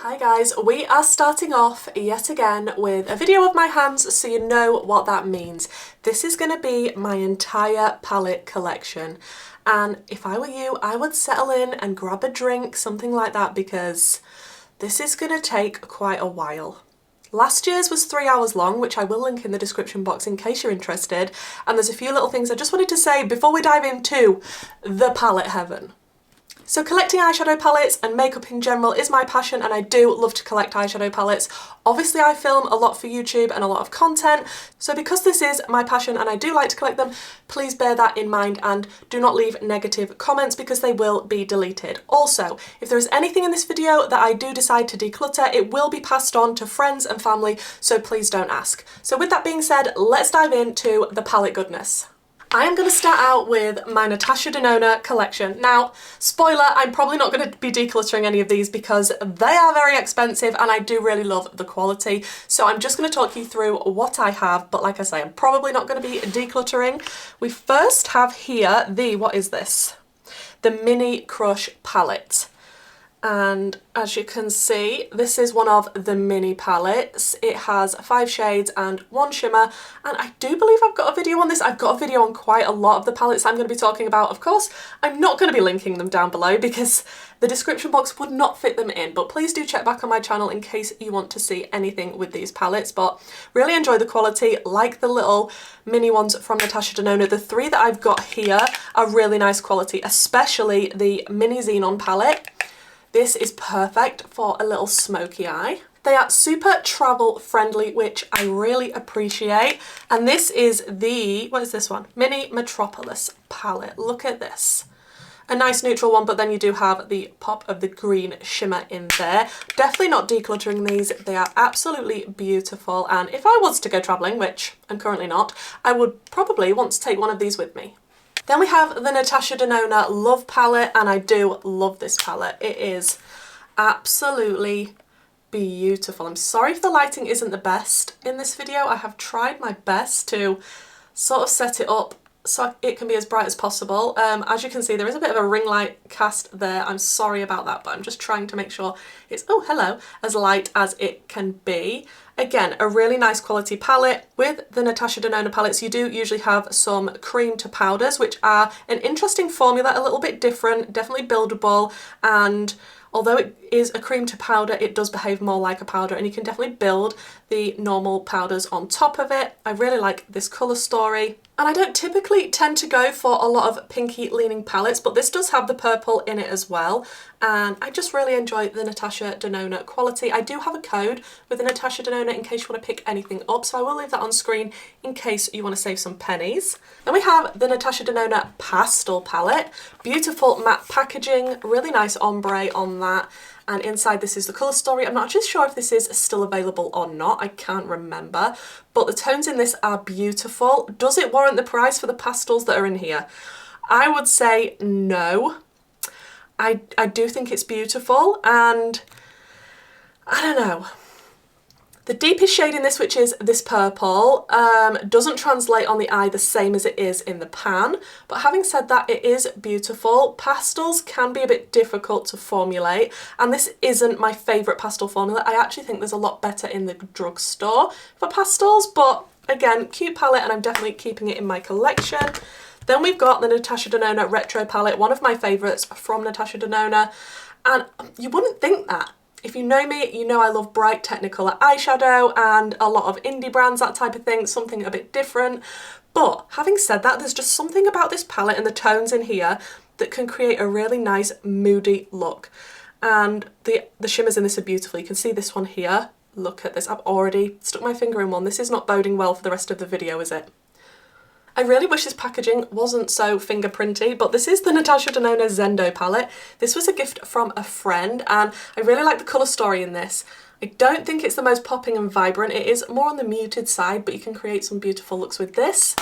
Hi guys, we are starting off yet again with a video of my hands so you know what that means. This is going to be my entire palette collection, and if I were you I would settle in and grab a drink, something like that, because this is going to take quite a while. Last year's was 3 hours long, which I will link in the description box in case you're interested, and there's a few little things I just wanted to say before we dive into the palette heaven. So collecting eyeshadow palettes and makeup in general is my passion, and I do love to collect eyeshadow palettes. Obviously I film a lot for YouTube and a lot of content, so because this is my passion and I do like to collect them, please bear that in mind and do not leave negative comments because they will be deleted. Also, if there is anything in this video that I do decide to declutter, it will be passed on to friends and family, so please don't ask. So with that being said, let's dive into the palette goodness. I am going to start out with my Natasha Denona collection. Now, spoiler, I'm probably not going to be decluttering any of these because they are very expensive and I do really love the quality. So I'm just going to talk you through what I have, but like I say, I'm probably not going to be decluttering. We first have here the, what is this? The Mini Crush palette. And as you can see, this is one of the mini palettes. It has 5 shades and 1 shimmer, and I do believe I've got a video on this. I've got a video on quite a lot of the palettes I'm going to be talking about. Of course, I'm not going to be linking them down below because the description box would not fit them in, but please do check back on my channel in case you want to see anything with these palettes. But really enjoy the quality, like the little mini ones from Natasha Denona. The 3 that I've got here are really nice quality, especially the Mini Xenon palette. This is perfect for a little smoky eye. They are super travel friendly, which I really appreciate. And this is the, what is this one? Mini Metropolis palette. Look at this. A nice neutral one, but then you do have the pop of the green shimmer in there. Definitely not decluttering these. They are absolutely beautiful. And if I was to go traveling, which I'm currently not, I would probably want to take one of these with me. Then we have the Natasha Denona Love palette, and I do love this palette. It is absolutely beautiful. I'm sorry if the lighting isn't the best in this video. I have tried my best to sort of set it up so it can be as bright as possible. As you can see, there is a bit of a ring light cast there. I'm sorry about that, but I'm just trying to make sure it's, oh hello, as light as it can be. Again, a really nice quality palette. With the Natasha Denona palettes, you do usually have some cream to powders, which are an interesting formula, a little bit different, definitely buildable, and although it is a cream to powder, it does behave more like a powder, and you can definitely build the normal powders on top of it. I really like this colour story. And I don't typically tend to go for a lot of pinky leaning palettes, but this does have the purple in it as well. And I just really enjoy the Natasha Denona quality. I do have a code with the Natasha Denona in case you want to pick anything up, so I will leave that on screen in case you want to save some pennies. Then we have the Natasha Denona Pastel palette. Beautiful matte packaging, really nice ombre on that. And inside this is the colour story. I'm not just sure if this is still available or not, I can't remember. But the tones in this are beautiful. Does it warrant the price for the pastels that are in here? I would say no. I do think it's beautiful, and I don't know. The deepest shade in this, which is this purple, doesn't translate on the eye the same as it is in the pan, but having said that, it is beautiful. Pastels can be a bit difficult to formulate, and this isn't my favourite pastel formula. I actually think there's a lot better in the drugstore for pastels, but again, cute palette, and I'm definitely keeping it in my collection. Then we've got the Natasha Denona Retro palette, one of my favourites from Natasha Denona, and you wouldn't think that. If you know me, you know I love bright Technicolor eyeshadow and a lot of indie brands, that type of thing, something a bit different. But having said that, there's just something about this palette and the tones in here that can create a really nice moody look. And the shimmers in this are beautiful. You can see this one here. Look at this. I've already stuck my finger in one. This is not boding well for the rest of the video, is it? I really wish this packaging wasn't so fingerprinty, but this is the Natasha Denona Wenzdae palette. This was a gift from a friend, and I really like the colour story in this. I don't think it's the most popping and vibrant. It is more on the muted side, but you can create some beautiful looks with this.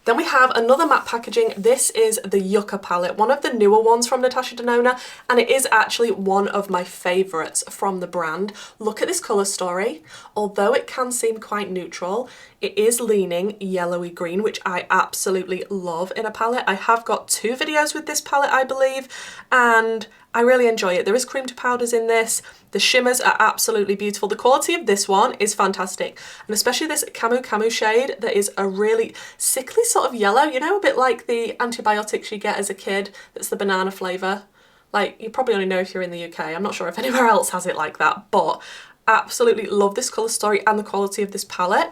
Then we have another matte packaging. This is the Yucca palette, one of the newer ones from Natasha Denona, and it is actually one of my favourites from the brand. Look at this colour story. Although it can seem quite neutral, it is leaning yellowy green, which I absolutely love in a palette. I have got 2 videos with this palette, I believe, and I really enjoy it. There is cream to powders in this. The shimmers are absolutely beautiful. The quality of this one is fantastic. And especially this Camu shade that is a really sickly sort of yellow, you know, a bit like the antibiotics you get as a kid that's the banana flavour. Like, you probably only know if you're in the UK. I'm not sure if anywhere else has it like that, but absolutely love this colour story and the quality of this palette.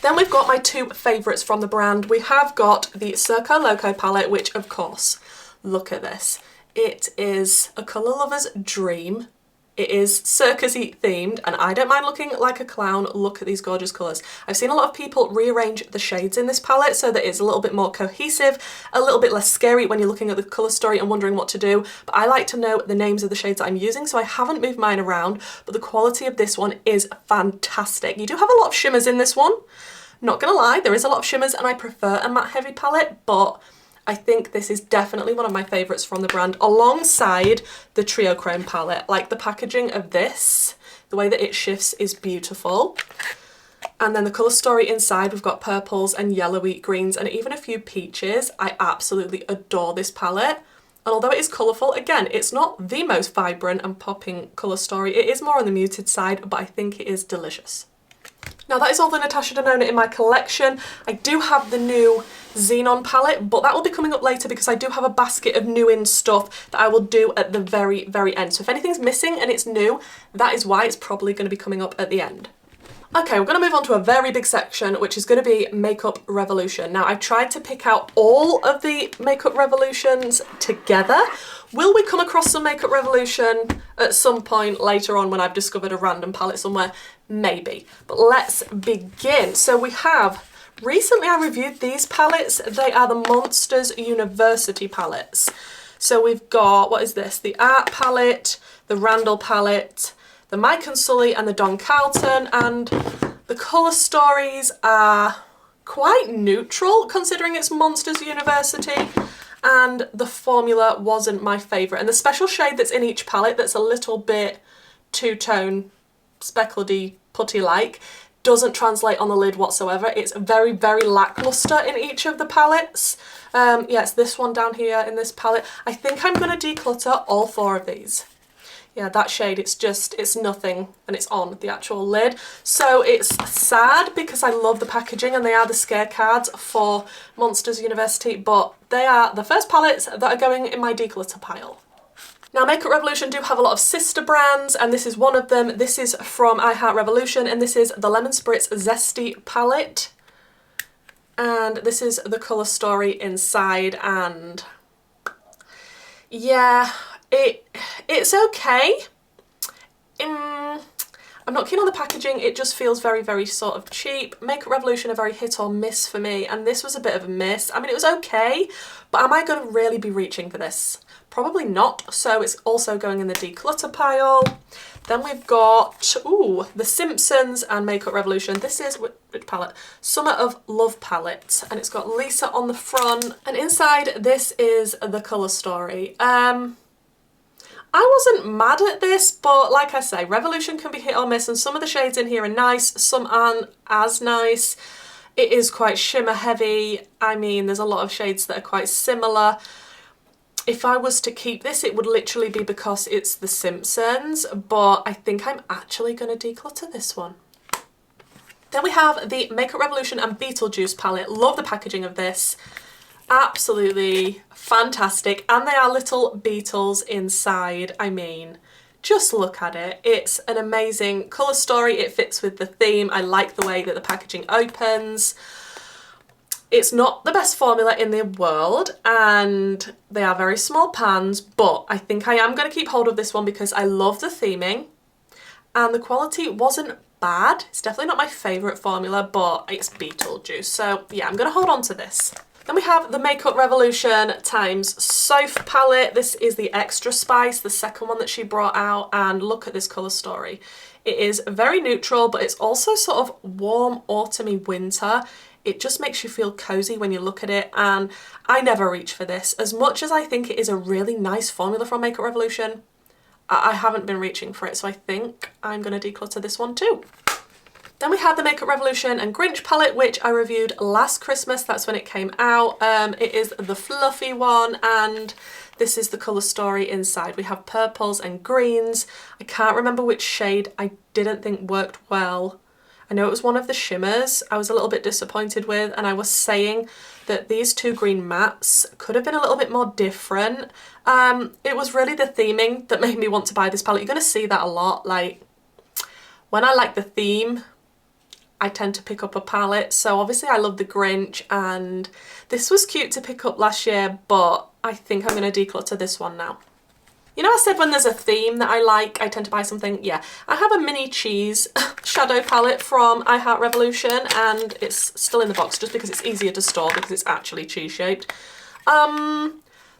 Then we've got my two favourites from the brand. We have got the Circo Loco palette, which of course, look at this. It is a colour lover's dream. It is circusy themed, and I don't mind looking like a clown. Look at these gorgeous colours. I've seen a lot of people rearrange the shades in this palette so that it's a little bit more cohesive, a little bit less scary when you're looking at the colour story and wondering what to do. But I like to know the names of the shades that I'm using, so I haven't moved mine around, but the quality of this one is fantastic. You do have a lot of shimmers in this one. Not gonna lie, there is a lot of shimmers and I prefer a matte heavy palette, but I think this is definitely one of my favourites from the brand, alongside the Trio Chrome palette. Like, the packaging of this, the way that it shifts is beautiful. And then the colour story inside, we've got purples and yellowy greens and even a few peaches. I absolutely adore this palette. And although it is colourful, again, it's not the most vibrant and popping colour story. It is more on the muted side, but I think it is delicious. Now that is all the Natasha Denona in my collection. I do have the new Xenon palette, but that will be coming up later because I do have a basket of new in stuff that I will do at the very, very end. So if anything's missing and it's new, that is why it's probably going to be coming up at the end. Okay, we're going to move on to a very big section, which is going to be Makeup Revolution. Now, I've tried to pick out all of the Makeup Revolutions together. Will we come across some Makeup Revolution at some point later on when I've discovered a random palette somewhere? Maybe. But let's begin. So we have, recently I reviewed these palettes. They are the Monsters University palettes. So we've got, what is this? The Art palette, the Randall palette, the Mike and Sully and the Don Carlton, and the colour stories are quite neutral considering it's Monsters University, and the formula wasn't my favourite. And the special shade that's in each palette that's a little bit two-tone, speckledy, putty-like, doesn't translate on the lid whatsoever. It's very, very lacklustre in each of the palettes. Yeah, it's this one down here in this palette. I think I'm going to declutter all four of these. Yeah, that shade, it's nothing, and it's on the actual lid. So it's sad because I love the packaging and they are the scare cards for Monsters University, but they are the first palettes that are going in my declutter pile. Now, Makeup Revolution do have a lot of sister brands, and this is one of them. This is from I Heart Revolution, and this is the Lemon Spritz Zesty palette. And this is the colour story inside, and yeah, it's okay. I'm not keen on the packaging. It just feels very, very sort of cheap. Makeup Revolution are very hit or miss for me, and this was a bit of a miss. I mean, it was okay, but am I going to really be reaching for this? Probably not, so it's also going in the declutter pile. Then we've got, ooh, The Simpsons and Makeup Revolution. This is, which palette? Summer of Love palette, and it's got Lisa on the front, and inside this is the colour story. I wasn't mad at this, but like I say, Revolution can be hit or miss, and some of the shades in here are nice, some aren't as nice. It is quite shimmer heavy. I mean, there's a lot of shades that are quite similar. If I was to keep this, it would literally be because it's The Simpsons, but I think I'm actually going to declutter this one. Then we have the Makeup Revolution and Beetlejuice palette. Love the packaging of this. Absolutely fantastic, and they are little beetles inside. I mean, just look at it. It's an amazing colour story. It fits with the theme. I like the way that the packaging opens. It's not the best formula in the world, and they are very small pans, but I think I am going to keep hold of this one because I love the theming, and the quality wasn't bad. It's definitely not my favourite formula, but it's Beetlejuice, so yeah, I'm going to hold on to this. Then we have the Makeup Revolution times Soph palette. This is the Extra Spice, the second one that she brought out, and look at this colour story. It is very neutral, but it's also sort of warm, autumny winter. It just makes you feel cozy when you look at it, and I never reach for this. As much as I think it is a really nice formula from Makeup Revolution, I haven't been reaching for it, so I think I'm going to declutter this one too. Then we have the Makeup Revolution and Grinch palette, which I reviewed last Christmas. That's when it came out. It is the fluffy one, and This is the colour story inside. We have purples and greens. I can't remember which shade I didn't think worked well. I know it was one of the shimmers I was a little bit disappointed with, and I was saying that these two green mattes could have been a little bit more different. It was really the theming that made me want to buy this palette. You're going to see that a lot. Like, when I like the theme, I tend to pick up a palette. So obviously I love the Grinch, and this was cute to pick up last year, but I think I'm going to declutter this one now. You know, I said when there's a theme that I like, I tend to buy something. Yeah, I have a mini cheese shadow palette from I Heart Revolution, and it's still in the box just because it's easier to store because it's actually cheese shaped.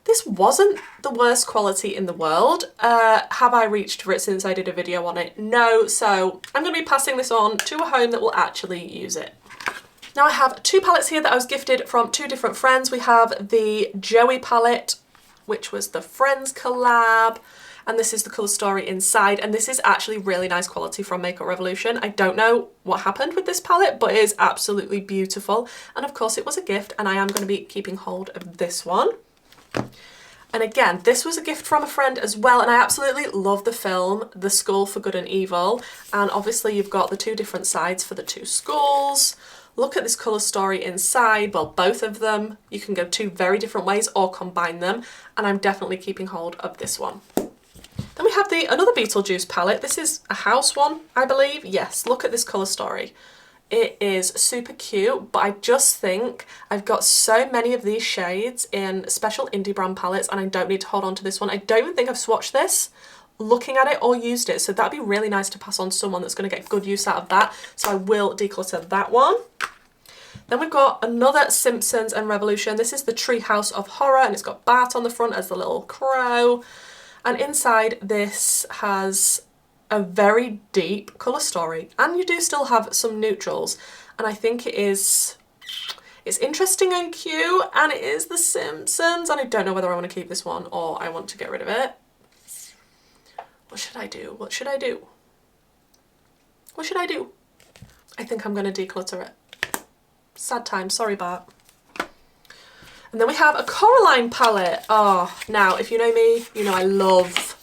This wasn't the worst quality in the world. Have I reached for it since I did a video on it? No, so I'm going to be passing this on to a home that will actually use it. Now I have two palettes here that I was gifted from two different friends. We have the Joey palette, which was the Friends collab, and this is the colour story inside, and this is actually really nice quality from Makeup Revolution. I don't know what happened with this palette, but it is absolutely beautiful, and of course it was a gift, and I am going to be keeping hold of this one. And again, this was a gift from a friend as well, and I absolutely love the film, The School for Good and Evil, and obviously you've got the two different sides for the two schools. Look at this colour story inside, well, both of them. You can go two very different ways or combine them, and I'm definitely keeping hold of this one. Then we have another Beetlejuice palette. This is a house one, I believe. Yes, look at this colour story. It is super cute, but I just think I've got so many of these shades in special indie brand palettes, and I don't need to hold on to this one. I don't even think I've swatched this looking at it or used it, so that'd be really nice to pass on to someone that's going to get good use out of that, so I will declutter that one. Then we've got another Simpsons and Revolution. This is the Treehouse of Horror, and it's got Bart on the front as the little crow, and inside this has a very deep colour story, and you do still have some neutrals, and I think it's interesting and cute, and it is the Simpsons, and I don't know whether I want to keep this one or I want to get rid of it. What should I do? What should I do? What should I do? I think I'm going to declutter it. Sad time, sorry Bart. And then we have a Coraline palette. Oh, now if you know me, you know I love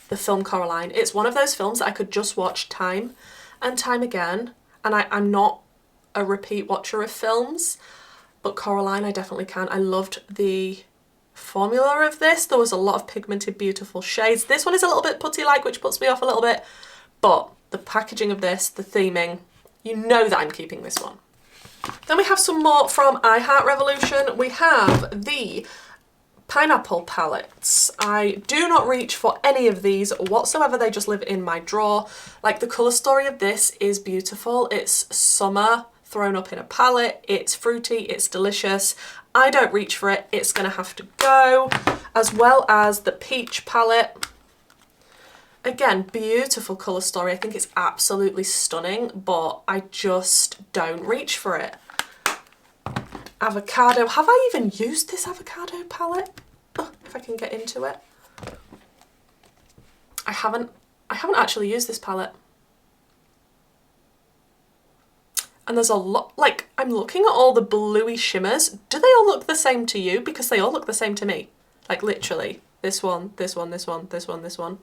the film Coraline. It's one of those films that I could just watch time and time again, and I'm not a repeat watcher of films, but Coraline I definitely can. I loved the formula of this. There was a lot of pigmented beautiful shades. This one is a little bit putty-like, which puts me off a little bit, but the packaging of this, the theming, you know that I'm keeping this one. Then we have some more from I Heart Revolution. We have the Pineapple palettes. I do not reach for any of these whatsoever. They just live in my drawer. Like, the colour story of this is beautiful. It's summer thrown up in a palette. It's fruity, it's delicious. I don't reach for it. It's gonna have to go. As well as the Peach palette. Again, beautiful colour story. I think it's absolutely stunning, but I just don't reach for it. Avocado. Have I even used this avocado palette? Oh, if I can get into it. I haven't actually used this palette. And there's a lot, like, I'm looking at all the bluey shimmers. Do they all look the same to you? Because they all look the same to me. Like, literally. This one, this one, this one, this one, this one.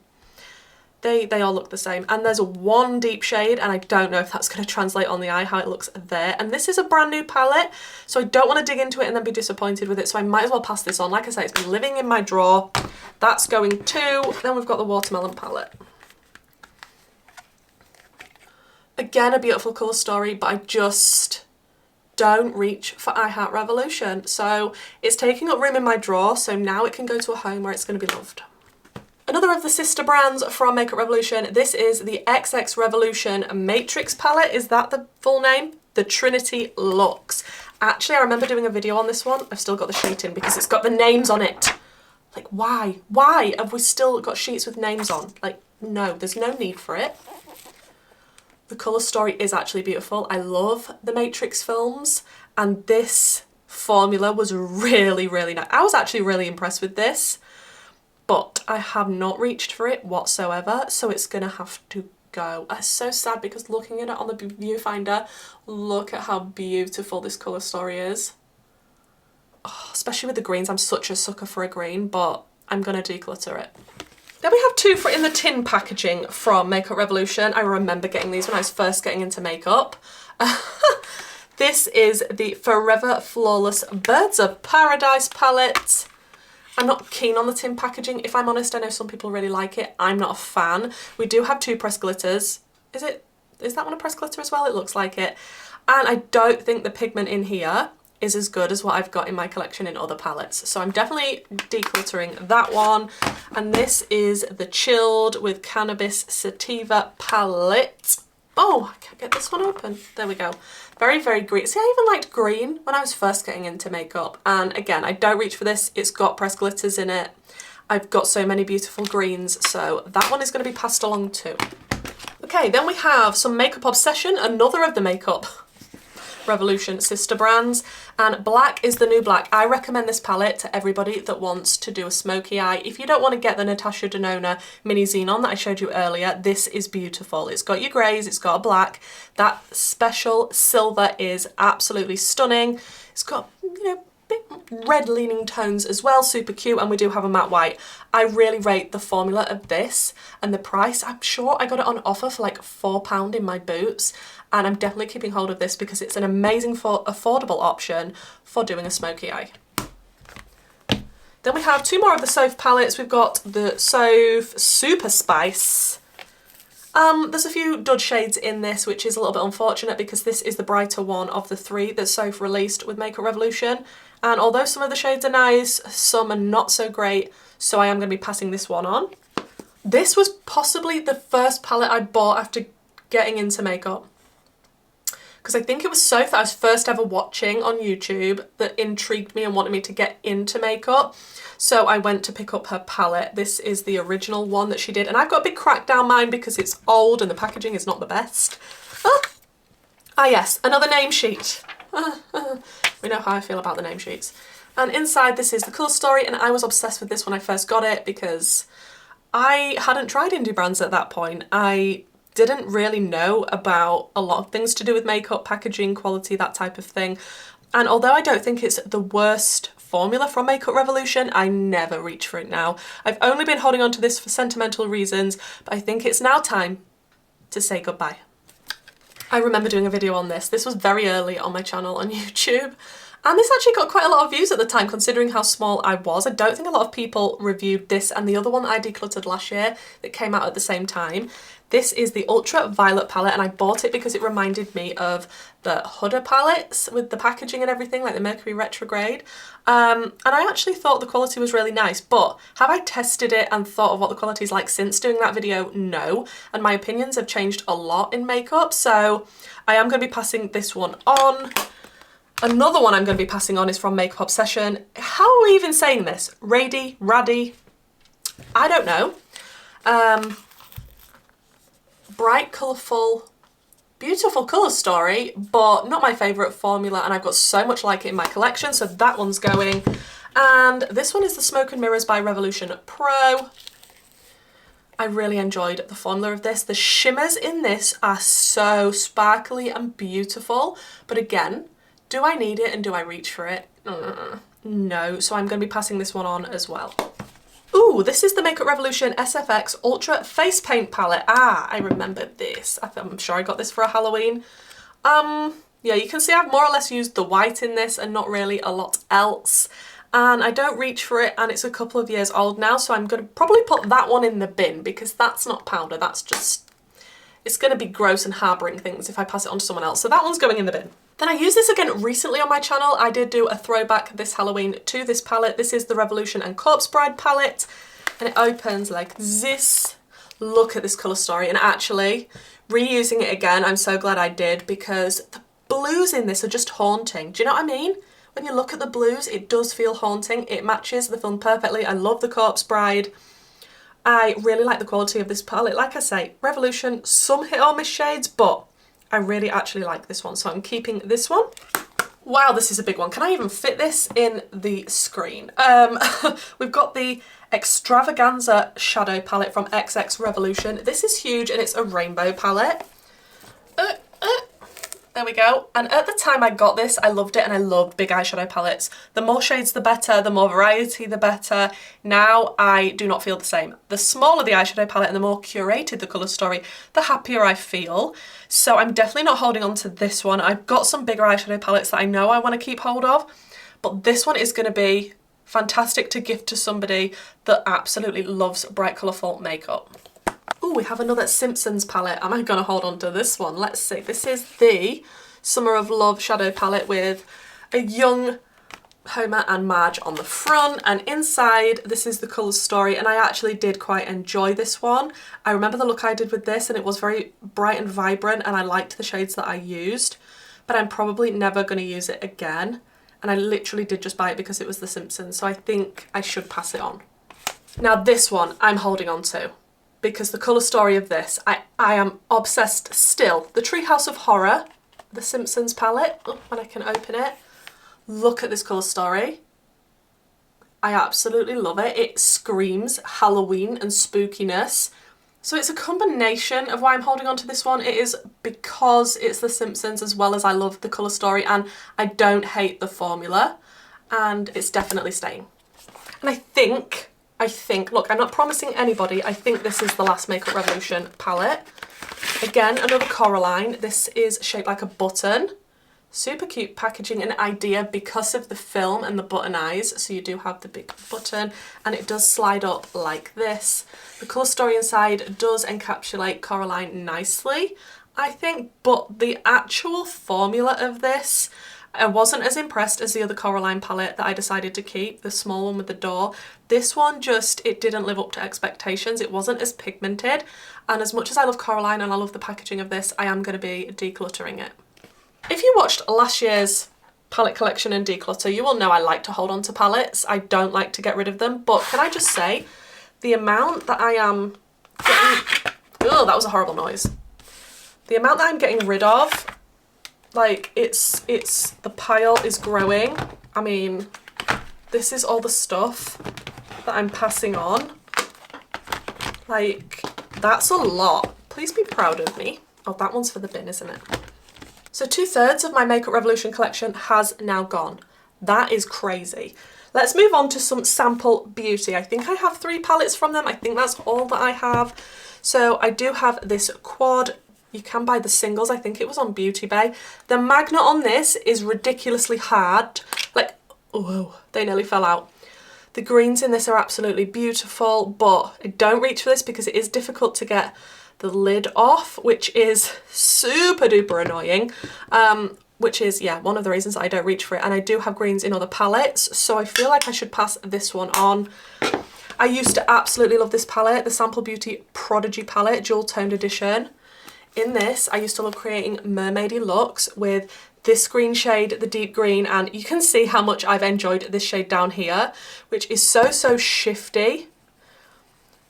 They all look the same. And there's one deep shade, and I don't know if that's going to translate on the eye, how it looks there. And this is a brand new palette, so I don't want to dig into it and then be disappointed with it, so I might as well pass this on. Like I say, it's been living in my drawer. That's going too. Then we've got the Watermelon palette. Again, a beautiful colour story, but I just don't reach for I Heart Revolution. So it's taking up room in my drawer, so now it can go to a home where it's going to be loved. Another of the sister brands from Makeup Revolution, this is the XX Revolution Matrix palette. Is that the full name? The Trinity Luxe. Actually, I remember doing a video on this one. I've still got the sheet in because it's got the names on it. Like, why? Why have we still got sheets with names on? Like, no, there's no need for it. The colour story is actually beautiful. I love the Matrix films, and this formula was really, really nice. I was actually really impressed with this, but I have not reached for it whatsoever, so it's gonna have to go. It's so sad because looking at it on the viewfinder, look at how beautiful this colour story is. Oh, especially with the greens. I'm such a sucker for a green, but I'm gonna declutter it. Then we have two in the tin packaging from Makeup Revolution. I remember getting these when I was first getting into makeup. This is the Forever Flawless Birds of Paradise palette. I'm not keen on the tin packaging, if I'm honest. I know some people really like it. I'm not a fan. We do have two pressed glitters. Is that one a pressed glitter as well? It looks like it. And I don't think the pigment in here is as good as what I've got in my collection in other palettes. So I'm definitely decluttering that one. And this is the Chilled with Cannabis Sativa palette. Oh, I can't get this one open. There we go. Very, very green. See, I even liked green when I was first getting into makeup. And again, I don't reach for this. It's got pressed glitters in it. I've got so many beautiful greens. So that one is going to be passed along too. Okay, then we have some Makeup Obsession, another of the Makeup Revolution sister brands, and black is the new black. I recommend this palette to everybody that wants to do a smoky eye. If you don't want to get the Natasha Denona mini xenon that I showed you earlier, this is beautiful. It's got your greys, it's got a black. That special silver is absolutely stunning. It's got, you know, bit red leaning tones as well, super cute, and we do have a matte white. I really rate the formula of this, and the price, I'm sure I got it on offer for like £4 in my Boots. And I'm definitely keeping hold of this because it's an amazing affordable option for doing a smoky eye. Then we have two more of the Soph palettes. We've got the Soph Super Spice. There's a few dud shades in this, which is a little bit unfortunate because this is the brighter one of the three that Soph released with Makeup Revolution. And although some of the shades are nice, some are not so great, so I am going to be passing this one on. This was possibly the first palette I bought after getting into makeup, because I think it was Soph that I was first ever watching on YouTube that intrigued me and wanted me to get into makeup. So I went to pick up her palette. This is the original one that she did. And I've got a big crack down mine because it's old and the packaging is not the best. Ah yes, another name sheet. We know how I feel about the name sheets. And inside this is the colour story, and I was obsessed with this when I first got it because I hadn't tried indie brands at that point. I didn't really know about a lot of things to do with makeup, packaging, quality, that type of thing. And although I don't think it's the worst formula from Makeup Revolution, I never reach for it now. I've only been holding on to this for sentimental reasons, but I think it's now time to say goodbye. I remember doing a video on this. This was very early on my channel on YouTube. And this actually got quite a lot of views at the time, considering how small I was. I don't think a lot of people reviewed this and the other one that I decluttered last year that came out at the same time. This is the Ultra Violet palette, and I bought it because it reminded me of the Huda palettes with the packaging and everything, like the Mercury Retrograde. And I actually thought the quality was really nice, but have I tested it and thought of what the quality is like since doing that video? No. And my opinions have changed a lot in makeup, so I am going to be passing this one on. Another one I'm going to be passing on is from Makeup Obsession. How are we even saying this? Raddy? Raddy? I don't know. Bright, colourful, beautiful colour story, but not my favourite formula, and I've got so much like it in my collection, so that one's going. And this one is the Smoke and Mirrors by Revolution Pro. I really enjoyed the formula of this. The shimmers in this are so sparkly and beautiful, but again, do I need it and do I reach for it? No, so I'm going to be passing this one on as well. Ooh, this is the Makeup Revolution SFX Ultra Face Paint Palette. Ah, I remember this. I'm sure I got this for a Halloween. Yeah, you can see I've more or less used the white in this and not really a lot else. And I don't reach for it, and it's a couple of years old now, so I'm going to probably put that one in the bin because that's not powder, that's just... It's going to be gross and harbouring things if I pass it on to someone else. So that one's going in the bin. Then I used this again recently on my channel. I did do a throwback this Halloween to this palette. This is the Revolution and Corpse Bride palette. And it opens like this. Look at this colour story. And actually, reusing it again, I'm so glad I did because the blues in this are just haunting. Do you know what I mean? When you look at the blues, it does feel haunting. It matches the film perfectly. I love the Corpse Bride. I really like the quality of this palette. Like I say, Revolution, some hit or miss shades, but I really actually like this one. So I'm keeping this one. Wow, this is a big one. Can I even fit this in the screen? We've got the Extravaganza Shadow Palette from XX Revolution. This is huge and it's a rainbow palette. There we go. And at the time I got this, I loved it and I loved big eyeshadow palettes. The more shades the better, the more variety the better. Now I do not feel the same. The smaller the eyeshadow palette and the more curated the colour story, the happier I feel. So I'm definitely not holding on to this one. I've got some bigger eyeshadow palettes that I know I want to keep hold of, but this one is going to be fantastic to gift to somebody that absolutely loves bright colourful makeup. Oh, we have another Simpsons palette. Am I going to hold on to this one? Let's see. This is the Summer of Love shadow palette with a young Homer and Marge on the front, and inside this is the colour story, and I actually did quite enjoy this one. I remember the look I did with this and it was very bright and vibrant and I liked the shades that I used, but I'm probably never going to use it again, and I literally did just buy it because it was the Simpsons, so I think I should pass it on. Now this one I'm holding on to, because the colour story of this, I am obsessed still. The Treehouse of Horror, the Simpsons palette, when I can open it. Look at this colour story. I absolutely love it. It screams Halloween and spookiness. So it's a combination of why I'm holding on to this one. It is because it's the Simpsons as well as I love the colour story, and I don't hate the formula, and it's definitely staying. And I think, look, I'm not promising anybody, I think this is the last Makeup Revolution palette. Again, another Coraline. This is shaped like a button. Super cute packaging and idea because of the film and the button eyes. So you do have the big button and it does slide up like this. The colour story inside does encapsulate Coraline nicely, I think, but the actual formula of this, I wasn't as impressed as the other Coraline palette that I decided to keep, the small one with the door. This one just, it didn't live up to expectations. It wasn't as pigmented, and as much as I love Coraline and I love the packaging of this, I am going to be decluttering it. If you watched last year's palette collection and declutter, you will know I like to hold on to palettes. I don't like to get rid of them, but can I just say, the amount that I am getting, oh, that was a horrible noise. The amount that I'm getting rid of, like, the pile is growing. I mean, this is all the stuff that I'm passing on. Like, that's a lot. Please be proud of me. Oh, that one's for the bin, isn't it? So 2/3 of my Makeup Revolution collection has now gone. That is crazy. Let's move on to some sample beauty. I think I have 3 palettes from them. I think that's all that I have. So I do have this quad. You can buy the singles, I think it was on Beauty Bay. The magnet on this is ridiculously hard. Like, oh, they nearly fell out. The greens in this are absolutely beautiful, but don't reach for this because it is difficult to get the lid off, which is super duper annoying. Which is, yeah, one of the reasons I don't reach for it. And I do have greens in other palettes, so I feel like I should pass this one on. I used to absolutely love this palette, the Sample Beauty Prodigy palette, Jewel Toned Edition. In this, I used to love creating mermaidy looks with this green shade, the deep green, and you can see how much I've enjoyed this shade down here, which is so shifty.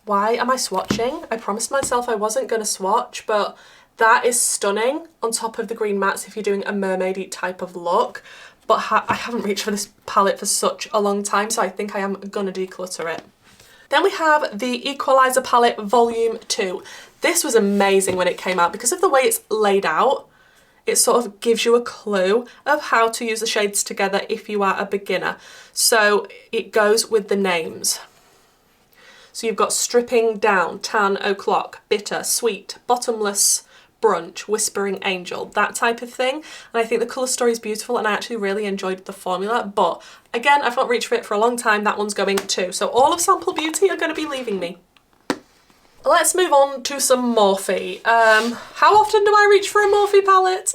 Why am I swatching? I promised myself I wasn't going to swatch, but that is stunning on top of the green mattes if you're doing a mermaidy type of look. But I haven't reached for this palette for such a long time, so I think I am going to declutter it. Then we have the Equalizer palette Volume 2. This was amazing when it came out because of the way it's laid out. It sort of gives you a clue of how to use the shades together if you are a beginner. So it goes with the names. So you've got Stripping Down, Tan O'Clock, Bitter, Sweet, Bottomless, Brunch, Whispering Angel, that type of thing. And I think the colour story is beautiful and I actually really enjoyed the formula. But again, I've not reached for it for a long time. That one's going too. So all of Sample Beauty are going to be leaving me. Let's move on to some Morphe. How often do I reach for a Morphe palette?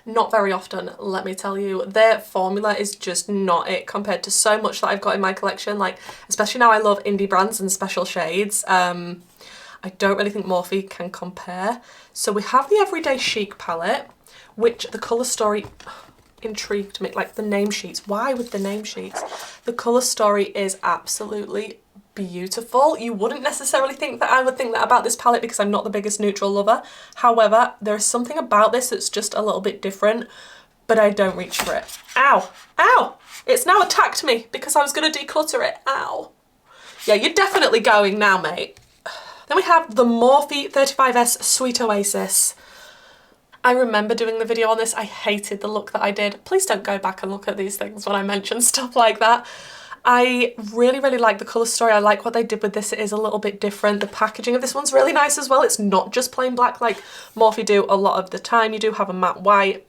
Not very often, let me tell you. Their formula is just not it compared to so much that I've got in my collection. Like, especially now I love indie brands and special shades. I don't really think Morphe can compare. So we have the Everyday Chic palette, which the colour story intrigued me. Like the name sheets, why with the name sheets? The colour story is absolutely beautiful. You wouldn't necessarily think that I would think that about this palette because I'm not the biggest neutral lover. However, there is something about this that's just a little bit different, but I don't reach for it. Ow, ow, it's now attacked me because I was going to declutter it. Ow. Yeah, you're definitely going now, mate. Then we have the Morphe 35S Sweet Oasis. I remember doing the video on this. I hated the look that I did. Please don't go back and look at these things when I mention stuff like that. I really, really like the colour story. I like what they did with this. It is a little bit different. The packaging of this one's really nice as well. It's not just plain black like Morphe do a lot of the time. You do have a matte white.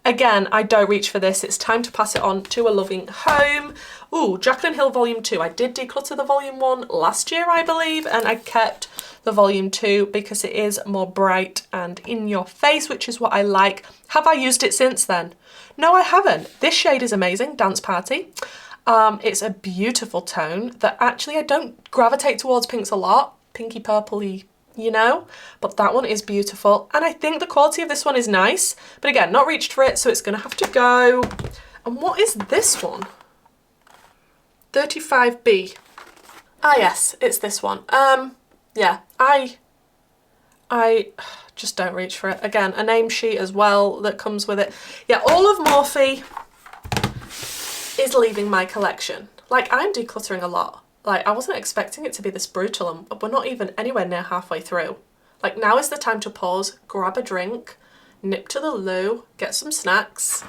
Again, I don't reach for this. It's time to pass it on to a loving home. Ooh, Jaclyn Hill Volume 2. I did declutter the Volume 1 last year, I believe, and I kept the Volume 2 because it is more bright and in your face, which is what I like. Have I used it since then? No, I haven't. This shade is amazing, Dance Party. It's a beautiful tone that actually I don't gravitate towards pinks a lot, pinky purpley, you know, but that one is beautiful. And I think the quality of this one is nice, but again, not reached for it, so it's gonna have to go. And what is this one? 35B. Ah yes, it's this one. Yeah, I just don't reach for it. Again, a name sheet as well that comes with it. Yeah, all of Morphe is leaving my collection. Like, I'm decluttering a lot. Like, I wasn't expecting it to be this brutal, and we're not even anywhere near halfway through. Like, now is the time to pause, grab a drink, nip to the loo, get some snacks.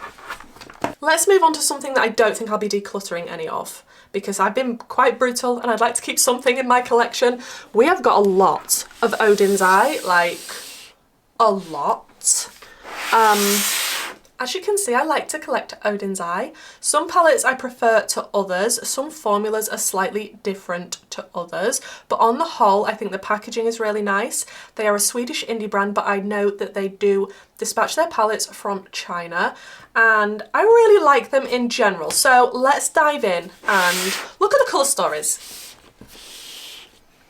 Let's move on to something that I don't think I'll be decluttering any of, because I've been quite brutal and I'd like to keep something in my collection. We have got a lot of Odin's Eye, like a lot. As you can see, I like to collect Odin's Eye. Some palettes I prefer to others. Some formulas are slightly different to others. But on the whole, I think the packaging is really nice. They are a Swedish indie brand, but I know that they do dispatch their palettes from China. And I really like them in general. So let's dive in and look at the colour stories.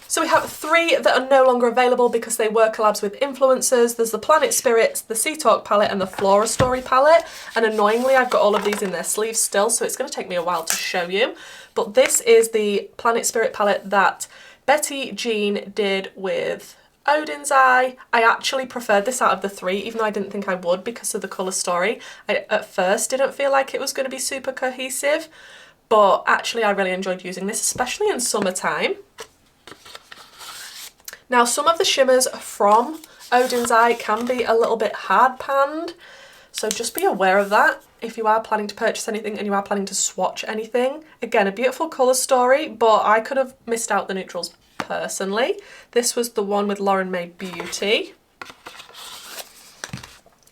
So we have 3 that are no longer available because they were collabs with influencers. There's the Planet Spirits, the Sea Talk palette, and the Flora Story palette. And annoyingly, I've got all of these in their sleeves still, so it's going to take me a while to show you. But this is the Planet Spirit palette that Betty Jean did with Odin's Eye. I actually preferred this out of the 3, even though I didn't think I would because of the colour story. I at first didn't feel like it was going to be super cohesive, but actually I really enjoyed using this, especially in summertime. Now, some of the shimmers from Odin's Eye can be a little bit hard panned, so just be aware of that if you are planning to purchase anything and you are planning to swatch anything. Again, a beautiful colour story, but I could have missed out the neutrals personally. This was the one with Lauren May Beauty.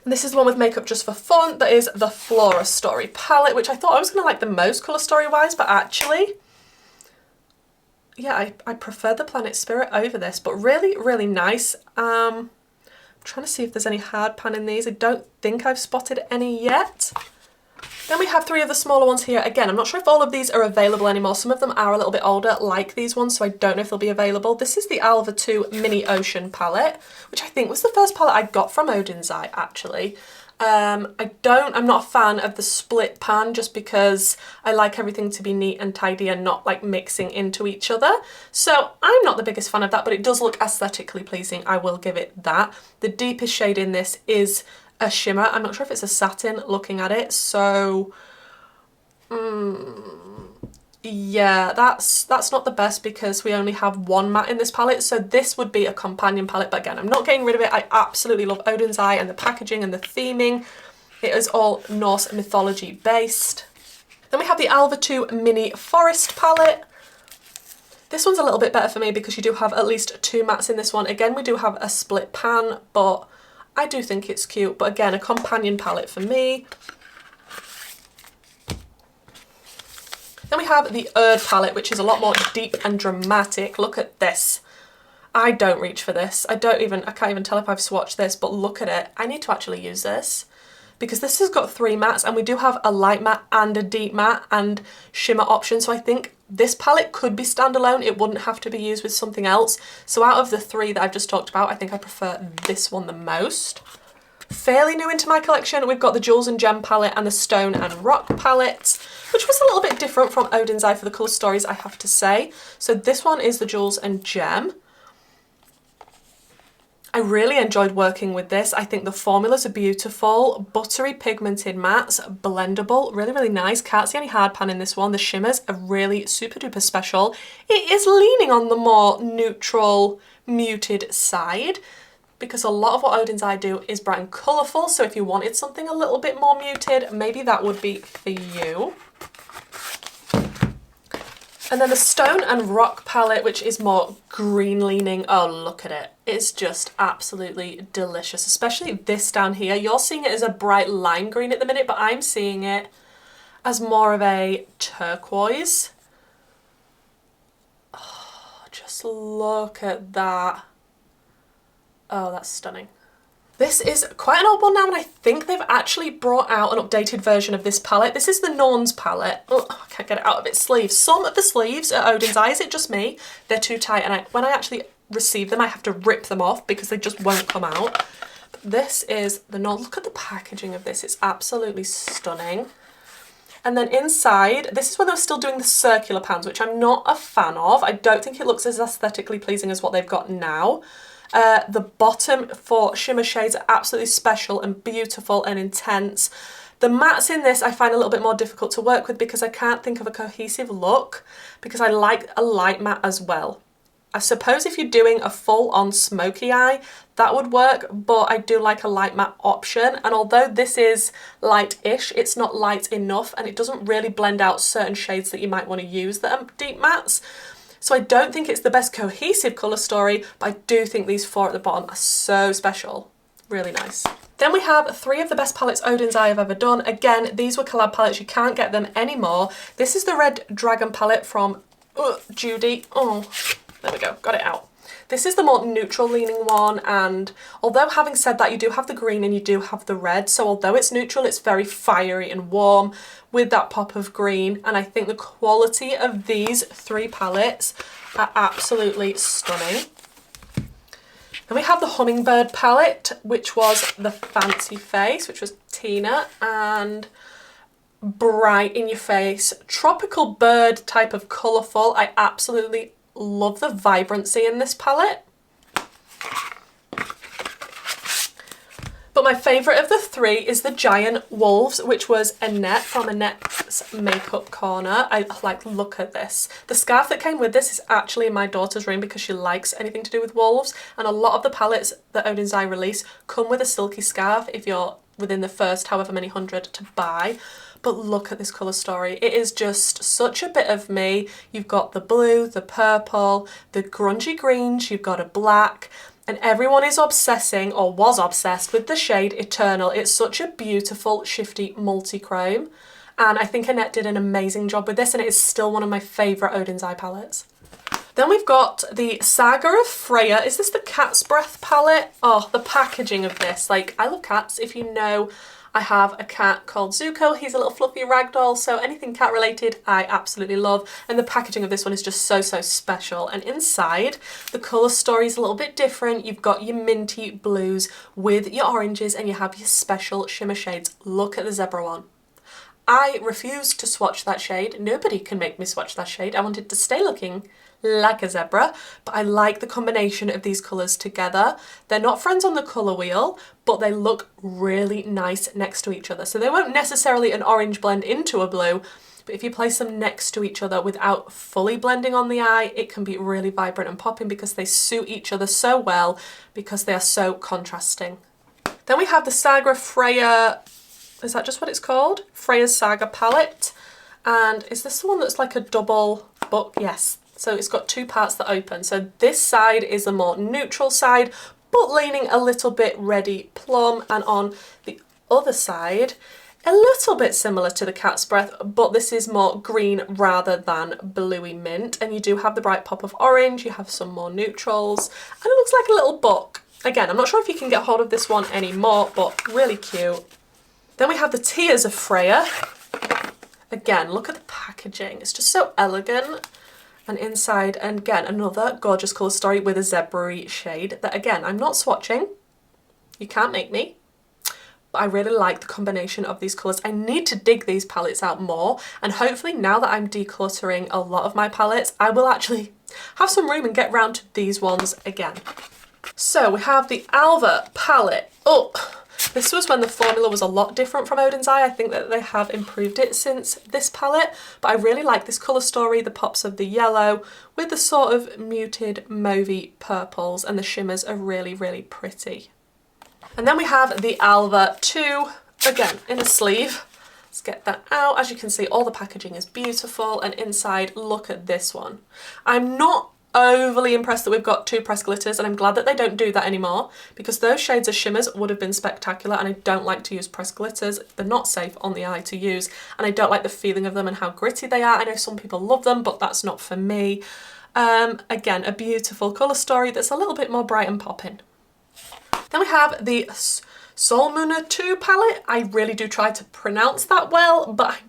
And this is the one with Makeup Just for Fun, that is the Flora Story palette, which I thought I was going to like the most colour story wise, but actually, yeah, I prefer the Planet Spirit over this, but really, really nice. I'm trying to see if there's any hard pan in these. I don't think I've spotted any yet. Then we have 3 of the smaller ones here. Again, I'm not sure if all of these are available anymore. Some of them are a little bit older, like these ones, so I don't know if they'll be available. This is the Alva 2 Mini Ocean palette, which I think was the first palette I got from Odin's Eye, actually. I'm not a fan of the split pan just because I like everything to be neat and tidy and not like mixing into each other. So I'm not the biggest fan of that, but it does look aesthetically pleasing. I will give it that. The deepest shade in this is a shimmer. I'm not sure if it's a satin looking at it. So yeah, that's not the best because we only have 1 matte in this palette, so this would be a companion palette, but again, I'm not getting rid of it. I absolutely love Odin's Eye and the packaging and the theming. It is all Norse mythology based. Then we have the Alva 2 Mini Forest palette. This one's a little bit better for me because you do have at least 2 mattes in this one. Again, we do have a split pan, but I do think it's cute, but again, a companion palette for me. Then we have the Erd palette, which is a lot more deep and dramatic. Look at this. I don't reach for this. I can't even tell if I've swatched this, but look at it. I need to actually use this because this has got 3 mattes and we do have a light matte and a deep matte and shimmer option. So I think this palette could be standalone. It wouldn't have to be used with something else. So out of the 3 that I've just talked about, I think I prefer this one the most. Fairly new into my collection, we've got the Jewels and Gem palette and the Stone and Rock palette, which was a little bit different from Odin's Eye for the colour stories, I have to say. So this one is the Jewels and Gem. I really enjoyed working with this. I think the formulas are beautiful, buttery pigmented mattes, blendable, really, really nice. Can't see any hard pan in this one. The shimmers are really super duper special. It is leaning on the more neutral, muted side. because a lot of what Wenzdae do is bright and colourful, so if you wanted something a little bit more muted, maybe that would be for you. And then the Stone and Rock palette, which is more green leaning. Oh, look at it. It's just absolutely delicious, especially this down here. You're seeing it as a bright lime green at the minute, but I'm seeing it as more of a turquoise. Oh, just look at that. Oh, that's stunning. This is quite an old one now, and I think they've actually brought out an updated version of this palette. This is the Norns palette. Oh, I can't get it out of its sleeves. Some of the sleeves at Wenzdae, is it just me? They're too tight, and when I actually receive them, I have to rip them off because they just won't come out. But this is the Norns. Look at the packaging of this. It's absolutely stunning. And then inside, this is when they're still doing the circular pans, which I'm not a fan of. I don't think it looks as aesthetically pleasing as what they've got now. The bottom for shimmer shades are absolutely special and beautiful and intense. The mattes in this I find a little bit more difficult to work with because I can't think of a cohesive look, because I like a light matte as well. I suppose if you're doing a full-on smoky eye, that would work, but I do like a light matte option. And although this is light-ish, it's not light enough, and it doesn't really blend out certain shades that you might want to use that are deep mattes. So I don't think it's the best cohesive colour story, but I do think these four at the bottom are so special. Really nice. Then we have three of the best palettes Wenzdae have ever done. Again, these were collab palettes, you can't get them anymore. This is the Red Dragon palette from Judy. Oh, there we go, got it out. This is the more neutral leaning one, and although having said that, you do have the green and you do have the red, so although it's neutral, it's very fiery and warm with that pop of green, and I think the quality of these three palettes are absolutely stunning. Then we have the Hummingbird palette, which was the Fancy Face, which was Tina, and bright in your face, tropical bird type of colourful. I absolutely love the vibrancy in this palette. But my favourite of the three is the Giant Wolves, which was Annette from Annette's Makeup Corner. I like, look at this. The scarf that came with this is actually in my daughter's room because she likes anything to do with wolves, and a lot of the palettes that Wenzdae release come with a silky scarf if you're within the first however many hundred to buy. But look at this colour story. It is just such a bit of me. You've got the blue, the purple, the grungy greens, you've got a black, and everyone is obsessing, or was obsessed, with the shade Eternal. It's such a beautiful, shifty multi-chrome, and I think Annette did an amazing job with this, and it is still one of my favourite Wenzdae palettes. Then we've got the Saga of Freya. Is this the Cat's Breath palette? Oh, the packaging of this. Like, I love cats. If you know, I have a cat called Zuko. He's a little fluffy ragdoll, so anything cat related I absolutely love. And the packaging of this one is just so, so special. And inside, the colour story is a little bit different. You've got your minty blues with your oranges, and you have your special shimmer shades. Look at the zebra one. I refused to swatch that shade. Nobody can make me swatch that shade. I wanted to stay looking like a zebra, but I like the combination of these colours together. They're not friends on the colour wheel, but they look really nice next to each other. So they won't necessarily an orange blend into a blue, but if you place them next to each other without fully blending on the eye, it can be really vibrant and popping because they suit each other so well because they are so contrasting. Then we have the Saga Freya, is that just what it's called? Freya's Saga palette. And is this the one that's like a double book? Yes. So it's got two parts that open. So this side is a more neutral side, but leaning a little bit reddy plum. And on the other side, a little bit similar to the Cat's Breath, but this is more green rather than bluey mint. And you do have the bright pop of orange, you have some more neutrals, and it looks like a little book. Again, I'm not sure if you can get hold of this one anymore, but really cute. Then we have the Tears of Freya. Again, look at the packaging. It's just so elegant. And inside, and again, another gorgeous colour story with a zebra-y shade that, again, I'm not swatching. You can't make me. But I really like the combination of these colours. I need to dig these palettes out more. And hopefully now that I'm decluttering a lot of my palettes, I will actually have some room and get round to these ones again. So we have the Alva palette. Oh, This was when the formula was a lot different from Wenzdae. I think that they have improved it since this palette, but I really like this colour story, the pops of the yellow with the sort of muted mauvey purples, and the shimmers are really, really pretty. And then we have the Alva 2, again in a sleeve. Let's get that out. As you can see, all the packaging is beautiful, and inside, look at this one. I'm not overly impressed that we've got 2 pressed glitters, and I'm glad that they don't do that anymore, because those shades of shimmers would have been spectacular, and I don't like to use pressed glitters. They're not safe on the eye to use, and I don't like the feeling of them and how gritty they are. I know some people love them, but that's not for me. Again, a beautiful colour story that's a little bit more bright and popping. Then we have the Solmuna 2 palette. I really do try to pronounce that well, but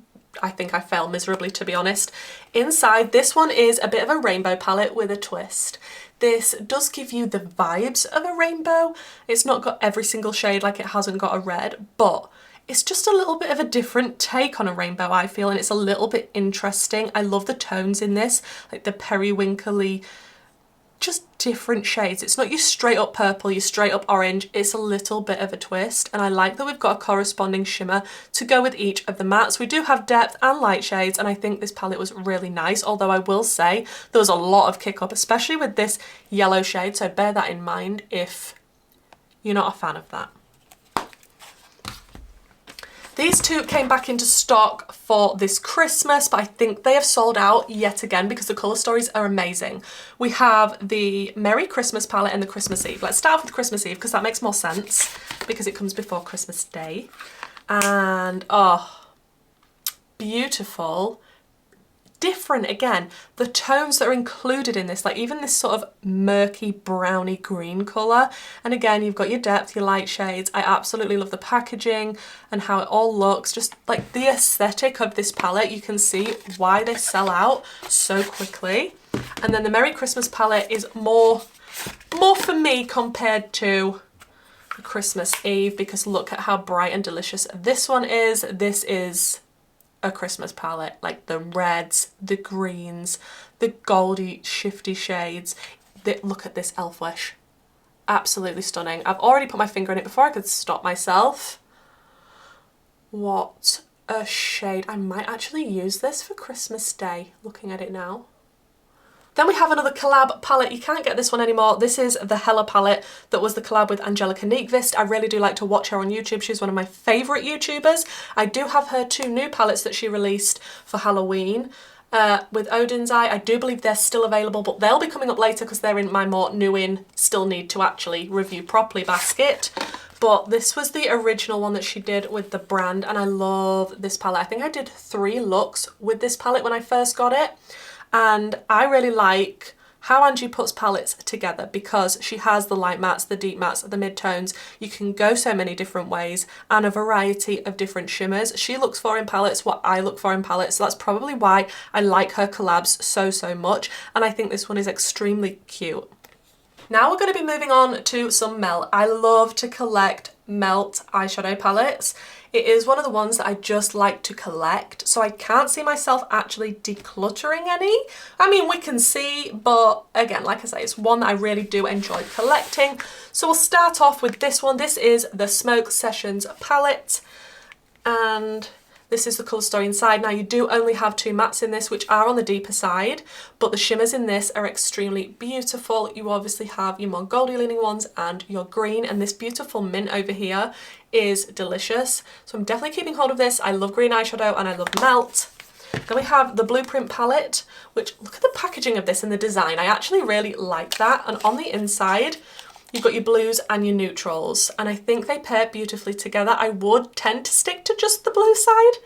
I think I fail miserably, to be honest. Inside, this one is a bit of a rainbow palette with a twist. This does give you the vibes of a rainbow. It's not got every single shade, like it hasn't got a red, but it's just a little bit of a different take on a rainbow, I feel, and it's a little bit interesting. I love the tones in this, like the periwinkly, just different shades. It's not your straight up purple, your straight up orange, it's a little bit of a twist, and I like that we've got a corresponding shimmer to go with each of the mattes. We do have depth and light shades, and I think this palette was really nice, although I will say there was a lot of kick up, especially with this yellow shade, so bear that in mind if you're not a fan of that. These 2 came back into stock for this Christmas, but I think they have sold out yet again because the colour stories are amazing. We have the Merry Christmas palette and the Christmas Eve. Let's start off with Christmas Eve because that makes more sense because it comes before Christmas Day. And oh, beautiful. Different again, the tones that are included in this, like even this sort of murky browny green colour, and again you've got your depth, your light shades. I absolutely love the packaging and how it all looks, just like the aesthetic of this palette. You can see why they sell out so quickly. And then the Merry Christmas palette is more for me compared to the Christmas Eve, because look at how bright and delicious this one is. This is a Christmas palette, like the reds, the greens, the goldy shifty shades. Look at this elf wish, absolutely stunning. I've already put my finger in it before I could stop myself. What a shade. I might actually use this for Christmas Day, looking at it now. Then we have another collab palette. You can't get this one anymore. This is the Hella palette that was the collab with Angelica Nyqvist. I really do like to watch her on YouTube. She's one of my favourite YouTubers. I do have her 2 new palettes that she released for Halloween with Wenzdae. I do believe they're still available, but they'll be coming up later because they're in my more new in, still need to actually review properly basket. But this was the original one that she did with the brand, and I love this palette. I think I did 3 looks with this palette when I first got it. And I really like how Angie puts palettes together because she has the light mattes, the deep mattes, the mid-tones. You can go so many different ways and a variety of different shimmers. She looks for in palettes what I look for in palettes, so that's probably why I like her collabs so much, and I think this one is extremely cute. Now we're going to be moving on to some melt. I love to collect melt eyeshadow palettes. It is one of the ones that I just like to collect, so I can't see myself actually decluttering any. I mean, we can see, but again, like I say, it's one that I really do enjoy collecting. So we'll start off with this one. This is the Smoke Sessions palette, and this is the colour story inside. Now you do only have 2 mattes in this, which are on the deeper side, but the shimmers in this are extremely beautiful. You obviously have your more goldy leaning ones and your green, and this beautiful mint over here is delicious. So I'm definitely keeping hold of this. I love green eyeshadow and I love melt. Then we have the Blueprint palette, which look at the packaging of this and the design. I actually really like that. And on the inside, you've got your blues and your neutrals, and I think they pair beautifully together. I would tend to stick to just the blue side,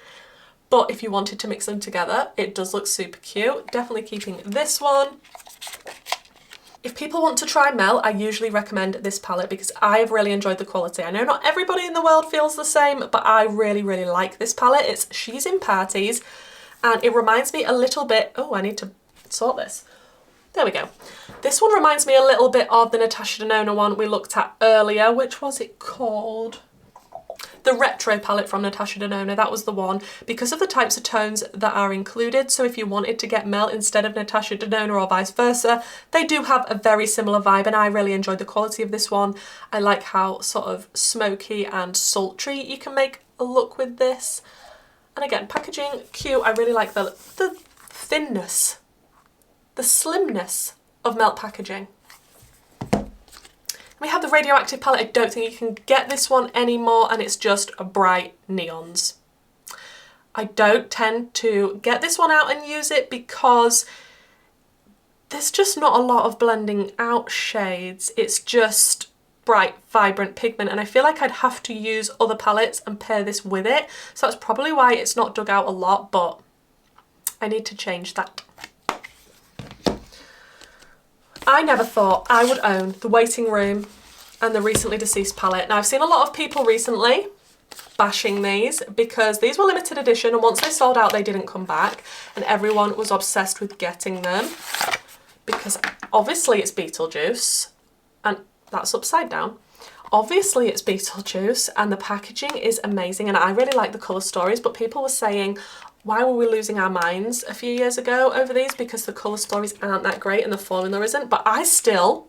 but if you wanted to mix them together, it does look super cute. Definitely keeping this one. If people want to try melt, I usually recommend this palette because I've really enjoyed the quality. I know not everybody in the world feels the same, but I really like this palette. It's She's in Parties, and it reminds me a little bit, oh, I need to sort this. There we go. This one reminds me a little bit of the Natasha Denona one we looked at earlier. Which was it called? the Retro palette from Natasha Denona, that was the one, because of the types of tones that are included. So if you wanted to get Melt instead of Natasha Denona or vice versa, they do have a very similar vibe, and I really enjoyed the quality of this one. I like how sort of smoky and sultry you can make a look with this. And again, packaging, cute. I really like the thinness, the slimness of Melt packaging. We have the Radioactive palette. I don't think you can get this one anymore, and it's just bright neons. I don't tend to get this one out and use it because there's just not a lot of blending out shades. It's just bright, vibrant pigment, and I feel like I'd have to use other palettes and pair this with it. So that's probably why it's not dug out a lot, but I need to change that. I never thought I would own the Waiting Room and the Recently Deceased palette. Now, I've seen a lot of people recently bashing these because these were limited edition, and once they sold out, they didn't come back, and everyone was obsessed with getting them because obviously it's Beetlejuice, and that's upside down. Obviously it's Beetlejuice, and the packaging is amazing, and I really like the colour stories, but people were saying, why were we losing our minds a few years ago over these? Because the colour stories aren't that great and the formula isn't, but I still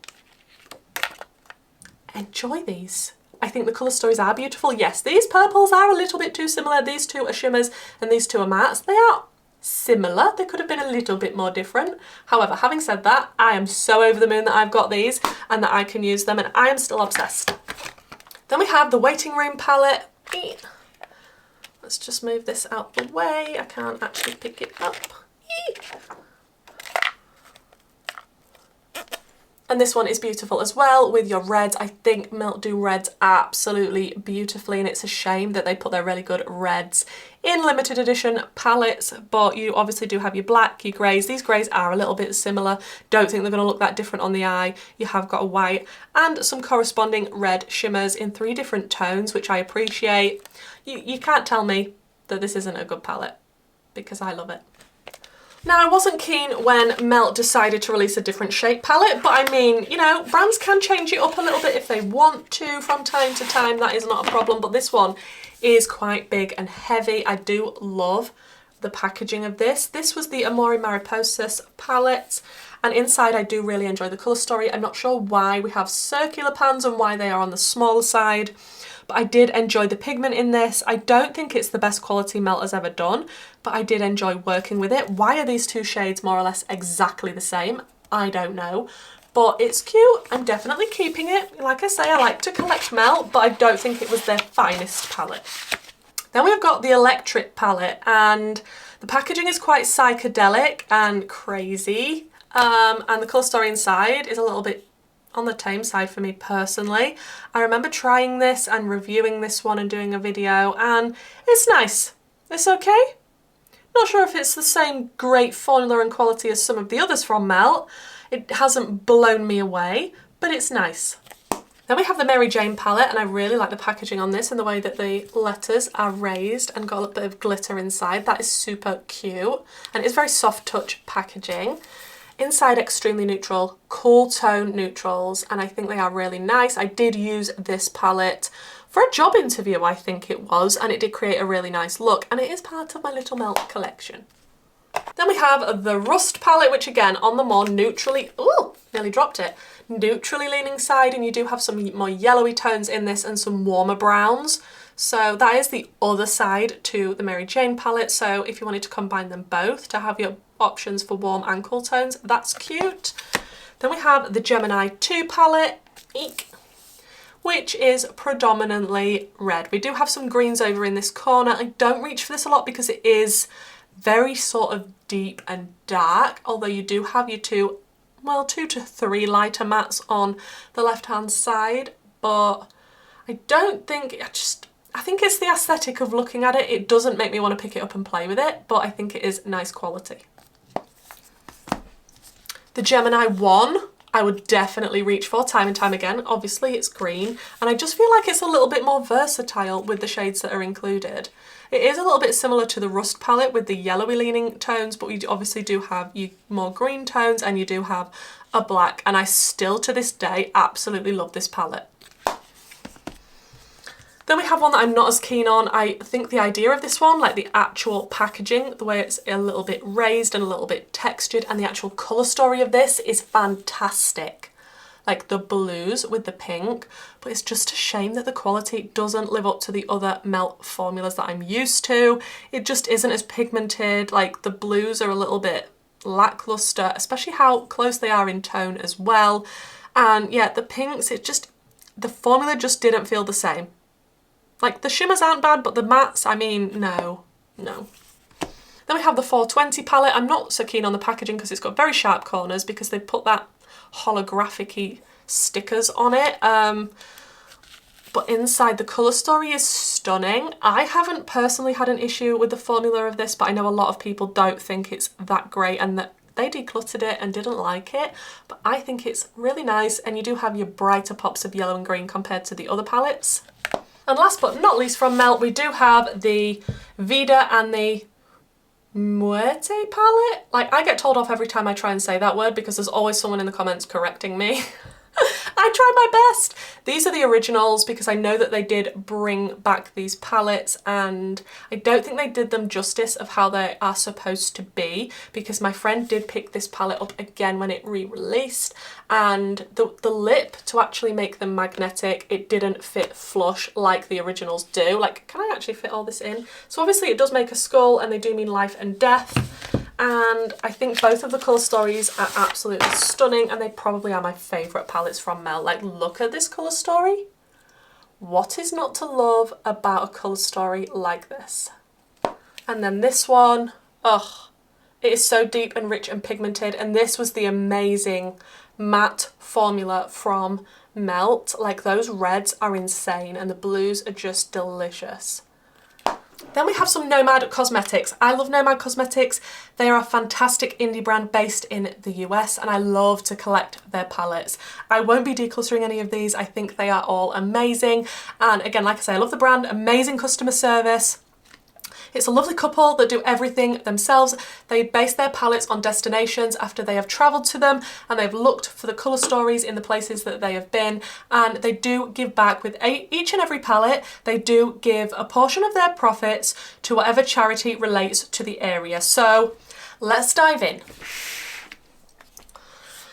enjoy these. I think the colour stories are beautiful. Yes, these purples are a little bit too similar. These two are shimmers and these two are mattes. They are similar. They could have been a little bit more different. However, having said that, I am so over the moon that I've got these and that I can use them, and I am still obsessed. Then we have the Waiting Room palette. Let's just move this out the way. I can't actually pick it up. And this one is beautiful as well with your reds. I think Melt do reds absolutely beautifully, and it's a shame that they put their really good reds in limited edition palettes, but you obviously do have your black, your greys. These greys are a little bit similar. Don't think they're going to look that different on the eye. You have got a white and some corresponding red shimmers in 3 different tones, which I appreciate. You can't tell me that this isn't a good palette because I love it. Now, I wasn't keen when Melt decided to release a different shade palette, but I mean, you know, brands can change it up a little bit if they want to from time to time. That is not a problem, but this one is quite big and heavy. I do love the packaging of this. This was the Amore Mariposas palette, and inside I do really enjoy the colour story. I'm not sure why we have circular pans and why they are on the smaller side, but I did enjoy the pigment in this. I don't think it's the best quality Melt has ever done, but I did enjoy working with it. Why are these 2 shades more or less exactly the same? I don't know, but it's cute. I'm definitely keeping it. Like I say, I like to collect Melt, but I don't think it was their finest palette. Then we've got the Electric palette, and the packaging is quite psychedelic and crazy, and the colour story inside is a little bit on the tame side for me personally. I remember trying this and reviewing this one and doing a video, and it's nice. It's okay. Not sure if it's the same great formula and quality as some of the others from Melt. It hasn't blown me away, but it's nice. Then we have the Mary Jane palette, and I really like the packaging on this and the way that the letters are raised and got a bit of glitter inside. That is super cute, and it's very soft touch packaging. Inside, extremely neutral, cool tone neutrals, and I think they are really nice. I did use this palette for a job interview, I think it was, and it did create a really nice look, and it is part of my little Melt collection. Then we have the Rust palette, which again, on the more neutrally, ooh, nearly dropped it, neutrally leaning side, and you do have some more yellowy tones in this and some warmer browns. So that is the other side to the Mary Jane palette. So if you wanted to combine them both to have your options for warm and cool tones, that's cute. Then we have the Gemini 2 palette, which is predominantly red. We do have some greens over in this corner. I don't reach for this a lot because it is very sort of deep and dark, although you do have your 2 to 3 lighter mattes on the left hand side, but I don't think, I think it's the aesthetic of looking at it. It doesn't make me want to pick it up and play with it, but I think it is nice quality. The Gemini 1, I would definitely reach for time and time again. Obviously it's green, and I just feel like it's a little bit more versatile with the shades that are included. It is a little bit similar to the Rust palette with the yellowy leaning tones, but you obviously do have your more green tones and you do have a black, and I still to this day absolutely love this palette. Then we have one that I'm not as keen on. I think the idea of this one, like the actual packaging, the way it's a little bit raised and a little bit textured, and the actual colour story of this is fantastic. Like the blues with the pink, but it's just a shame that the quality doesn't live up to the other melt formulas that I'm used to. It just isn't as pigmented. Like the blues are a little bit lackluster, especially how close they are in tone as well. And yeah, the pinks, the formula just didn't feel the same. Like the shimmers aren't bad, but the mattes, I mean, no. Then we have the 420 palette. I'm not so keen on the packaging because it's got very sharp corners because they put that holographic-y stickers on it. But inside the colour story is stunning. I haven't personally had an issue with the formula of this, but I know a lot of people don't think it's that great and that they decluttered it and didn't like it. But I think it's really nice, and you do have your brighter pops of yellow and green compared to the other palettes. And last but not least from Melt, we do have the Vida and the Muerte palette. Like, I get told off every time I try and say that word because there's always someone in the comments correcting me. I tried my best. These are the originals because I know that they did bring back these palettes, and I don't think they did them justice of how they are supposed to be, because my friend did pick this palette up again when it re-released, and the lip, to actually make them magnetic, it didn't fit flush like the originals do. Like, can I actually fit all this in? So obviously it does make a skull, and they do mean life and death. And I think both of the colour stories are absolutely stunning, and they probably are my favourite palettes from Melt. Like, look at this colour story. What is not to love about a colour story like this? And then this one, ugh, it is so deep and rich and pigmented, and this was the amazing matte formula from Melt. Like, those reds are insane, and the blues are just delicious. Then we have some Nomad Cosmetics. I love Nomad Cosmetics. They are a fantastic indie brand based in the US, and I love to collect their palettes. I won't be decluttering any of these. I think they are all amazing. And again, like I say, I love the brand, amazing customer service. It's a lovely couple that do everything themselves. They base their palettes on destinations after they have travelled to them, and they've looked for the colour stories in the places that they have been, and they do give back with each and every palette. They do give a portion of their profits to whatever charity relates to the area. So let's dive in.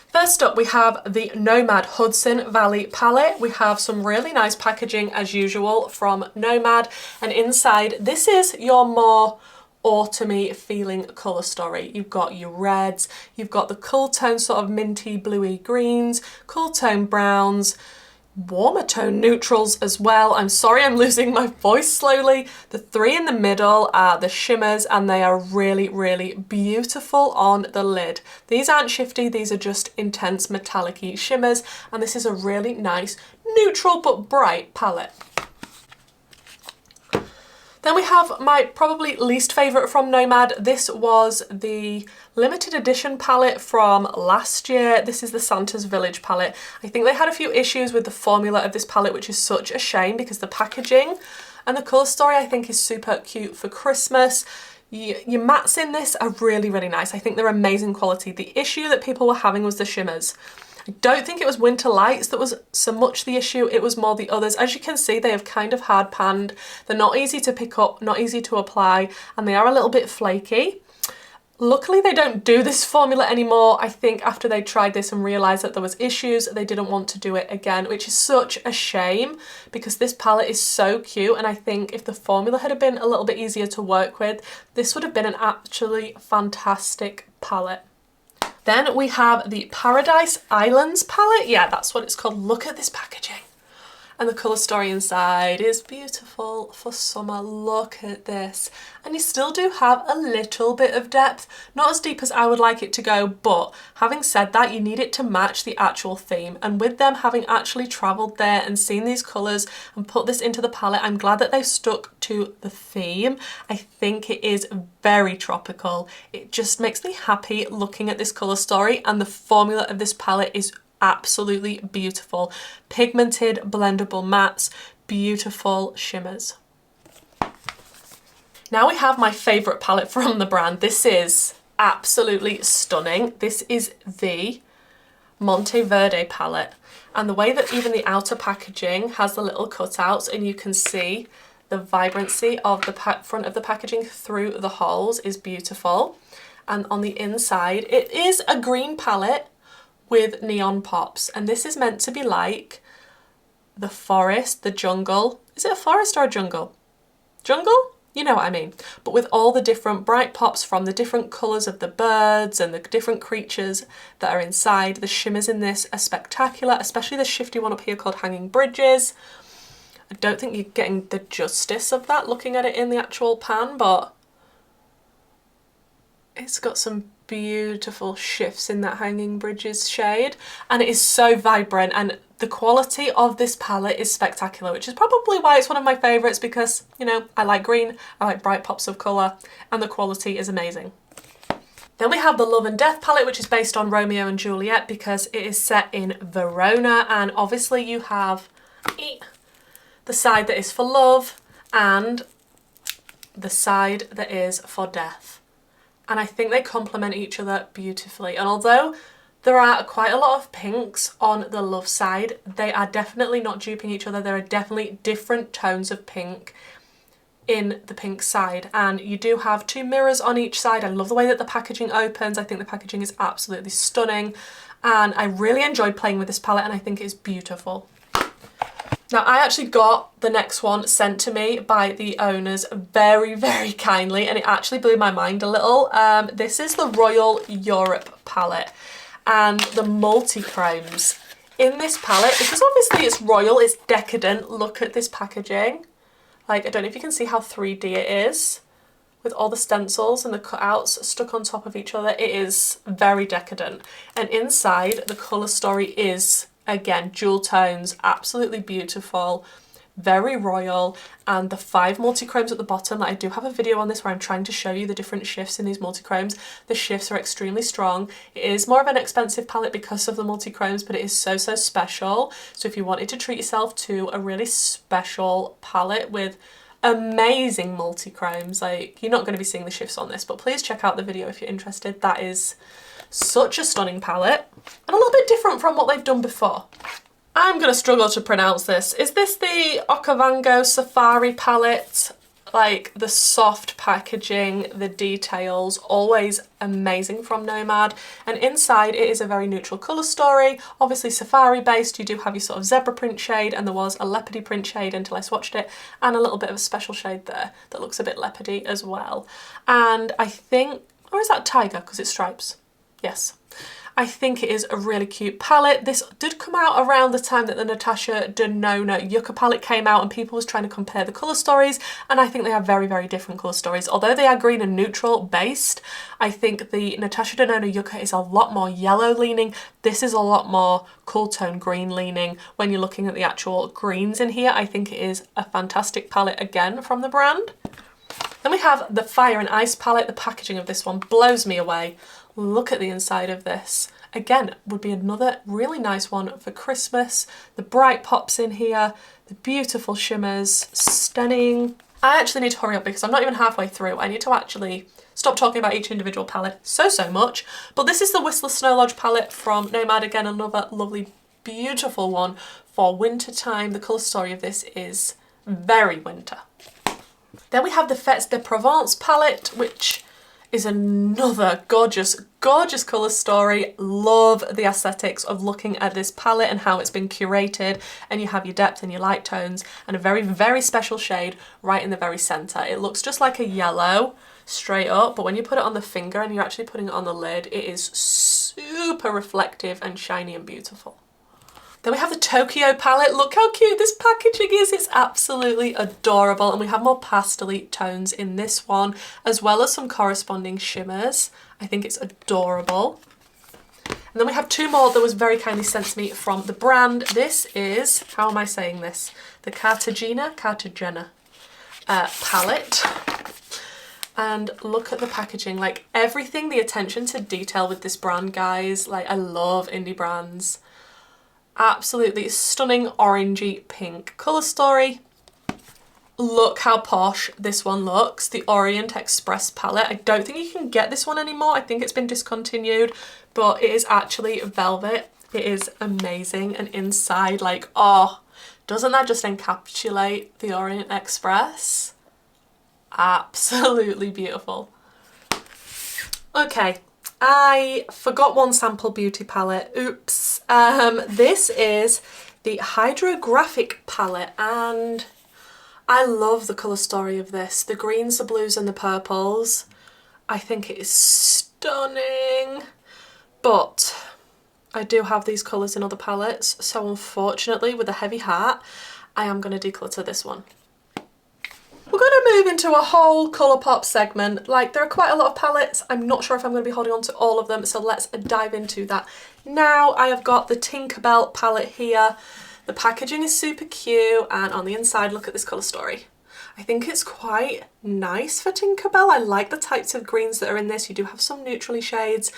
First up, we have the Nomad Hudson Valley palette. We have some really nice packaging as usual from Nomad, and inside this is your more autumny feeling colour story. You've got your reds, you've got the cool tone sort of minty bluey greens, cool tone browns, warmer tone neutrals as well. I'm sorry, I'm losing my voice slowly. The three in the middle are the shimmers, and they are really, really beautiful on the lid. These aren't shifty, these are just intense metallic-y shimmers, and this is a really nice neutral but bright palette. Then we have my probably least favourite from Nomad. This was the limited edition palette from last year. This is the Santa's Village palette. I think they had a few issues with the formula of this palette, which is such a shame because the packaging and the colour story I think is super cute for Christmas. Your mattes in this are really, really nice. I think they're amazing quality. The issue that people were having was the shimmers. I don't think it was Winter Lights that was so much the issue, it was more the others. As you can see, they have kind of hard panned. They're not easy to pick up, not easy to apply, and they are a little bit flaky. Luckily, they don't do this formula anymore. I think after they tried this and realised that there was issues, they didn't want to do it again, which is such a shame because this palette is so cute, and I think if the formula had been a little bit easier to work with, this would have been an absolutely fantastic palette. Then we have the Paradise Islands palette. Yeah, that's what it's called. Look at this packaging. And the colour story inside is beautiful for summer. Look at this. And you still do have a little bit of depth. Not as deep as I would like it to go, but having said that, you need it to match the actual theme. And with them having actually travelled there and seen these colours and put this into the palette, I'm glad that they stuck to the theme. I think it is very tropical. It just makes me happy looking at this colour story, and the formula of this palette is absolutely beautiful. Pigmented, blendable mattes, beautiful shimmers. Now we have my favourite palette from the brand. This is absolutely stunning. This is the Monteverde palette. And the way that even the outer packaging has the little cutouts and you can see the vibrancy of the front of the packaging through the holes is beautiful. And on the inside, it is a green palette with neon pops. And this is meant to be like the forest, the jungle. Is it a forest or a jungle? Jungle? You know what I mean. But with all the different bright pops from the different colours of the birds and the different creatures that are inside. The shimmers in this are spectacular, especially the shifty one up here called Hanging Bridges. I don't think you're getting the justice of that looking at it in the actual pan, but it's got some beautiful shifts in that Hanging Bridges shade, and it is so vibrant, and the quality of this palette is spectacular, which is probably why it's one of my favourites, because, you know, I like green, I like bright pops of colour, and the quality is amazing. Then we have the Love and Death palette, which is based on Romeo and Juliet because it is set in Verona, and obviously you have the side that is for love and the side that is for death. And I think they complement each other beautifully. And although there are quite a lot of pinks on the love side, they are definitely not duping each other. There are definitely different tones of pink in the pink side. And you do have two mirrors on each side. I love the way that the packaging opens. I think the packaging is absolutely stunning. And I really enjoyed playing with this palette and I think it's beautiful. Now, I actually got the next one sent to me by the owners very, very kindly, and it actually blew my mind a little. This is the Royal Europe palette, and the multi-chromes in this palette, because obviously it's royal, it's decadent. Look at this packaging. Like, I don't know if you can see how 3D it is with all the stencils and the cutouts stuck on top of each other. It is very decadent. And inside, the colour story is, again, jewel tones, absolutely beautiful, very royal, and the 5 multi-chromes at the bottom. I do have a video on this where I'm trying to show you the different shifts in these multi-chromes. The shifts are extremely strong. It is more of an expensive palette because of the multi-chromes, but it is so, so special. So if you wanted to treat yourself to a really special palette with amazing multi-chromes, like, you're not going to be seeing the shifts on this, but please check out the video if you're interested. That is such a stunning palette and a little bit different from what they've done before. I'm going to struggle to pronounce this. Is this the Okavango Safari palette? Like, the soft packaging, the details, always amazing from Nomad. And inside it is a very neutral colour story. Obviously safari based, you do have your sort of zebra print shade, and there was a leopardy print shade until I swatched it, and a little bit of a special shade there that looks a bit leopardy as well. And I think, or is that tiger because it's stripes? Yes. I think it is a really cute palette. This did come out around the time that the Natasha Denona Yucca palette came out, and people was trying to compare the colour stories, and I think they are very, very different colour stories. Although they are green and neutral based, I think the Natasha Denona Yucca is a lot more yellow leaning. This is a lot more cool tone green leaning. When you're looking at the actual greens in here, I think it is a fantastic palette again from the brand. Then we have the Fire and Ice palette. The packaging of this one blows me away. Look at the inside of this. Again, would be another really nice one for Christmas. The bright pops in here, the beautiful shimmers, stunning. I actually need to hurry up because I'm not even halfway through. I need to actually stop talking about each individual palette so much. But this is the Whistler Snow Lodge palette from Nomad. Again, another lovely, beautiful one for winter time. The colour story of this is very winter. Then we have the Fêtes de Provence palette, which is another gorgeous, gorgeous colour story. Love the aesthetics of looking at this palette and how it's been curated, and you have your depth and your light tones and a very, very special shade right in the very centre. It looks just like a yellow straight up, but when you put it on the finger and you're actually putting it on the lid, it is super reflective and shiny and beautiful. Then we have the Tokyo palette. Look how cute this packaging is. It's absolutely adorable. And we have more pastel-y tones in this one, as well as some corresponding shimmers. I think it's adorable. And then we have 2 more that was very kindly sent to me from the brand. This is, how am I saying this? The Cartagena palette. And look at the packaging. Like, everything, the attention to detail with this brand, guys. Like, I love indie brands. Absolutely stunning orangey pink colour story. Look how posh this one looks. The Orient Express palette. I don't think you can get this one anymore. I think it's been discontinued, but it is actually velvet. It is amazing, and inside, like, oh, doesn't that just encapsulate the Orient Express? Absolutely beautiful. Okay, I forgot one sample beauty palette. Oops. This is the Hydrographic palette, and I love the colour story of this. The greens, the blues and the purples. I think it is stunning, but I do have these colours in other palettes, so unfortunately with a heavy heart I am going to declutter this one. We're going to move into a whole Colourpop segment. Like, there are quite a lot of palettes. I'm not sure if I'm going to be holding on to all of them, so let's dive into that. Now I have got the Tinkerbell palette here. The packaging is super cute, and on the inside, look at this colour story. I think it's quite nice for Tinkerbell. I like the types of greens that are in this. You do have some neutrally shades.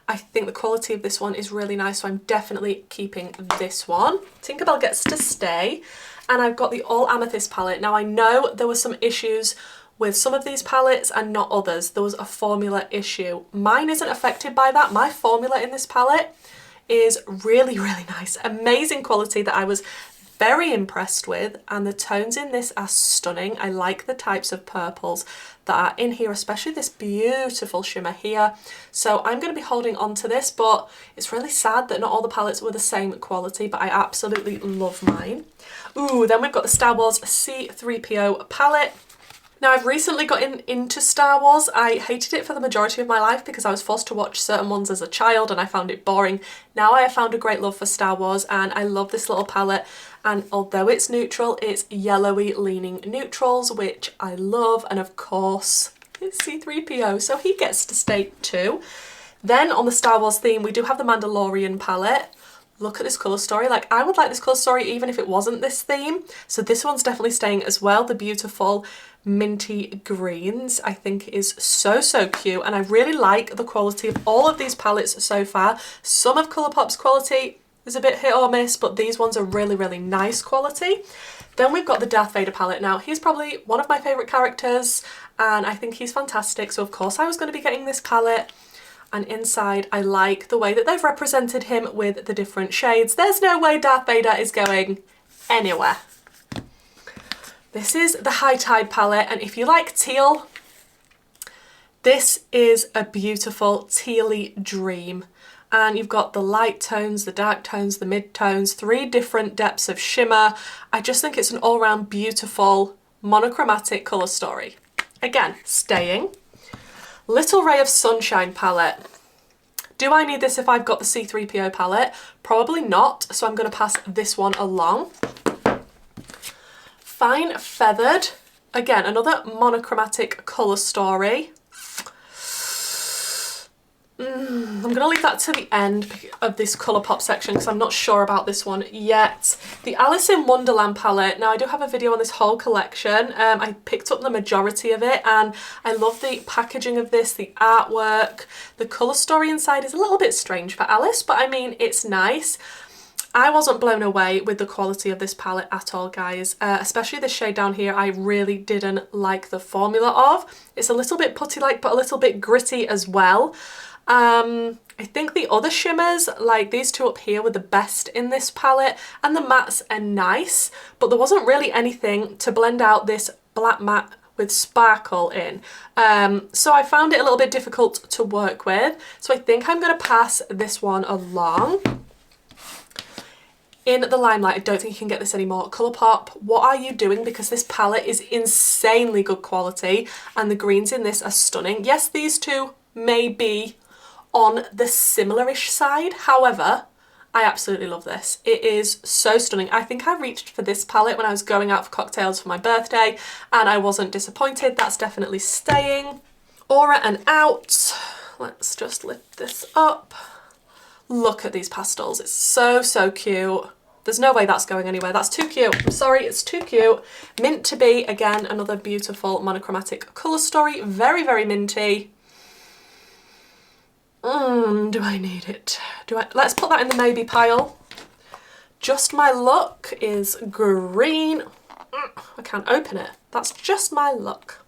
I think the quality of this one is really nice, so I'm definitely keeping this one. Tinkerbell gets to stay. And I've got the All Amethyst palette. Now I know there were some issues with some of these palettes and not others. There was a formula issue. Mine isn't affected by that. My formula in this palette is really, really nice. Amazing quality that I was very impressed with, and the tones in this are stunning. I like the types of purples that are in here, especially this beautiful shimmer here. So I'm going to be holding on to this, but it's really sad that not all the palettes were the same quality, but I absolutely love mine. Ooh, then we've got the Star Wars C-3PO palette. Now, I've recently gotten into Star Wars. I hated it for the majority of my life because I was forced to watch certain ones as a child and I found it boring. Now I have found a great love for Star Wars, and I love this little palette. And although it's neutral, it's yellowy leaning neutrals, which I love. And of course, it's C-3PO, so he gets to stay too. Then on the Star Wars theme, we do have the Mandalorian palette. Look at this colour story. Like, I would like this colour story even if it wasn't this theme. So this one's definitely staying as well. The beautiful minty greens I think is so, so cute. And I really like the quality of all of these palettes so far. Some of Colourpop's quality is a bit hit or miss, but these ones are really, really nice quality. Then we've got the Darth Vader palette. Now, he's probably one of my favourite characters and I think he's fantastic. So of course I was going to be getting this palette. And inside, I like the way that they've represented him with the different shades. There's no way Darth Vader is going anywhere. This is the High Tide palette, and if you like teal, this is a beautiful tealy dream. And you've got the light tones, the dark tones, the mid tones, 3 different depths of shimmer. I just think it's an all-round beautiful monochromatic colour story. Again, staying. Little Ray of Sunshine palette. Do I need this if I've got the C-3PO palette? Probably not, so I'm going to pass this one along. Fine Feathered. Again, another monochromatic colour story. I'm going to leave that to the end of this Colourpop section because I'm not sure about this one yet. The Alice in Wonderland palette. Now, I do have a video on this whole collection. I picked up the majority of it and I love the packaging of this, the artwork. The colour story inside is a little bit strange for Alice, but I mean, it's nice. I wasn't blown away with the quality of this palette at all, guys. Especially this shade down here, I really didn't like the formula of. It's a little bit putty-like, but a little bit gritty as well. I think the other shimmers, like these two up here, were the best in this palette, and the mattes are nice, but there wasn't really anything to blend out this black matte with sparkle in. So I found it a little bit difficult to work with, so I think I'm going to pass this one along. In the Limelight, I don't think you can get this anymore. Colourpop, what are you doing? Because this palette is insanely good quality, and the greens in this are stunning. Yes, these two may be on the similar-ish side. However, I absolutely love this. It is so stunning. I think I reached for this palette when I was going out for cocktails for my birthday and I wasn't disappointed. That's definitely staying. Aura and Out. Let's just lift this up. Look at these pastels. It's so, so cute. There's no way that's going anywhere. That's too cute. I'm sorry, it's too cute. Mint to Be, again, another beautiful monochromatic colour story. Very, very minty. Do I need it? Let's put that in the maybe pile. Just My Luck is green. I can't open it. That's Just My Luck.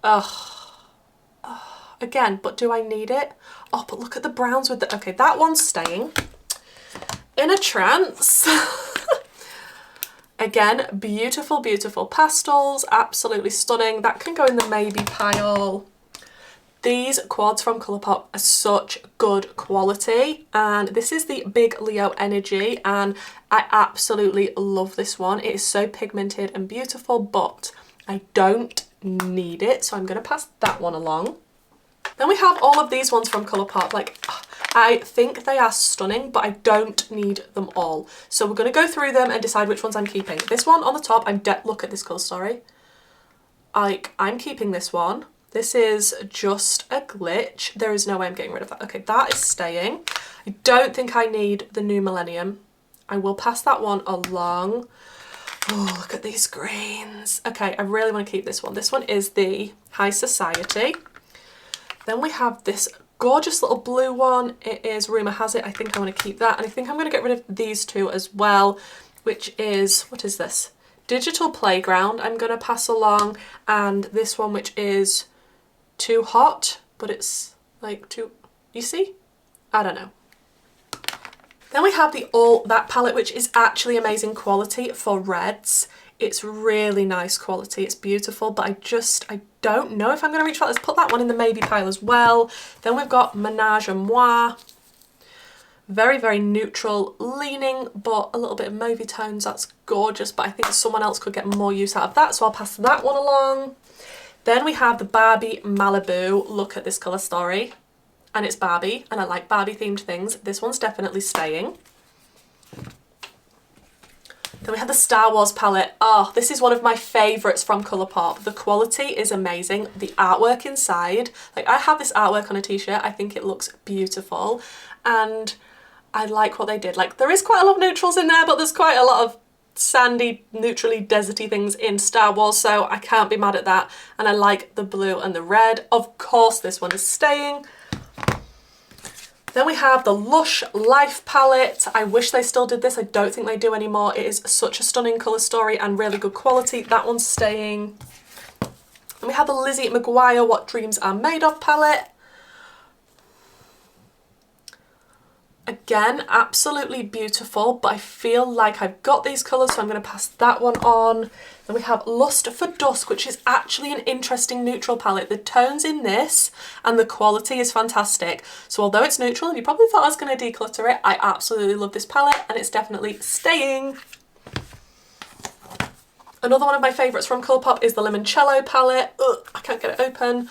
Oh, again, but do I need it? Oh, but look at the browns with the, okay, that one's staying. In a Trance. Again, beautiful, beautiful pastels, absolutely stunning. That can go in the maybe pile. These quads from Colourpop are such good quality, and this is the Big Leo Energy, and I absolutely love this one. It is so pigmented and beautiful, but I don't need it, so I'm going to pass that one along. Then we have all of these ones from Colourpop. Like, I think they are stunning, but I don't need them all. So we're going to go through them and decide which ones I'm keeping. This one on the top, look at this colour story. I'm keeping this one. This is just a glitch. There is no way I'm getting rid of that. Okay, that is staying. I don't think I need the New Millennium. I will pass that one along. Oh, look at these greens. Okay, I really want to keep this one. This one is the High Society. Then we have this gorgeous little blue one. It is Rumour Has It. I think I want to keep that. And I think I'm going to get rid of these two as well, which is, what is this? Digital Playground. I'm going to pass along. And this one, which is Too Hot, but it's like too, you see? I don't know. Then we have the All That palette, which is actually amazing quality for reds. It's really nice quality. It's beautiful, but I don't know if I'm going to reach for that. Let's put that one in the maybe pile as well. Then we've got Menage a Moi. Very, very neutral leaning, but a little bit of mauvey tones. That's gorgeous, but I think someone else could get more use out of that, so I'll pass that one along. Then we have the Barbie Malibu. Look at this colour story. And it's Barbie, and I like Barbie themed things. This one's definitely staying. Then we have the Star Wars palette. Oh, this is one of my favourites from Colourpop. The quality is amazing. The artwork inside, like I have this artwork on a t-shirt. I think it looks beautiful, and I like what they did. Like, there is quite a lot of neutrals in there, but there's quite a lot of sandy, neutrally deserty things in Star Wars, so I can't be mad at that. And I like the blue and the red. Of course, this one is staying. Then we have the Lush Life palette. I wish they still did this. I don't think they do anymore. It is such a stunning colour story and really good quality. That one's staying. Then we have the Lizzie McGuire What Dreams Are Made Of palette. Again, absolutely beautiful, but I feel like I've got these colours, so I'm going to pass that one on. Then we have Lust for Dusk, which is actually an interesting neutral palette. The tones in this and the quality is fantastic. So although it's neutral, and you probably thought I was going to declutter it, I absolutely love this palette, and it's definitely staying. Another one of my favourites from Colourpop is the Limoncello palette. Ugh, I can't get it open.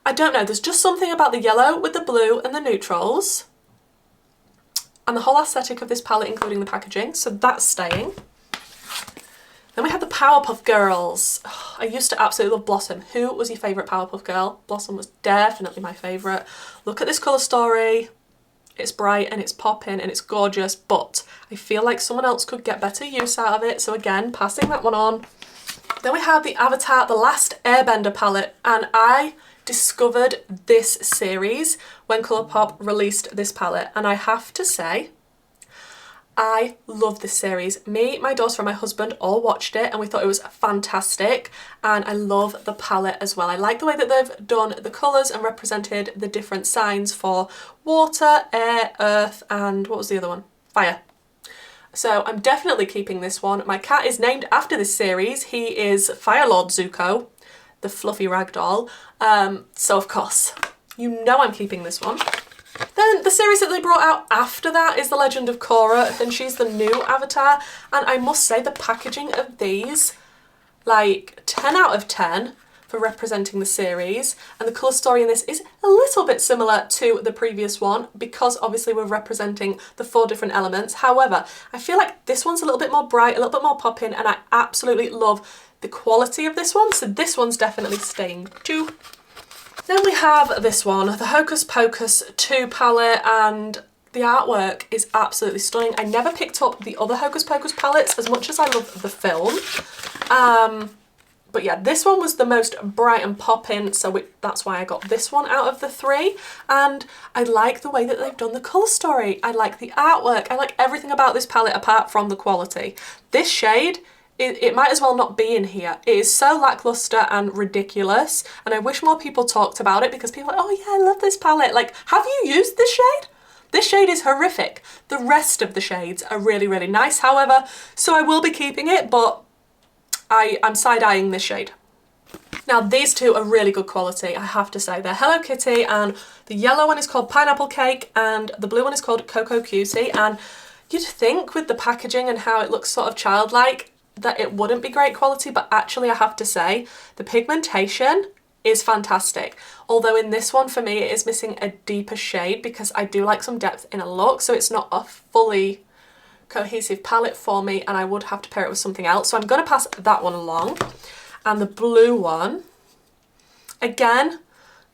I don't know, there's just something about the yellow with the blue and the neutrals and the whole aesthetic of this palette, including the packaging, so that's staying. Then we have the Powerpuff Girls. Oh, I used to absolutely love Blossom. Who was your favourite Powerpuff Girl? Blossom was definitely my favourite. Look at this colour story. It's bright and it's popping and it's gorgeous, but I feel like someone else could get better use out of it, so again, passing that one on. Then we have the Avatar The Last Airbender palette, and I discovered this series when Colourpop released this palette, and I have to say I love this series. Me, my daughter and my husband all watched it and we thought it was fantastic, and I love the palette as well. I like the way that they've done the colours and represented the different signs for water, air, earth, and what was the other one? Fire. So I'm definitely keeping this one. My cat is named after this series. He is Fire Lord Zuko, the fluffy ragdoll. So of course, you know I'm keeping this one. Then the series that they brought out after that is The Legend of Korra, and she's the new Avatar. And I must say the packaging of these, like 10 out of 10 for representing the series. And the colour story in this is a little bit similar to the previous one because obviously we're representing the 4 different elements. However, I feel like this one's a little bit more bright, a little bit more popping, and I absolutely love the quality of this one. So this one's definitely staying too. Then we have this one, the Hocus Pocus 2 palette, and the artwork is absolutely stunning. I never picked up the other Hocus Pocus palettes as much as I love the film. But yeah, this one was the most bright and popping, so that's why I got this one out of the 3. And I like the way that they've done the colour story. I like the artwork. I like everything about this palette apart from the quality. This shade it might as well not be in here. It is so lackluster and ridiculous, and I wish more people talked about it, because people are like, oh yeah, I love this palette. Like, have you used this shade? This shade is horrific. The rest of the shades are really, really nice, however, so I will be keeping it, but I'm side-eyeing this shade. Now these two are really good quality, I have to say. They're Hello Kitty, and the yellow one is called Pineapple Cake and the blue one is called Cocoa Cutie, and you'd think with the packaging and how it looks sort of childlike that it wouldn't be great quality, but actually I have to say the pigmentation is fantastic. Although in this one for me it is missing a deeper shade, because I do like some depth in a look, so it's not a fully cohesive palette for me, and I would have to pair it with something else. So I'm going to pass that one along. And the blue one, again,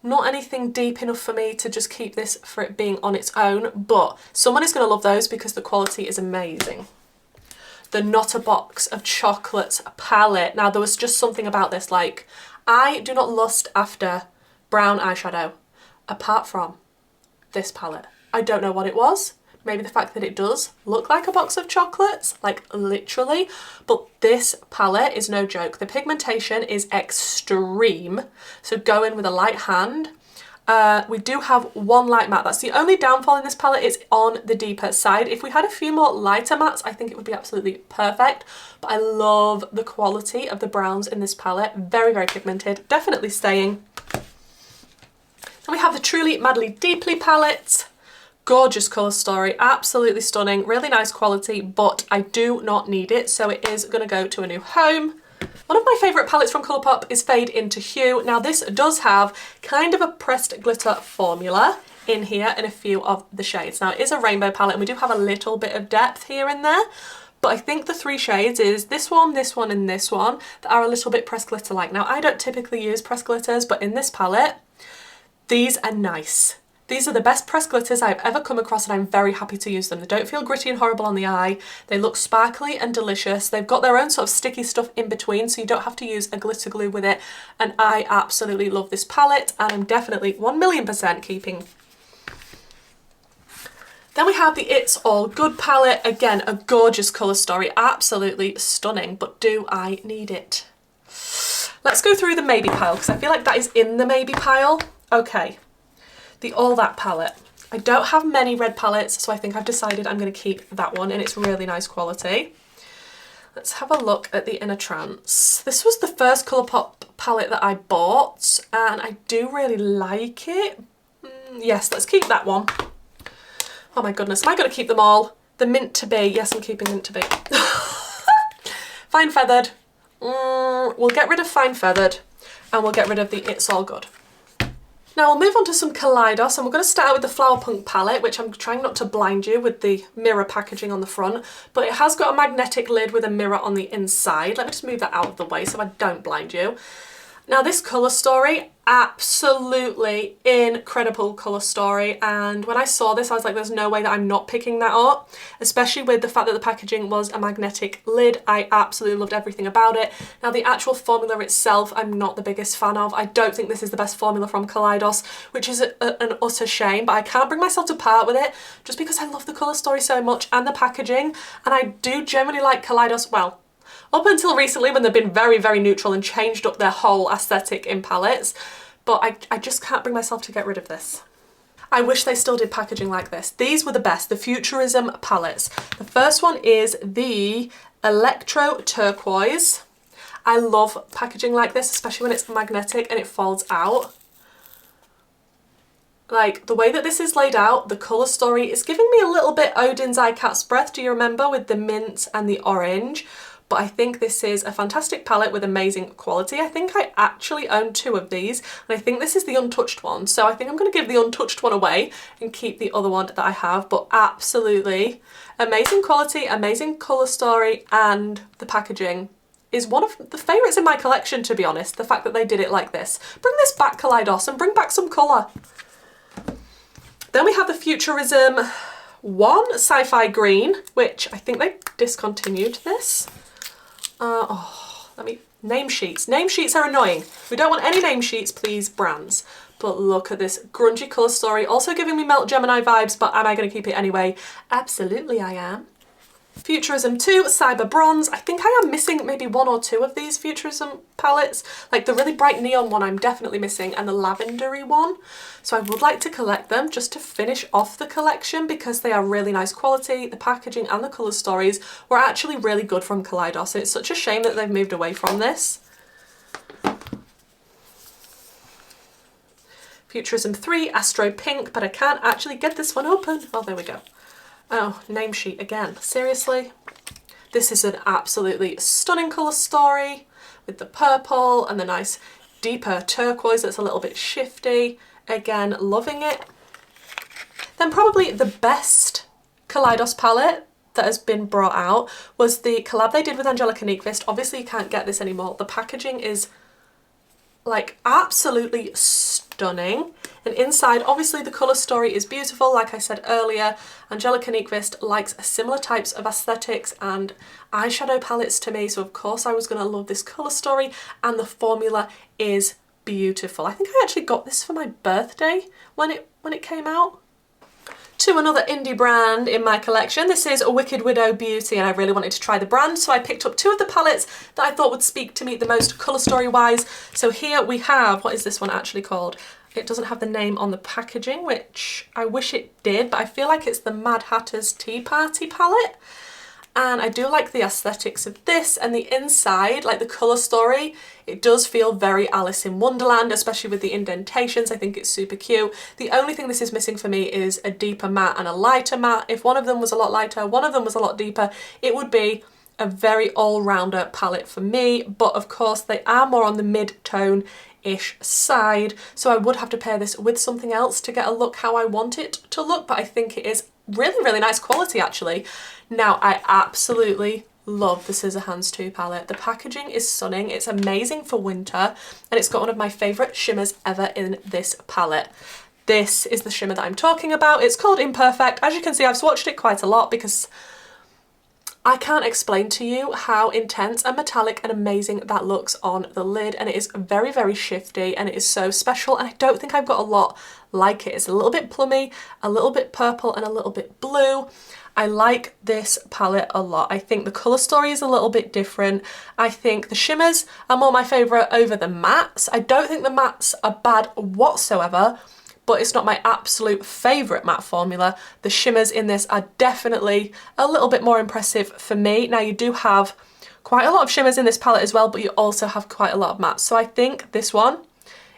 not anything deep enough for me to just keep this for it being on its own, but someone is going to love those because the quality is amazing. The Not a Box of Chocolates palette. Now there was just something about this, like, I do not lust after brown eyeshadow apart from this palette. I don't know what it was. Maybe the fact that it does look like a box of chocolates, like literally, but this palette is no joke. The pigmentation is extreme, so go in with a light hand. We do have one light matte. That's the only downfall in this palette, is on the deeper side. If we had a few more lighter mattes, I think it would be absolutely perfect, but I love the quality of the browns in this palette. Very, very pigmented, definitely staying. Then we have the Truly Madly Deeply palette. Gorgeous colour story, absolutely stunning, really nice quality, but I do not need it, so it is going to go to a new home. One of my favourite palettes from Colourpop is Fade Into Hue. Now this does have kind of a pressed glitter formula in here in a few of the shades. Now it is a rainbow palette and we do have a little bit of depth here and there, but I think the three shades is this one, and this one that are a little bit pressed glitter like. Now I don't typically use pressed glitters, but in this palette, these are nice. These are the best pressed glitters I've ever come across, and I'm very happy to use them. They don't feel gritty and horrible on the eye. They look sparkly and delicious. They've got their own sort of sticky stuff in between, so you don't have to use a glitter glue with it. And I absolutely love this palette, and I'm definitely 1,000,000% keeping. Then we have the It's All Good palette. Again, a gorgeous colour story, absolutely stunning, but do I need it? Let's go through the maybe pile, because I feel like that is in the maybe pile. Okay. The All That palette. I don't have many red palettes, so I think I've decided I'm going to keep that one, and it's really nice quality. Let's have a look at the Inner Trance. This was the first Colourpop palette that I bought, and I do really like it. Yes, let's keep that one. Oh my goodness, am I going to keep them all? The Mint to Be. Yes, I'm keeping Mint to Be. Fine Feathered. We'll get rid of Fine Feathered, and we'll get rid of the It's All Good. Now we'll move on to some Kaleidos, and we're going to start with the Flower Punk palette, which I'm trying not to blind you with the mirror packaging on the front, but it has got a magnetic lid with a mirror on the inside. Let me just move that out of the way so I don't blind you. Now this colour story, absolutely incredible colour story, and when I saw this I was like, there's no way that I'm not picking that up, especially with the fact that the packaging was a magnetic lid. I absolutely loved everything about it. Now the actual formula itself I'm not the biggest fan of. I don't think this is the best formula from Kaleidos, which is an utter shame, but I can't bring myself to part with it just because I love the colour story so much and the packaging, and I do generally like Kaleidos, well, up until recently when they've been very, very neutral and changed up their whole aesthetic in palettes, but I just can't bring myself to get rid of this. I wish they still did packaging like this. These were the best, the Futurism palettes. The first one is the Electro Turquoise. I love packaging like this, especially when it's magnetic and it folds out. Like, the way that this is laid out, the colour story is giving me a little bit Odin's Eye Cat's Breath, do you remember, with the mint and the orange? But I think this is a fantastic palette with amazing quality. I think I actually own two of these, and I think this is the untouched one. So I think I'm going to give the untouched one away and keep the other one that I have, but absolutely amazing quality, amazing colour story, and the packaging is one of the favourites in my collection, to be honest, the fact that they did it like this. Bring this back, Kaleidos, and bring back some colour. Then we have the Futurism 1 Sci-Fi Green, which I think they discontinued this. Name sheets. Name sheets are annoying. We don't want any name sheets, please, brands. But look at this grungy colour story, also giving me Melt Gemini vibes, but am I going to keep it anyway? Absolutely I am. Futurism 2 Cyber Bronze. I think I am missing maybe 1 or 2 of these Futurism palettes. Like the really bright neon one I'm definitely missing, and the lavendery one. So I would like to collect them just to finish off the collection because they are really nice quality. The packaging and the colour stories were actually really good from Kaleidos. It's such a shame that they've moved away from this. Futurism 3 Astro Pink, but I can't actually get this one open. Oh, there we go. Oh, name sheet again. Seriously? This is an absolutely stunning colour story with the purple and the nice deeper turquoise that's a little bit shifty. Again, loving it. Then probably the best Kaleidos palette that has been brought out was the collab they did with Angelica Nyqvist. Obviously you can't get this anymore. The packaging is like absolutely stunning, and inside obviously the colour story is beautiful. Like I said earlier, Angelica Nyqvist likes similar types of aesthetics and eyeshadow palettes to me, so of course I was going to love this colour story, and the formula is beautiful. I think I actually got this for my birthday when it came out. To another indie brand in my collection. This is a Wicked Widow Beauty, and I really wanted to try the brand, so I picked up 2 of the palettes that I thought would speak to me the most colour story wise. So here we have, what is this one actually called? It doesn't have the name on the packaging, which I wish it did, but I feel like it's the Mad Hatter's Tea Party palette. And I do like the aesthetics of this, and the inside, like the colour story, it does feel very Alice in Wonderland, especially with the indentations. I think it's super cute. The only thing this is missing for me is a deeper matte and a lighter matte. If one of them was a lot lighter, one of them was a lot deeper, it would be a very all-rounder palette for me. But of course they are more on the mid-tone-ish side, so I would have to pair this with something else to get a look how I want it to look, but I think it is really, really nice quality actually. Now, I absolutely love the Scissorhands 2 palette. The packaging is stunning. It's amazing for winter, and it's got one of my favourite shimmers ever in this palette. This is the shimmer that I'm talking about. It's called Imperfect. As you can see, I've swatched it quite a lot because I can't explain to you how intense and metallic and amazing that looks on the lid, and it is very, very shifty, and it is so special, and I don't think I've got a lot like it. It's a little bit plummy, a little bit purple, and a little bit blue. I like this palette a lot. I think the colour story is a little bit different. I think the shimmers are more my favourite over the mattes. I don't think the mattes are bad whatsoever, but it's not my absolute favourite matte formula. The shimmers in this are definitely a little bit more impressive for me. Now, you do have quite a lot of shimmers in this palette as well, but you also have quite a lot of mattes. So I think this one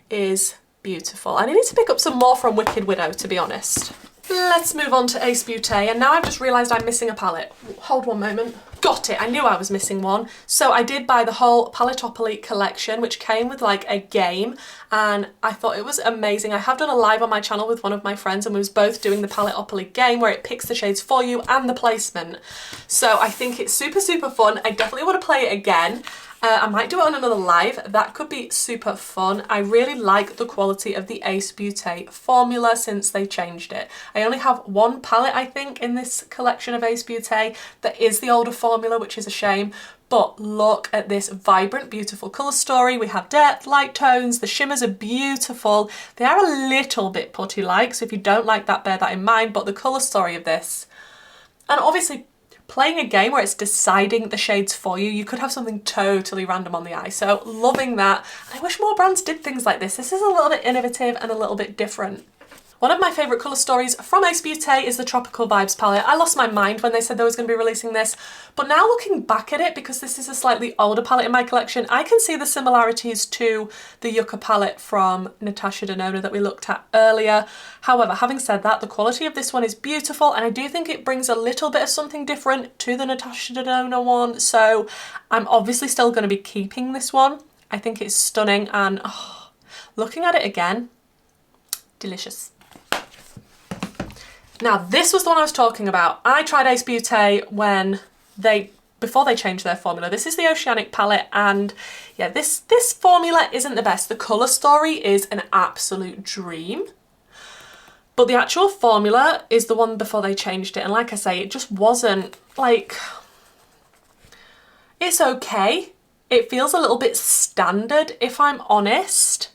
is beautiful. And I need to pick up some more from Wicked Widow, to be honest. Let's move on to Ace Beauté, and now I've just realised I'm missing a palette. Hold one moment. Got it, I knew I was missing one. So I did buy the whole Paletopoly collection, which came with like a game, and I thought it was amazing. I have done a live on my channel with one of my friends, and we was both doing the Paletopoly game where it picks the shades for you and the placement. So I think it's super, super fun. I definitely want to play it again. I might do it on another live. That could be super fun. I really like the quality of the Ace Beauté formula since they changed it. I only have one palette, I think, in this collection of Ace Beauté that is the older formula, which is a shame. But look at this vibrant, beautiful colour story. We have depth, light tones, the shimmers are beautiful. They are a little bit putty-like, so if you don't like that, bear that in mind. But the colour story of this, and obviously playing a game where it's deciding the shades for you, you could have something totally random on the eye. So loving that. I wish more brands did things like this. This is a little bit innovative and a little bit different. One of my favourite colour stories from Ace Beauté is the Tropical Vibes palette. I lost my mind when they said they was going to be releasing this, but now looking back at it, because this is a slightly older palette in my collection, I can see the similarities to the Yucca palette from Natasha Denona that we looked at earlier. However, having said that, the quality of this one is beautiful, and I do think it brings a little bit of something different to the Natasha Denona one, so I'm obviously still going to be keeping this one. I think it's stunning, and oh, looking at it again, delicious. Now, this was the one I was talking about. I tried Ace Beauté before they changed their formula. This is the Oceanic palette, and yeah, this formula isn't the best. The colour story is an absolute dream, but the actual formula is the one before they changed it, and like I say, it just wasn't, like, it's okay. It feels a little bit standard, if I'm honest.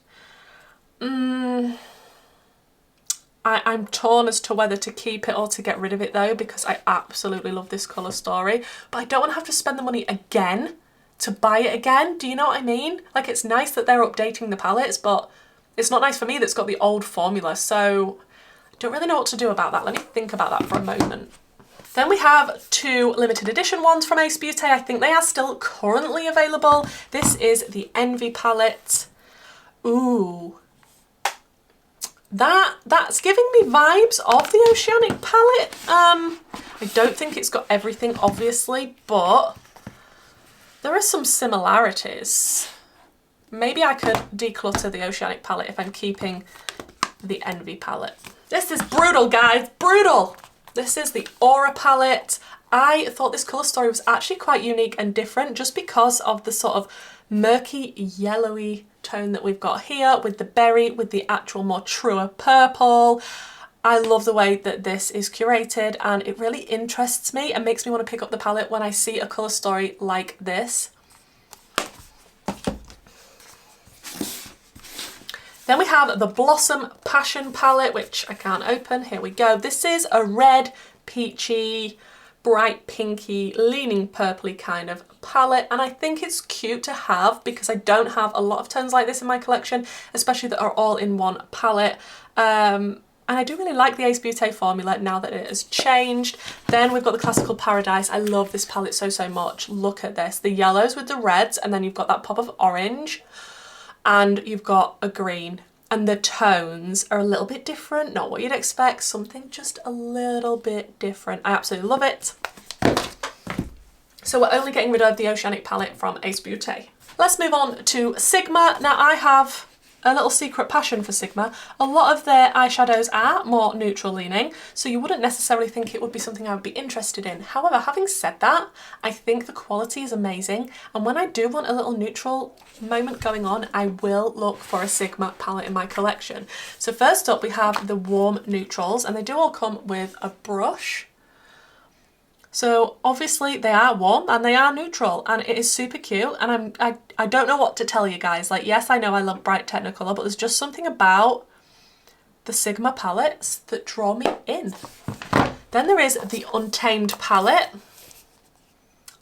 I'm torn as to whether to keep it or to get rid of it though, because I absolutely love this colour story, but I don't want to have to spend the money again to buy it again. Do you know what I mean? Like, it's nice that they're updating the palettes, but it's not nice for me that's got the old formula, so I don't really know what to do about that. Let me think about that for a moment. Then we have 2 limited edition ones from Ace Beauty. I think they are still currently available. This is the Envy palette. Ooh. That's giving me vibes of the Oceanic palette. I don't think it's got everything, obviously, but there are some similarities. Maybe I could declutter the Oceanic palette if I'm keeping the Envy palette. This is brutal, guys, brutal. This is the Aura palette. I thought this colour story was actually quite unique and different just because of the sort of murky yellowy tone that we've got here with the berry, with the actual more truer purple. I love the way that this is curated, and it really interests me and makes me want to pick up the palette when I see a colour story like this. Then we have the Blossom Passion palette, which I can't open. Here we go. This is a red, peachy, bright pinky, leaning purpley kind of palette, and I think it's cute to have because I don't have a lot of tones like this in my collection, especially that are all in one palette. And I do really like the Ace Beauty formula now that it has changed. Then we've got the Classical Paradise. I love this palette so much. Look at this, the yellows with the reds, and then you've got that pop of orange, and you've got a green, and the tones are a little bit different, not what you'd expect, something just a little bit different. I absolutely love it. So we're only getting rid of the Oceanic palette from Ace Beauty. Let's move on to Sigma. Now, I have a little secret passion for Sigma. A lot of their eyeshadows are more neutral leaning, so you wouldn't necessarily think it would be something I would be interested in. However, having said that, I think the quality is amazing, and when I do want a little neutral moment going on, I will look for a Sigma palette in my collection. So first up we have the warm neutrals, and they do all come with a brush. So obviously they are warm and they are neutral, and it is super cute, and I don't know what to tell you guys. Like, yes, I know I love bright Technicolor, but there's just something about the Sigma palettes that draw me in. Then there is the Untamed palette.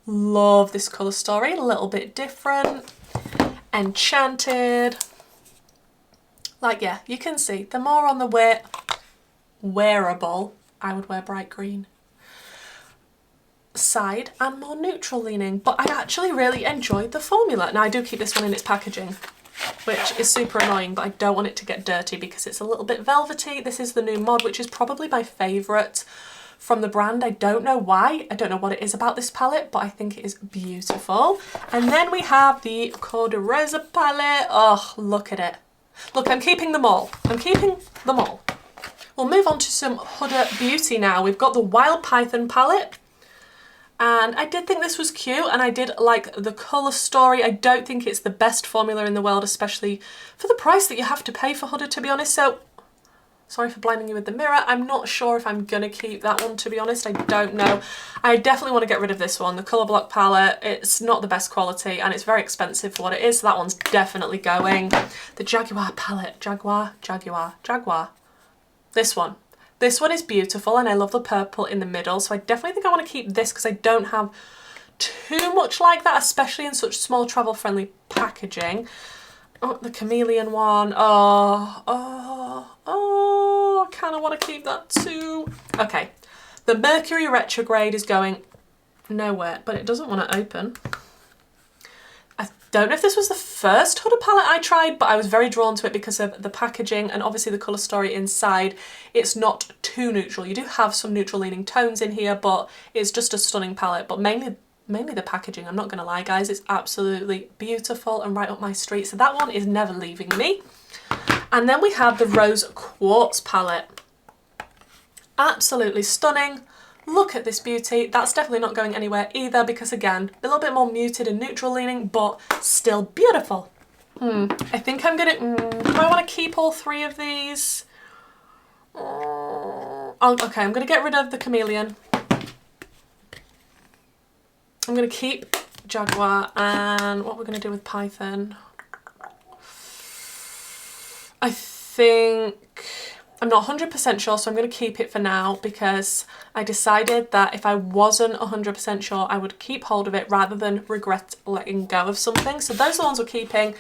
Love this colour story, a little bit different. Enchanted. Like, yeah, you can see the more on the wearable, I would wear bright green side, and more neutral leaning, but I actually really enjoyed the formula. Now, I do keep this one in its packaging, which is super annoying, but I don't want it to get dirty because it's a little bit velvety. This is the new mod, which is probably my favourite from the brand. I don't know why, I don't know what it is about this palette, but I think it is beautiful. And then we have the Cor de Rosa palette. Oh, look at it. Look, I'm keeping them all. I'm keeping them all. We'll move on to some Huda Beauty now. We've got the Wild Python palette. And I did think this was cute, and I did like the colour story. I don't think it's the best formula in the world, especially for the price that you have to pay for Huda, to be honest. So, sorry for blinding you with the mirror. I'm not sure if I'm going to keep that one, to be honest. I don't know. I definitely want to get rid of this one. The Colour Block palette, it's not the best quality, and it's very expensive for what it is. So that one's definitely going. The Jaguar palette. Jaguar. This one. This one is beautiful, and I love the purple in the middle, so I definitely think I want to keep this because I don't have too much like that, especially in such small travel-friendly packaging. Oh, the chameleon one. I kind of want to keep that too. Okay, the Mercury retrograde is going nowhere, but it doesn't want to open. I don't know if this was the first Huda palette I tried, but I was very drawn to it because of the packaging and obviously the colour story inside. It's not too neutral. You do have some neutral leaning tones in here, but it's just a stunning palette. But mainly the packaging, I'm not going to lie, guys. It's absolutely beautiful and right up my street. So that one is never leaving me. And then we have the Rose Quartz palette. Absolutely stunning. Look at this beauty. That's definitely not going anywhere either because, again, a little bit more muted and neutral leaning, but still beautiful. I think I'm gonna, do I want to keep all 3 of these? Okay, I'm gonna get rid of the chameleon. I'm gonna keep Jaguar, and what we're gonna do with Python. I think I'm not 100% sure, so I'm going to keep it for now because I decided that if I wasn't 100% sure, I would keep hold of it rather than regret letting go of something. So those are the ones we're keeping,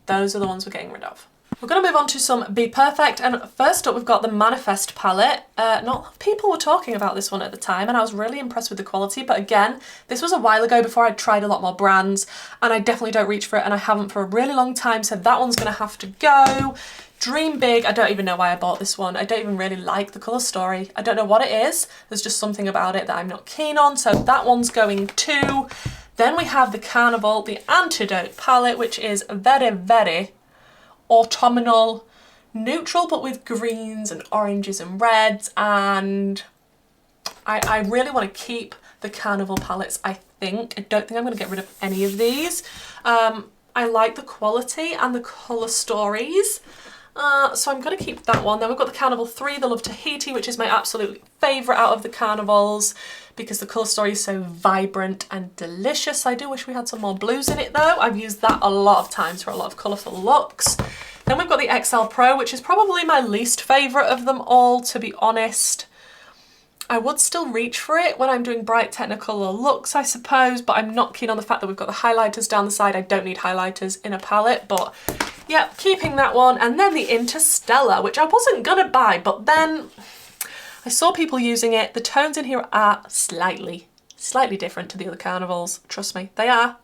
those are the ones we're getting rid of. We're going to move on to some Be Perfect, and first up we've got the Manifest palette. Not a lot of people were talking about this one at the time, and I was really impressed with the quality, but again, this was a while ago before I'd tried a lot more brands, and I definitely don't reach for it, and I haven't for a really long time, so that one's going to have to go. Dream Big, I don't even know why I bought this one. I don't even really like the colour story. I don't know what it is. There's just something about it that I'm not keen on, so that one's going too. Then we have the Carnival, the Antidote palette, which is very, very autumnal, neutral, but with greens and oranges and reds, and I really want to keep the Carnival palettes, I think. I don't think I'm going to get rid of any of these. I like the quality and the colour stories, so I'm going to keep that one. Then we've got the Carnival 3, the Love Tahiti, which is my absolute favourite out of the Carnivals because the colour story is so vibrant and delicious. I do wish we had some more blues in it though. I've used that a lot of times for a lot of colourful looks. Then we've got the XL Pro, which is probably my least favourite of them all, to be honest. I would still reach for it when I'm doing bright Technicolor looks, I suppose, but I'm not keen on the fact that we've got the highlighters down the side. I don't need highlighters in a palette, but yeah, keeping that one. And then the Interstellar, which I wasn't gonna buy, but then I saw people using it. The tones in here are slightly different to the other Carnivals. Trust me, they are.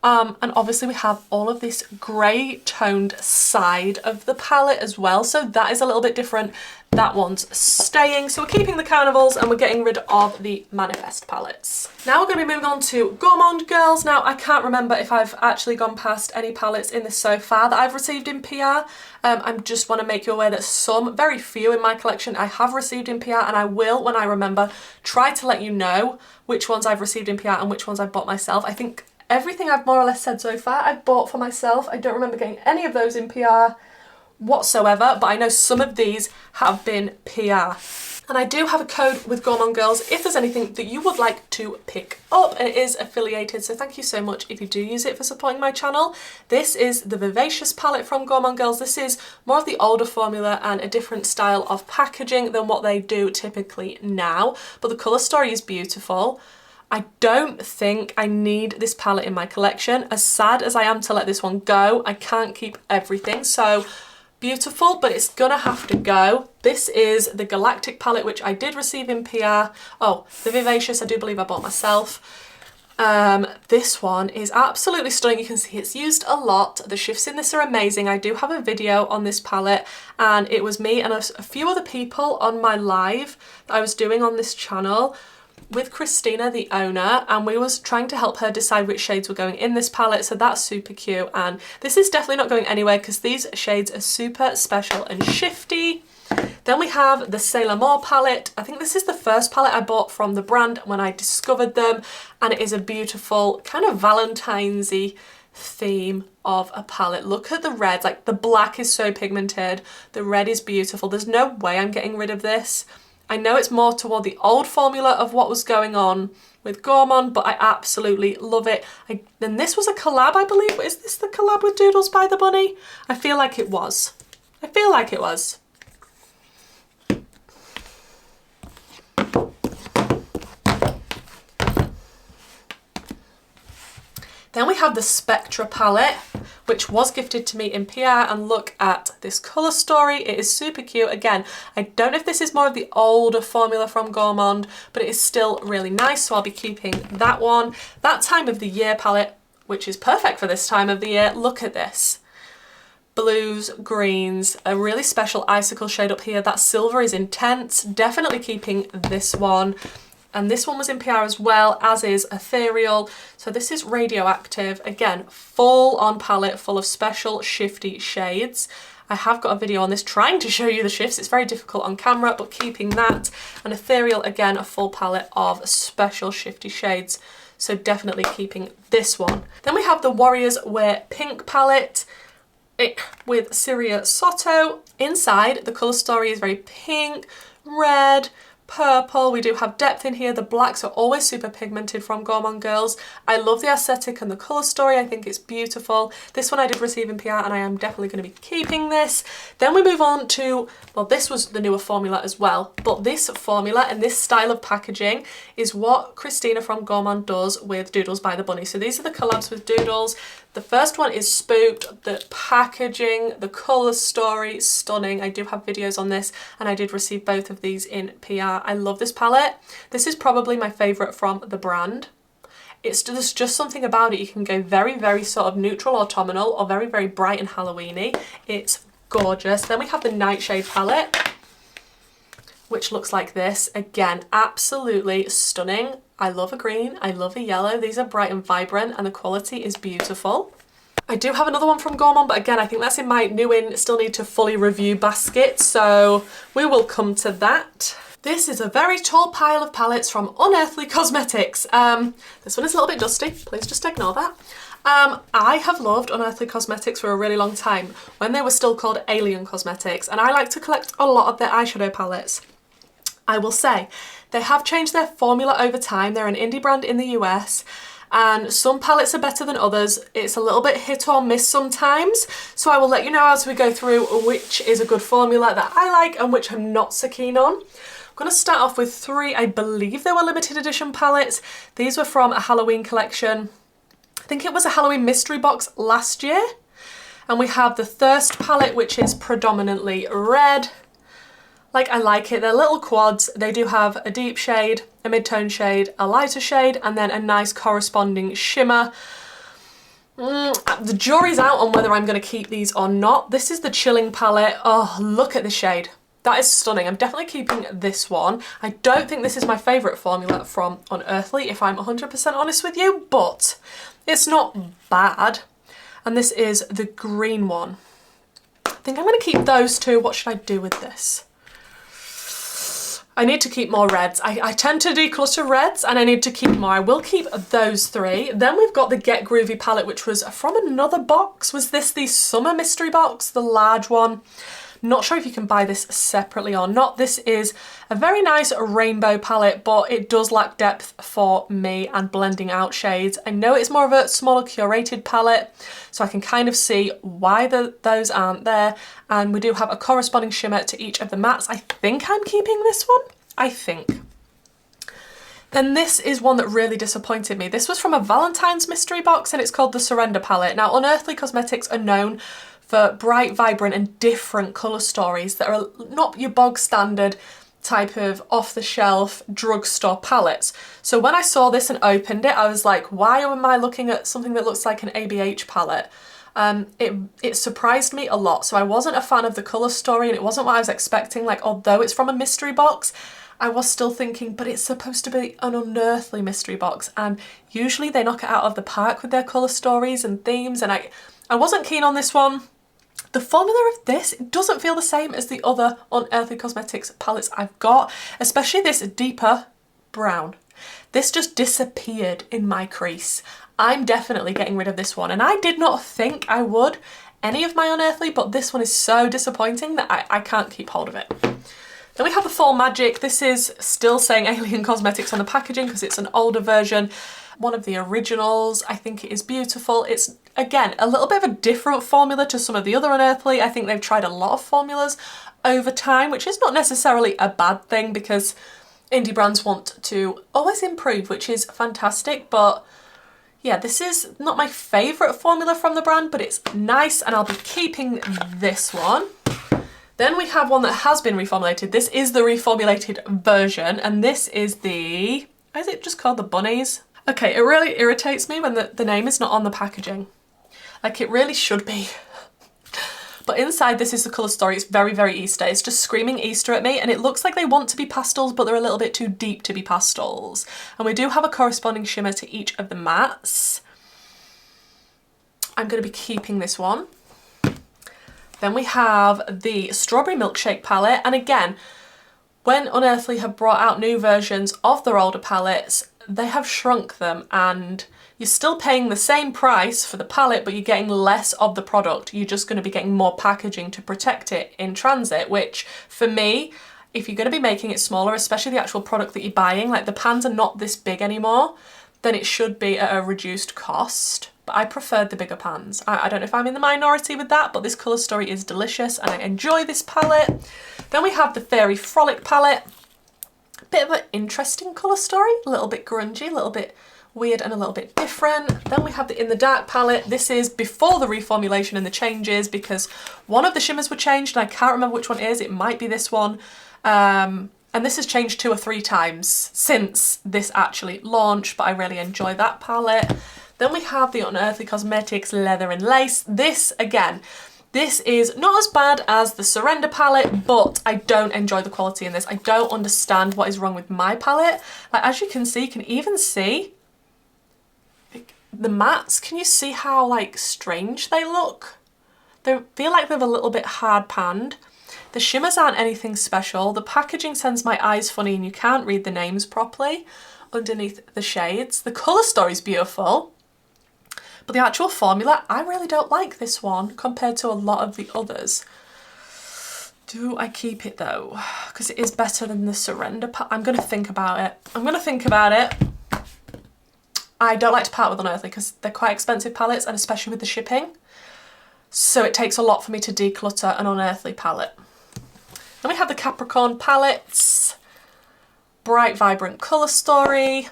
And obviously we have all of this grey toned side of the palette as well, so that is a little bit different. That one's staying. So we're keeping the Carnivals and we're getting rid of the Manifest palettes. Now we're going to be moving on to Gourmande Girls. Now I can't remember if I've actually gone past any palettes in this so far that I've received in PR. I just want to make you aware that some, very few in my collection I have received in PR, and I will, when I remember, try to let you know which ones I've received in PR and which ones I've bought myself. I think everything I've more or less said so far I've bought for myself. I don't remember getting any of those in PR whatsoever, but I know some of these have been PR. And I do have a code with Gourmande Girls if there's anything that you would like to pick up, and it is affiliated, so thank you so much if you do use it for supporting my channel. This is the Vivacious palette from Gourmande Girls. This is more of the older formula and a different style of packaging than what they do typically now, but the colour story is beautiful. I don't think I need this palette in my collection. As sad as I am to let this one go, I can't keep everything, so beautiful, but it's gonna have to go. This is the Galactic palette, which I did receive in PR. Oh, the Vivacious, I do believe I bought myself. This one is absolutely stunning. You can see it's used a lot. The shifts in this are amazing. I do have a video on this palette, and it was me and a few other people on my live that I was doing on this channel with Christina, the owner, and we was trying to help her decide which shades were going in this palette, so that's super cute. And this is definitely not going anywhere because these shades are super special and shifty. Then we have the Sailor Moore palette. I think this is the first palette I bought from the brand when I discovered them, and it is a beautiful kind of Valentine's-y theme of a palette. Look at the reds, like the black is so pigmented, the red is beautiful. There's no way I'm getting rid of this. I know it's more toward the old formula of what was going on with Gourmande, but I absolutely love it. Then this was a collab, I believe. Is this the collab with Doodles by the Bunny? I feel like it was. I feel like it was. Then we have the Spectra palette, which was gifted to me in PR, and look at this colour story. It is super cute. Again, I don't know if this is more of the older formula from Gourmande, but it is still really nice, so I'll be keeping that one. That Time of the Year palette, which is perfect for this time of the year. Look at this. Blues, greens, a really special icicle shade up here. That silver is intense. Definitely keeping this one. And this one was in PR as well, as is Ethereal. So this is Radioactive. Again, full on palette, full of special shifty shades. I have got a video on this trying to show you the shifts. It's very difficult on camera, but keeping that. And Ethereal, again, a full palette of special shifty shades. So definitely keeping this one. Then we have the Warriors Wear Pink palette with Syria Soto. Inside, the colour story is very pink, red, purple. We do have depth in here. The blacks are always super pigmented from Gourmande girls. I love the aesthetic and the colour story. I think it's beautiful. This one I did receive in PR and I am definitely going to be keeping this. Then we move on to, well, this was the newer formula as well, but this formula and this style of packaging is what Christina from Gourmande does with Doodles by the Bunny. So these are the collabs with Doodles. The first one is Spooked. The packaging, the colour story, stunning. I do have videos on this and I did receive both of these in PR. I love this palette. This is probably my favourite from the brand. There's just something about it. You can go very, very sort of neutral autumnal or very, very bright and Halloweeny. It's gorgeous. Then we have the Nightshade palette, which looks like this. Again, absolutely stunning. I love a green, I love a yellow. These are bright and vibrant and the quality is beautiful. I do have another one from Gourmande, but again, I think that's in my new in still need to fully review basket, so we will come to that. This is a very tall pile of palettes from Unearthly Cosmetics. This one is a little bit dusty, please just ignore that. I have loved Unearthly Cosmetics for a really long time, when they were still called Alien Cosmetics, and I like to collect a lot of their eyeshadow palettes. I will say, they have changed their formula over time. They're an indie brand in the US, and some palettes are better than others. It's a little bit hit or miss sometimes, so I will let you know as we go through which is a good formula that I like and which I'm not so keen on. I'm going to start off with three, I believe they were limited edition palettes. These were from a Halloween collection. I think it was a Halloween mystery box last year. And we have the Thirst palette, which is predominantly red. Like, I like it. They're little quads. They do have a deep shade, a mid-tone shade, a lighter shade, and then a nice corresponding shimmer. The jury's out on whether I'm going to keep these or not. This is the Chilling palette. Oh, look at the shade. That is stunning. I'm definitely keeping this one. I don't think this is my favourite formula from Unearthly, if I'm 100% honest with you, but it's not bad. And this is the green one. I think I'm going to keep those two. What should I do with this? I need to keep more reds. I tend to declutter reds and I need to keep more. I will keep those three. Then we've got the Get Groovy palette, which was from another box. Was this the Summer Mystery Box, the large one? Not sure if you can buy this separately or not. This is a very nice rainbow palette, but it does lack depth for me and blending out shades. I know it's more of a smaller curated palette, so I can kind of see why those aren't there. And we do have a corresponding shimmer to each of the mattes. I think I'm keeping this one. I think. Then this is one that really disappointed me. This was from a Valentine's mystery box and it's called the Surrender palette. Now, Unearthly Cosmetics are known for bright, vibrant and different colour stories that are not your bog standard type of off-the-shelf drugstore palettes. So when I saw this and opened it, I was like, why am I looking at something that looks like an ABH palette? It surprised me a lot. So I wasn't a fan of the colour story and it wasn't what I was expecting. Like, although it's from a mystery box, I was still thinking, but it's supposed to be an Unearthly mystery box. And usually they knock it out of the park with their colour stories and themes. And I wasn't keen on this one. The formula of this, it doesn't feel the same as the other Unearthly Cosmetics palettes I've got, especially this deeper brown. This just disappeared in my crease. I'm definitely getting rid of this one, and I did not think I would any of my Unearthly, but this one is so disappointing that I can't keep hold of it. Then we have the Fall Magic. This is still saying Alien Cosmetics on the packaging because it's an older version. One of the originals. I think it is beautiful. It's, again, a little bit of a different formula to some of the other Unearthly. I think they've tried a lot of formulas over time, which is not necessarily a bad thing because indie brands want to always improve, which is fantastic. But yeah, this is not my favourite formula from the brand, but it's nice and I'll be keeping this one. Then we have one that has been reformulated. This is the reformulated version, and this is the, is it just called the Bunnies? Okay, it really irritates me when the name is not on the packaging. Like, it really should be. But inside, this is the colour story. It's very, very Easter. It's just screaming Easter at me, and it looks like they want to be pastels, but they're a little bit too deep to be pastels. And we do have a corresponding shimmer to each of the mattes. I'm going to be keeping this one. Then we have the Strawberry Milkshake palette, and again, when Unearthly have brought out new versions of their older palettes, they have shrunk them and you're still paying the same price for the palette, but you're getting less of the product. You're just going to be getting more packaging to protect it in transit, which for me if you're going to be making it smaller, especially the actual product that you're buying, like the pans are not this big anymore, then it should be at a reduced cost. But I preferred the bigger pans. I don't know if I'm in the minority with that, but this colour story is delicious and I enjoy this palette. Then we have the Fairy Frolic palette. Bit of an interesting colour story, a little bit grungy, a little bit weird and a little bit different. Then we have the In the Dark palette. This is before the reformulation and the changes because one of the shimmers were changed and I can't remember which one it is. It might be this one. And this has changed 2 or 3 times since this actually launched, but I really enjoy that palette. Then we have the Unearthly Cosmetics Leather and Lace. This, again, this is not as bad as the Surrender palette, but I don't enjoy the quality in this. I don't understand what is wrong with my palette. Like, as you can see, you can even see the mattes. Can you see how, like, strange they look? They feel like they're a little bit hard panned. The shimmers aren't anything special. The packaging sends my eyes funny and you can't read the names properly underneath the shades. The colour story is beautiful. But the actual formula, I really don't like this one compared to a lot of the others. Do I keep it though? Because it is better than the Surrender palette. I'm going to think about it. I'm going to think about it. I don't like to part with Unearthly because they're quite expensive palettes, and especially with the shipping. So it takes a lot for me to declutter an Unearthly palette. Then we have the Capricorn palettes. Bright, vibrant colour story.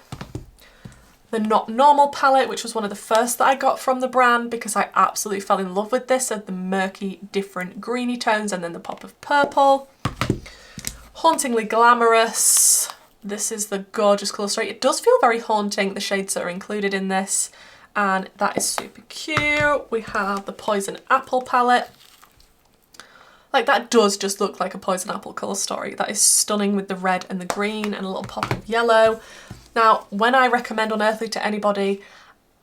The Not Normal palette, which was one of the first that I got from the brand because I absolutely fell in love with this, of the murky, different greeny tones and then the pop of purple. Hauntingly Glamorous. This is the gorgeous colour story. It does feel very haunting, the shades that are included in this, and that is super cute. We have the Poison Apple palette. Like, that does just look like a Poison Apple colour story. That is stunning with the red and the green and a little pop of yellow. Now, when I recommend Unearthly to anybody,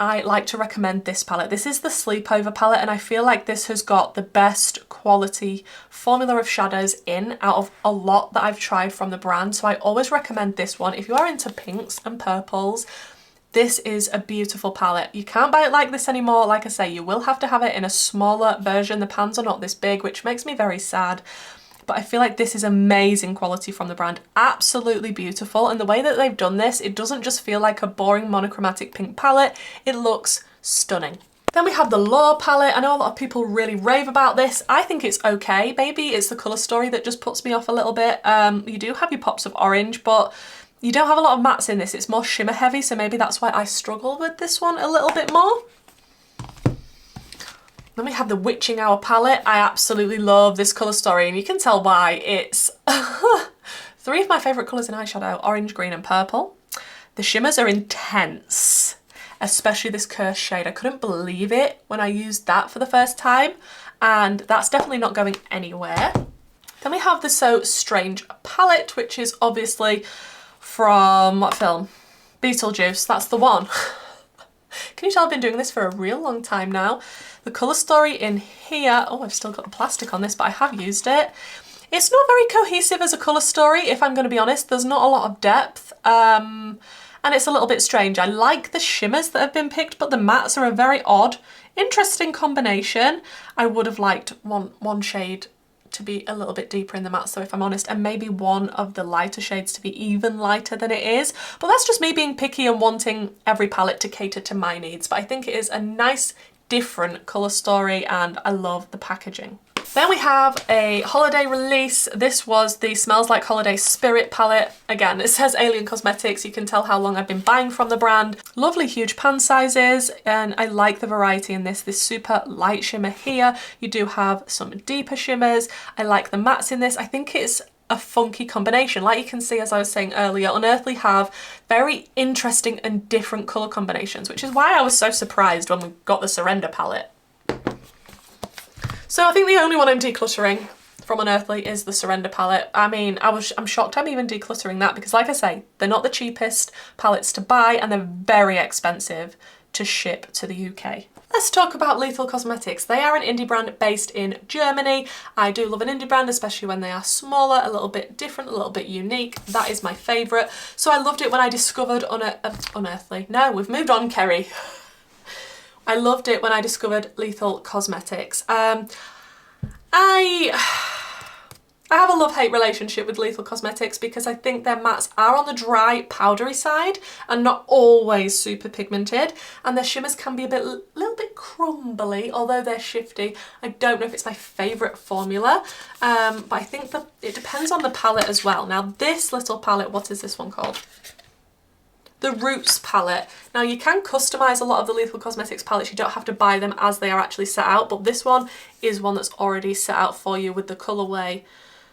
I like to recommend this palette. This is the Sleepover palette, and I feel like this has got the best quality formula of shadows in out of a lot that I've tried from the brand. So I always recommend this one. If you are into pinks and purples, this is a beautiful palette. You can't buy it like this anymore. Like I say, you will have to have it in a smaller version. The pans are not this big, which makes me very sad. But I feel like this is amazing quality from the brand. Absolutely beautiful. And the way that they've done this, it doesn't just feel like a boring monochromatic pink palette. It looks stunning. Then we have the Lore palette. I know a lot of people really rave about this. I think it's okay. Maybe it's the colour story that just puts me off a little bit. You do have your pops of orange, but you don't have a lot of mattes in this. It's more shimmer heavy, so maybe that's why I struggle with this one a little bit more. Then we have the Witching Hour palette. I absolutely love this colour story, and you can tell why. It's 3 of my favourite colours in eyeshadow, orange, green and purple. The shimmers are intense, especially this Cursed shade. I couldn't believe it when I used that for the first time, and that's definitely not going anywhere. Then we have the So Strange palette, which is obviously from what film? Beetlejuice, that's the one. Can you tell I've been doing this for a real long time now? The colour story in here, oh, I've still got the plastic on this, but I have used it. It's not very cohesive as a colour story, if I'm going to be honest. There's not a lot of depth, and it's a little bit strange. I like the shimmers that have been picked, but the mattes are a very odd, interesting combination. I would have liked one shade to be a little bit deeper in the matte, so if I'm honest, and maybe one of the lighter shades to be even lighter than it is, but that's just me being picky and wanting every palette to cater to my needs. But I think it is a nice different colour story and I love the packaging. Then we have a holiday release. This was the Smells Like Holiday Spirit palette. Again, it says Alien Cosmetics. You can tell how long I've been buying from the brand. Lovely huge pan sizes, and I like the variety in this. This super light shimmer here. You do have some deeper shimmers. I like the mattes in this. I think it's a funky combination. Like you can see, as I was saying earlier, Unearthly have very interesting and different colour combinations, which is why I was so surprised when we got the Surrender palette. So I think the only one I'm decluttering from Unearthly is the Surrender palette. I mean, I'm shocked I'm even decluttering that because, like I say, they're not the cheapest palettes to buy and they're very expensive to ship to the UK. Let's talk about Lethal Cosmetics. They are an indie brand based in Germany. I do love an indie brand, especially when they are smaller, a little bit different, a little bit unique. That is my favourite. So I loved it when I discovered Unearthly. No, we've moved on, Kerry. I loved it when I discovered Lethal Cosmetics. I I have a love-hate relationship with Lethal Cosmetics because I think their mattes are on the dry, powdery side and not always super pigmented, and their shimmers can be a little bit crumbly, although they're shifty. I don't know if it's my favourite formula, but I think that it depends on the palette as well. Now this little palette, what is this one called? The Roots palette. Now you can customise a lot of the Lethal Cosmetics palettes, you don't have to buy them as they are actually set out, but this one is one that's already set out for you with the colourway.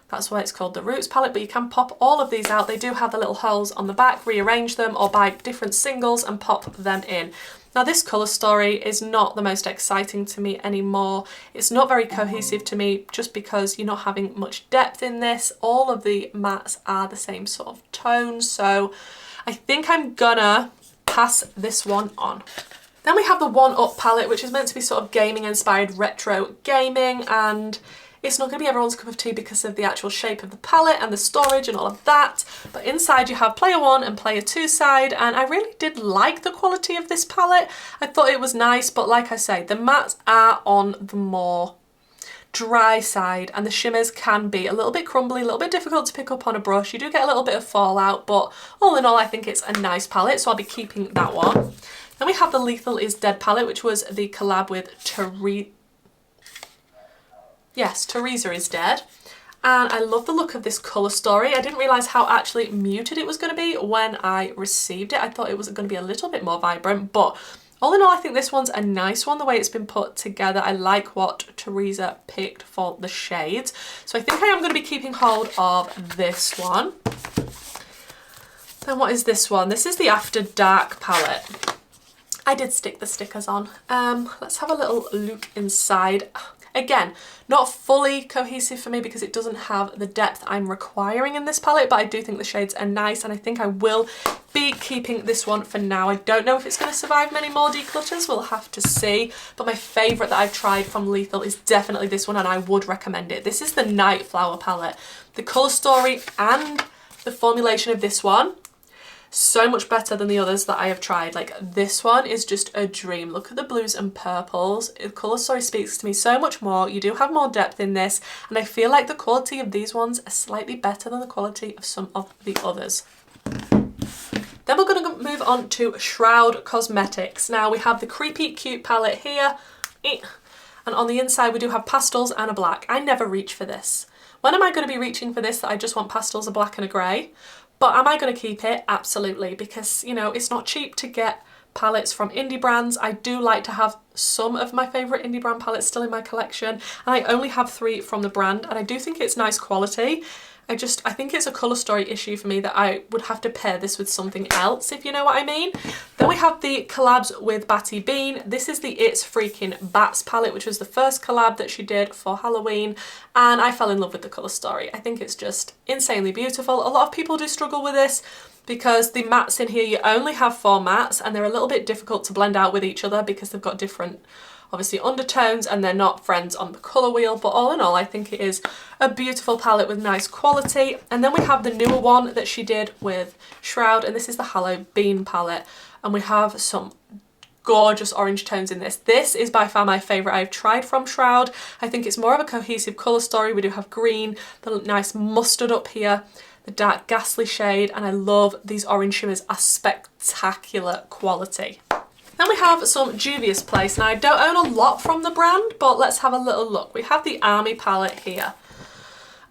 That's why it's called the Roots palette, but you can pop all of these out. They do have the little holes on the back, rearrange them or buy different singles and pop them in. Now this colour story is not the most exciting to me anymore. It's not very cohesive to me just because you're not having much depth in this. All of the mattes are the same sort of tone, so I think I'm gonna pass this one on. Then we have the One Up palette, which is meant to be sort of gaming inspired retro gaming, and it's not going to be everyone's cup of tea because of the actual shape of the palette and the storage and all of that. But inside you have player 1 and player 2 side, and I really did like the quality of this palette. I thought it was nice, but like I say, the mattes are on the more dry side and the shimmers can be a little bit crumbly, a little bit difficult to pick up on a brush. You do get a little bit of fallout, but all in all I think it's a nice palette, so I'll be keeping that one. Then we have the Lethal is Dead palette, which was the collab with Teresa is Dead. And I love the look of this colour story. I didn't realise how actually muted it was going to be when I received it. I thought it was going to be a little bit more vibrant, but all in all I think this one's a nice one, the way it's been put together. I like what Teresa picked for the shades. So I think I am going to be keeping hold of this one. Then what is this one? This is the After Dark palette. I did stick the stickers on. Let's have a little look inside. Again, not fully cohesive for me because it doesn't have the depth I'm requiring in this palette, but I do think the shades are nice and I think I will be keeping this one for now. I don't know if it's going to survive many more declutters, we'll have to see, but my favourite that I've tried from Lethal is definitely this one and I would recommend it. This is the Night Flower palette. The colour story and the formulation of this one, so much better than the others that I have tried. Like this one is just a dream. Look at the blues and purples. The colour story speaks to me so much more. You do have more depth in this and I feel like the quality of these ones are slightly better than the quality of some of the others. Then we're going to move on to Shroud Cosmetics. Now we have the Creepy Cute palette here, and on the inside we do have pastels and a black. I never reach for this. When am I going to be reaching for this that I just want pastels, a black and a grey? But am I going to keep it? Absolutely, because, you know, it's not cheap to get palettes from indie brands. I do like to have some of my favourite indie brand palettes still in my collection, and I only have 3 from the brand, and I do think it's nice quality. I think it's a colour story issue for me that I would have to pair this with something else, if you know what I mean. Then we have the collabs with Batty Bean. This is the It's Freaking Bats palette, which was the first collab that she did for Halloween, and I fell in love with the colour story. I think it's just insanely beautiful. A lot of people do struggle with this because the mattes in here, you only have 4 mattes and they're a little bit difficult to blend out with each other because they've got different, obviously, undertones and they're not friends on the colour wheel, but all in all I think it is a beautiful palette with nice quality. And then we have the newer one that she did with Shroud, and this is the Halloween palette, and we have some gorgeous orange tones in this. This is by far my favourite I've tried from Shroud. I think it's more of a cohesive colour story. We do have green, the nice mustard up here, the dark ghastly shade, and I love these orange shimmers are spectacular quality. Then we have some Juvia's Place. Now I don't own a lot from the brand, but let's have a little look. We have the Army palette here.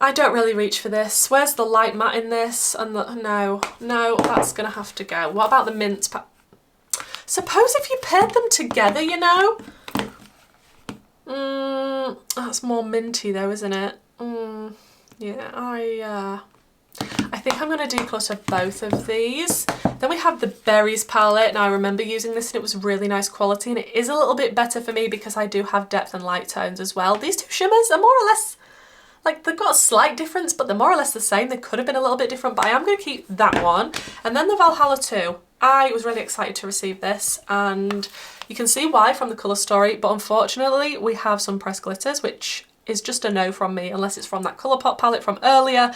I don't really reach for this. Where's the light matte in this? And the, no, that's gonna have to go. What about the mint palette? Suppose if you paired them together, you know? That's more minty though, isn't it? Yeah, I think I'm going to declutter both of these. Then we have the Berries palette. Now I remember using this and it was really nice quality, and it is a little bit better for me because I do have depth and light tones as well. These two shimmers are more or less, like, they've got a slight difference, but they're more or less the same. They could have been a little bit different, but I am going to keep that one. And then the Valhalla 2. I was really excited to receive this, and you can see why from the colour story, but unfortunately we have some pressed glitters, which is just a no from me unless it's from that Colourpop palette from earlier.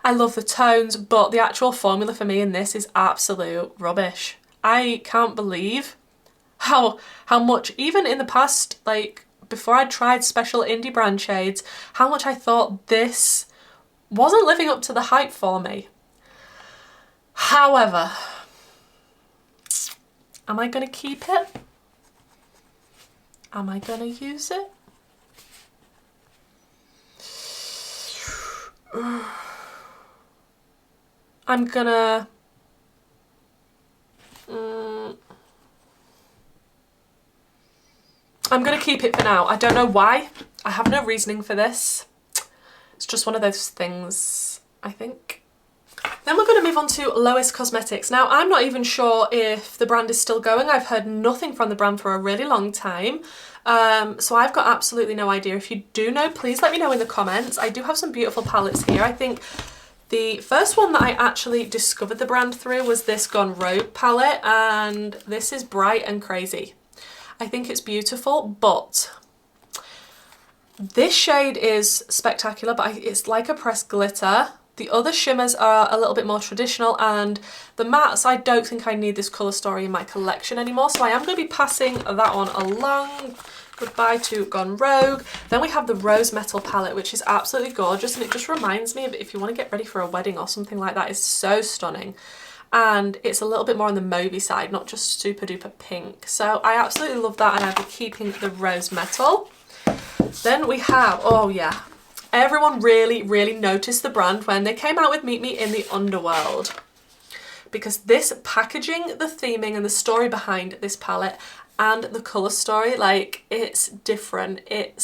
I love the tones, but the actual formula for me in this is absolute rubbish. I can't believe how much, even in the past, like before I tried special indie brand shades, how much I thought this wasn't living up to the hype for me. However, am I going to keep it? Am I going to use it? I'm gonna keep it for now. I don't know why. I have no reasoning for this. It's just one of those things, I think. Then we're going to move on to Lois Cosmetics. Now, I'm not even sure if the brand is still going. I've heard nothing from the brand for a really long time. So I've got absolutely no idea. If you do know, please let me know in the comments. I do have some beautiful palettes here. I think the first one that I actually discovered the brand through was this Gone Rogue palette, and this is Bright and Crazy. I think it's beautiful, but this shade is spectacular, but it's like a pressed glitter. The other shimmers are a little bit more traditional, and the mattes, I don't think I need this colour story in my collection anymore, so I am going to be passing that one along. Goodbye to Gone Rogue. Then we have the Rose Metal palette, which is absolutely gorgeous, and it just reminds me of if you want to get ready for a wedding or something like that. It's so stunning. And it's a little bit more on the mauvey side, not just super duper pink. So I absolutely love that, and I'll be keeping the Rose Metal. Then we have, oh yeah, everyone really noticed the brand when they came out with Meet Me in the Underworld, because this packaging, the theming and the story behind this palette and the colour story, like, it's different. It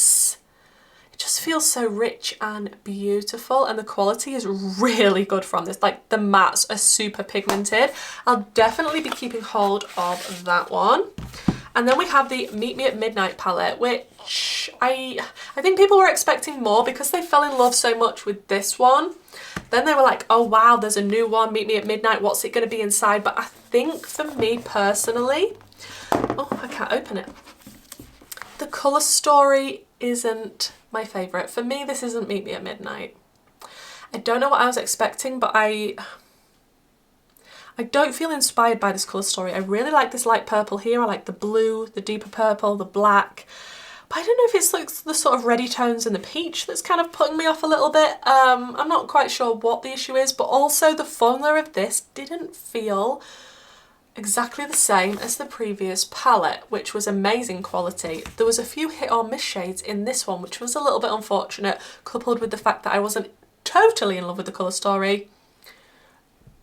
just feels so rich and beautiful, and the quality is really good from this. Like, the mattes are super pigmented. I'll definitely be keeping hold of that one. And then we have the Meet Me at Midnight palette, which I think people were expecting more because they fell in love so much with this one. Then they were like, oh wow, there's a new one, Meet Me at Midnight, what's it going to be inside? But I think for me personally, oh, I can't open it. The colour story isn't my favourite. For me, this isn't Meet Me at Midnight. I don't know what I was expecting, but I don't feel inspired by this colour story. I really like this light purple here. I like the blue, the deeper purple, the black. But I don't know if it's like the sort of reddy tones in the peach that's kind of putting me off a little bit. I'm not quite sure what the issue is, but also the formula of this didn't feel exactly the same as the previous palette, which was amazing quality. There was a few hit or miss shades in this one, which was a little bit unfortunate, coupled with the fact that I wasn't totally in love with the colour story.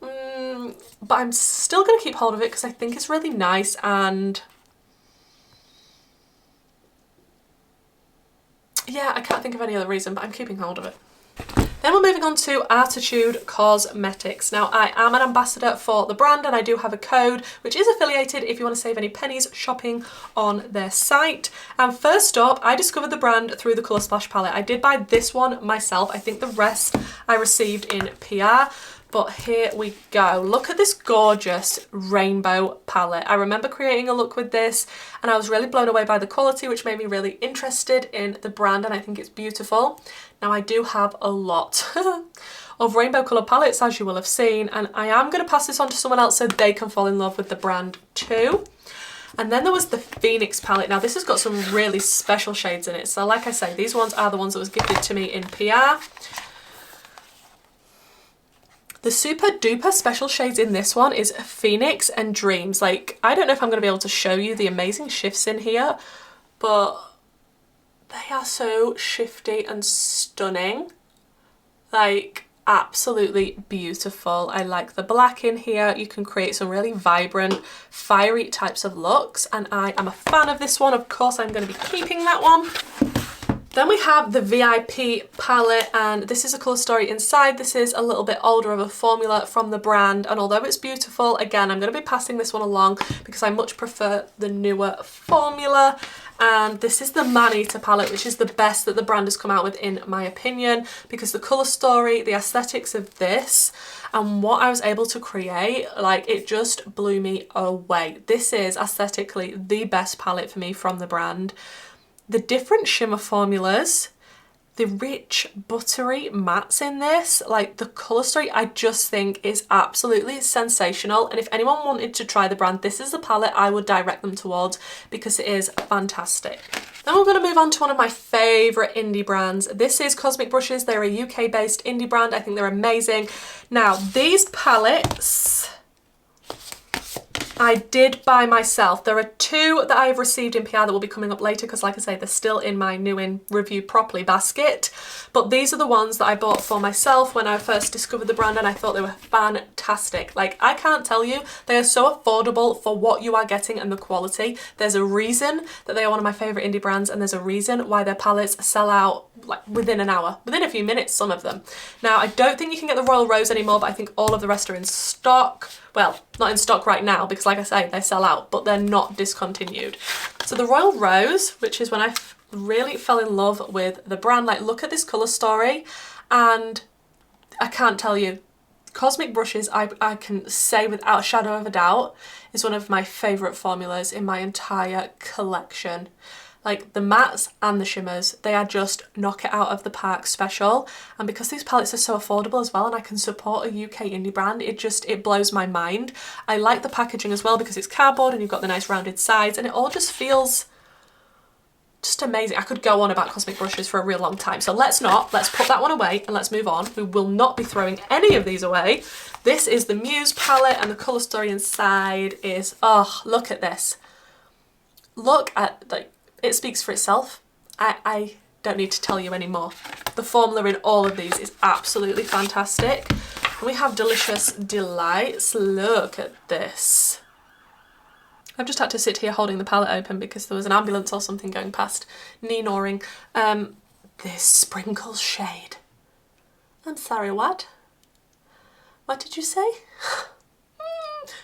But I'm still going to keep hold of it because I think it's really nice, and yeah, I can't think of any other reason, but I'm keeping hold of it. Then we're moving on to Arttitude Cosmetics. Now, I am an ambassador for the brand, and I do have a code which is affiliated if you want to save any pennies shopping on their site. And first up, I discovered the brand through the Colour Splash palette. I did buy this one myself. I think the rest I received in PR. But here we go. Look at this gorgeous rainbow palette. I remember creating a look with this, and I was really blown away by the quality, which made me really interested in the brand, and I think it's beautiful. Now, I do have a lot of rainbow colour palettes, as you will have seen, and I am going to pass this on to someone else so they can fall in love with the brand too. And then there was the Phoenix palette. Now, this has got some really special shades in it. So like I say, these ones are the ones that was gifted to me in PR. The super duper special shades in this one is Phoenix and Dreams. Like, I don't know if I'm going to be able to show you the amazing shifts in here, but they are so shifty and stunning. Like, absolutely beautiful. I like the black in here. You can create some really vibrant, fiery types of looks, and I am a fan of this one. Of course, I'm going to be keeping that one. Then we have the VIP palette, and this is a colour story inside. This is a little bit older of a formula from the brand, and although it's beautiful, again, I'm going to be passing this one along because I much prefer the newer formula. And this is the Man-Eater palette, which is the best that the brand has come out with in my opinion, because the colour story, the aesthetics of this, and what I was able to create, like, it just blew me away. This is aesthetically the best palette for me from the brand. The different shimmer formulas, the rich buttery mattes in this, like the colour story, I just think is absolutely sensational. And if anyone wanted to try the brand, this is the palette I would direct them towards because it is fantastic. Then we're going to move on to one of my favourite indie brands. This is Cosmic Brushes. They're a UK based indie brand. I think they're amazing. Now these palettes I did buy myself. There are two that I have received in PR that will be coming up later because, like I say, they're still in my new in review properly basket. But these are the ones that I bought for myself when I first discovered the brand, and I thought they were fantastic. Like, I can't tell you, they are so affordable for what you are getting and the quality. There's a reason that they are one of my favourite indie brands, and there's a reason why their palettes sell out like within an hour, within a few minutes, some of them. Now, I don't think you can get the Royal Rose anymore, but I think all of the rest are in stock. Well, not in stock right now because, like I say, they sell out, but they're not discontinued. So the Royal Rose, which is when I really fell in love with the brand, like, look at this colour story, and I can't tell you, Cosmic Brushes, I can say without a shadow of a doubt, is one of my favourite formulas in my entire collection. Like, the mattes and the shimmers, they are just knock it out of the park special. And because these palettes are so affordable as well, and I can support a UK indie brand, it blows my mind. I like the packaging as well because it's cardboard and you've got the nice rounded sides, and it all just feels just amazing. I could go on about Cosmic Brushes for a real long time. So let's put that one away and let's move on. We will not be throwing any of these away. This is the Muse palette, and the colour story inside is, oh, look at this. Look at, like, it speaks for itself. I don't need to tell you anymore. The formula in all of these is absolutely fantastic. And we have Delicious Delights. Look at this. I've just had to sit here holding the palette open because there was an ambulance or something going past, knee-gnawing. This Sprinkles shade. I'm sorry, what? What did you say?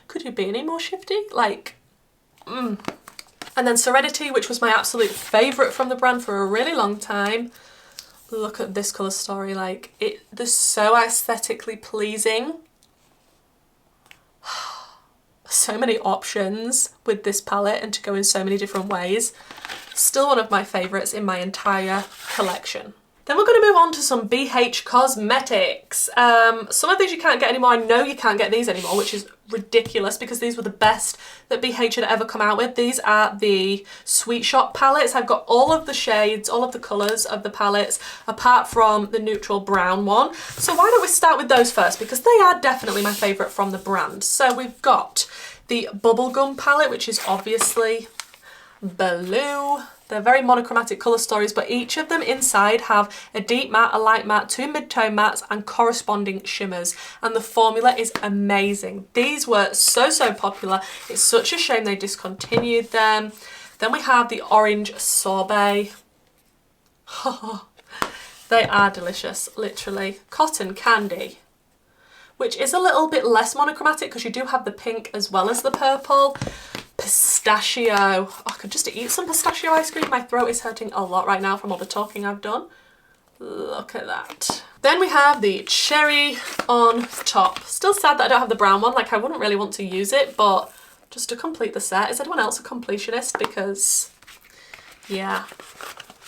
Could you be any more shifty? Like, And then Serenity, which was my absolute favourite from the brand for a really long time. Look at this colour story, like, they're so aesthetically pleasing. So many options with this palette and to go in so many different ways. Still one of my favourites in my entire collection. Then we're going to move on to some BH Cosmetics. Some of these you can't get anymore. I know you can't get these anymore, which is ridiculous because these were the best that BH had ever come out with. These are the Sweet Shop palettes. I've got all of the shades, all of the colours of the palettes, apart from the neutral brown one. So why don't we start with those first, because they are definitely my favourite from the brand. So we've got the Bubblegum palette, which is obviously blue. They're very monochromatic colour stories, but each of them inside have a deep matte, a light matte, two mid-tone mattes and corresponding shimmers. And the formula is amazing. These were so popular. It's such a shame they discontinued them. Then we have the Orange Sorbet. They are delicious, literally. Cotton Candy, which is a little bit less monochromatic because you do have the pink as well as the purple. Pistachio. Oh, I could just eat some pistachio ice cream. My throat is hurting a lot right now from all the talking I've done. Look at that. Then we have the Cherry on top. Still sad that I don't have the brown one. Like, I wouldn't really want to use it, but just to complete the set. Is anyone else a completionist? Because, yeah.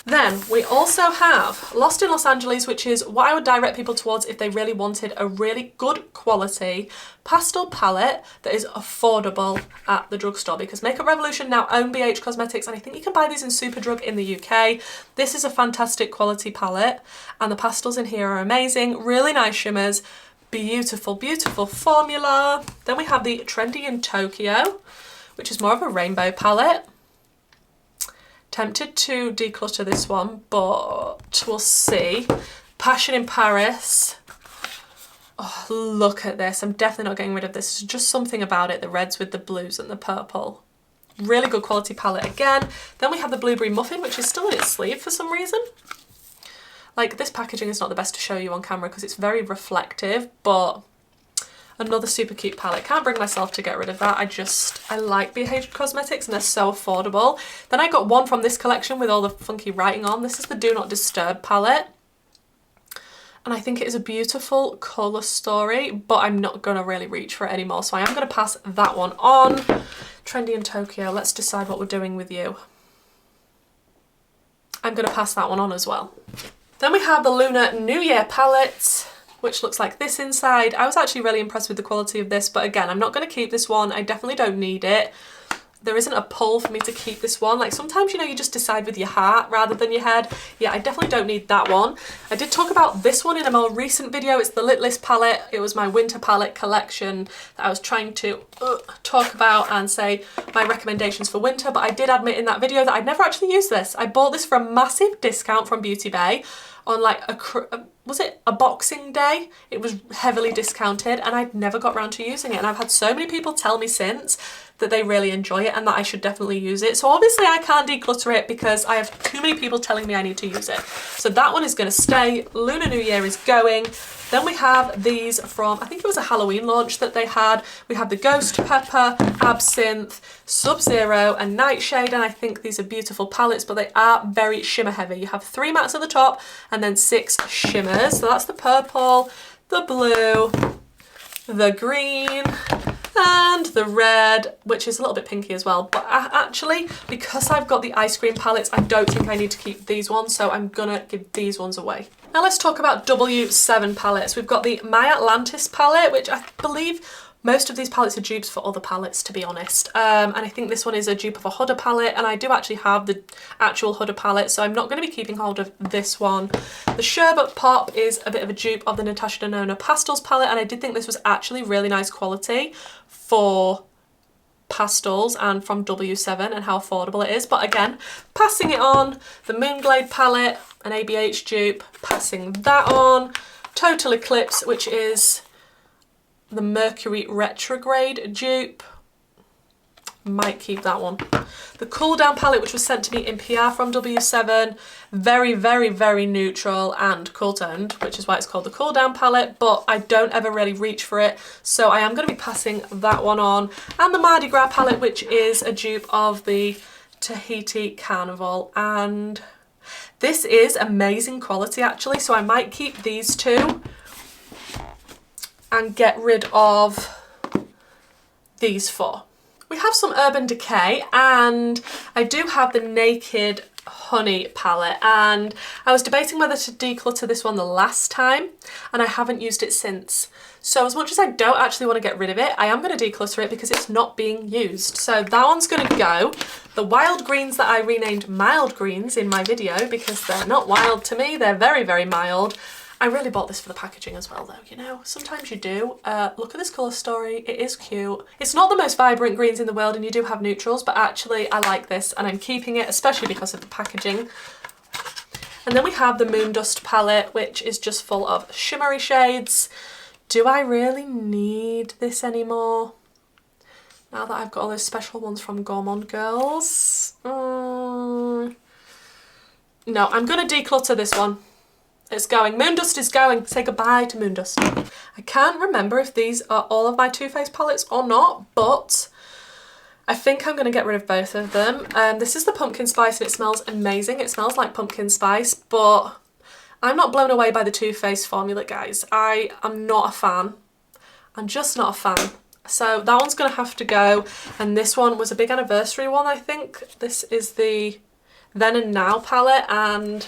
Then we also have Lost in Los Angeles, which is what I would direct people towards if they really wanted a really good quality pastel palette that is affordable at the drugstore, because Makeup Revolution now own BH Cosmetics, and I think you can buy these in Superdrug in the UK. This is a fantastic quality palette, and the pastels in here are amazing. Really nice shimmers. Beautiful, beautiful formula. Then we have the Trendy in Tokyo, which is more of a rainbow palette. Tempted to declutter this one, but we'll see. Passion in Paris. Oh, look at this. I'm definitely not getting rid of this. There's just something about it. The reds with the blues and the purple. Really good quality palette again. Then we have the Blueberry Muffin, which is still in its sleeve for some reason. Like, this packaging is not the best to show you on camera because it's very reflective, but another super cute palette. Can't bring myself to get rid of that. I like BH Cosmetics and they're so affordable. Then I got one from this collection with all the funky writing on. This is the Do Not Disturb palette. And I think it is a beautiful colour story, but I'm not going to really reach for it anymore. So I am going to pass that one on. Trendy in Tokyo. Let's decide what we're doing with you. I'm going to pass that one on as well. Then we have the Lunar New Year palette, which looks like this inside. I was actually really impressed with the quality of this, but again, I'm not going to keep this one. I definitely don't need it. there isn't a pull for me to keep this one. Like sometimes, you know, you just decide with your heart rather than your head. Yeah, I definitely don't need that one. I did talk about this one in a more recent video. It's the Lit List palette. It was my winter palette collection that I was trying to talk about and say my recommendations for winter, but I did admit in that video that I'd never actually used this. I bought this for a massive discount from Beauty Bay on like was it a Boxing Day? It was heavily discounted and I'd never got around to using it, and I've had so many people tell me since that they really enjoy it and that I should definitely use it. So obviously I can't declutter it because I have too many people telling me I need to use it. So that one is going to stay. Lunar New Year is going. Then we have these from, I think it was a Halloween launch that they had. We have the Ghost Pepper, Absinthe, Sub-Zero and Nightshade, and I think these are beautiful palettes, but they are very shimmer heavy. You have 3 mattes at the top and then 6 shimmers. So that's the purple, the blue, the green, and the red, which is a little bit pinky as well. But actually, because I've got the ice cream palettes, I don't think I need to keep these ones, so I'm gonna give these ones away. Now let's talk about W7 palettes. We've got the My Atlantis palette, which I believe most of these palettes are dupes for other palettes, to be honest. And I think this one is a dupe of a Huda palette, and I do actually have the actual Huda palette, so I'm not going to be keeping hold of this one. The Sherbet Pop is a bit of a dupe of the Natasha Denona Pastels palette, and I did think this was actually really nice quality for pastels and from W7 and how affordable it is. But again, passing it on. The Moonglade palette, an ABH dupe, passing that on. Total Eclipse, which is the Mercury Retrograde dupe, might keep that one. The Cool Down palette, which was sent to me in PR from W7, very, very, very neutral and cool toned, which is why it's called the Cool Down palette, but I don't ever really reach for it, so I am going to be passing that one on. And the Mardi Gras palette, which is a dupe of the Tahiti Carnival, and this is amazing quality actually, so I might keep these two and get rid of these 4. We have some Urban Decay, and I do have the Naked Honey palette, and I was debating whether to declutter this one the last time, and I haven't used it since. So as much as I don't actually want to get rid of it, I am going to declutter it because it's not being used. So that one's going to go. The Wild Greens that I renamed Mild Greens in my video, because they're not wild to me, they're very, very mild. I really bought this for the packaging as well though, you know, sometimes you do. Look at this colour story, it is cute. It's not the most vibrant greens in the world and you do have neutrals, but actually I like this and I'm keeping it, especially because of the packaging. And then we have the Moon Dust palette, which is just full of shimmery shades. Do I really need this anymore? Now that I've got all those special ones from Gourmande girls. No, I'm gonna declutter this one. It's going. Moon Dust is going. Say goodbye to Moon Dust. I can't remember if these are all of my Too Faced palettes or not, but I think I'm going to get rid of both of them. This is the Pumpkin Spice and it smells amazing. It smells like pumpkin spice, but I'm not blown away by the Too Faced formula, guys. I am not a fan. I'm just not a fan. So that one's going to have to go. And this one was a big anniversary one, I think. This is the Then and Now palette, and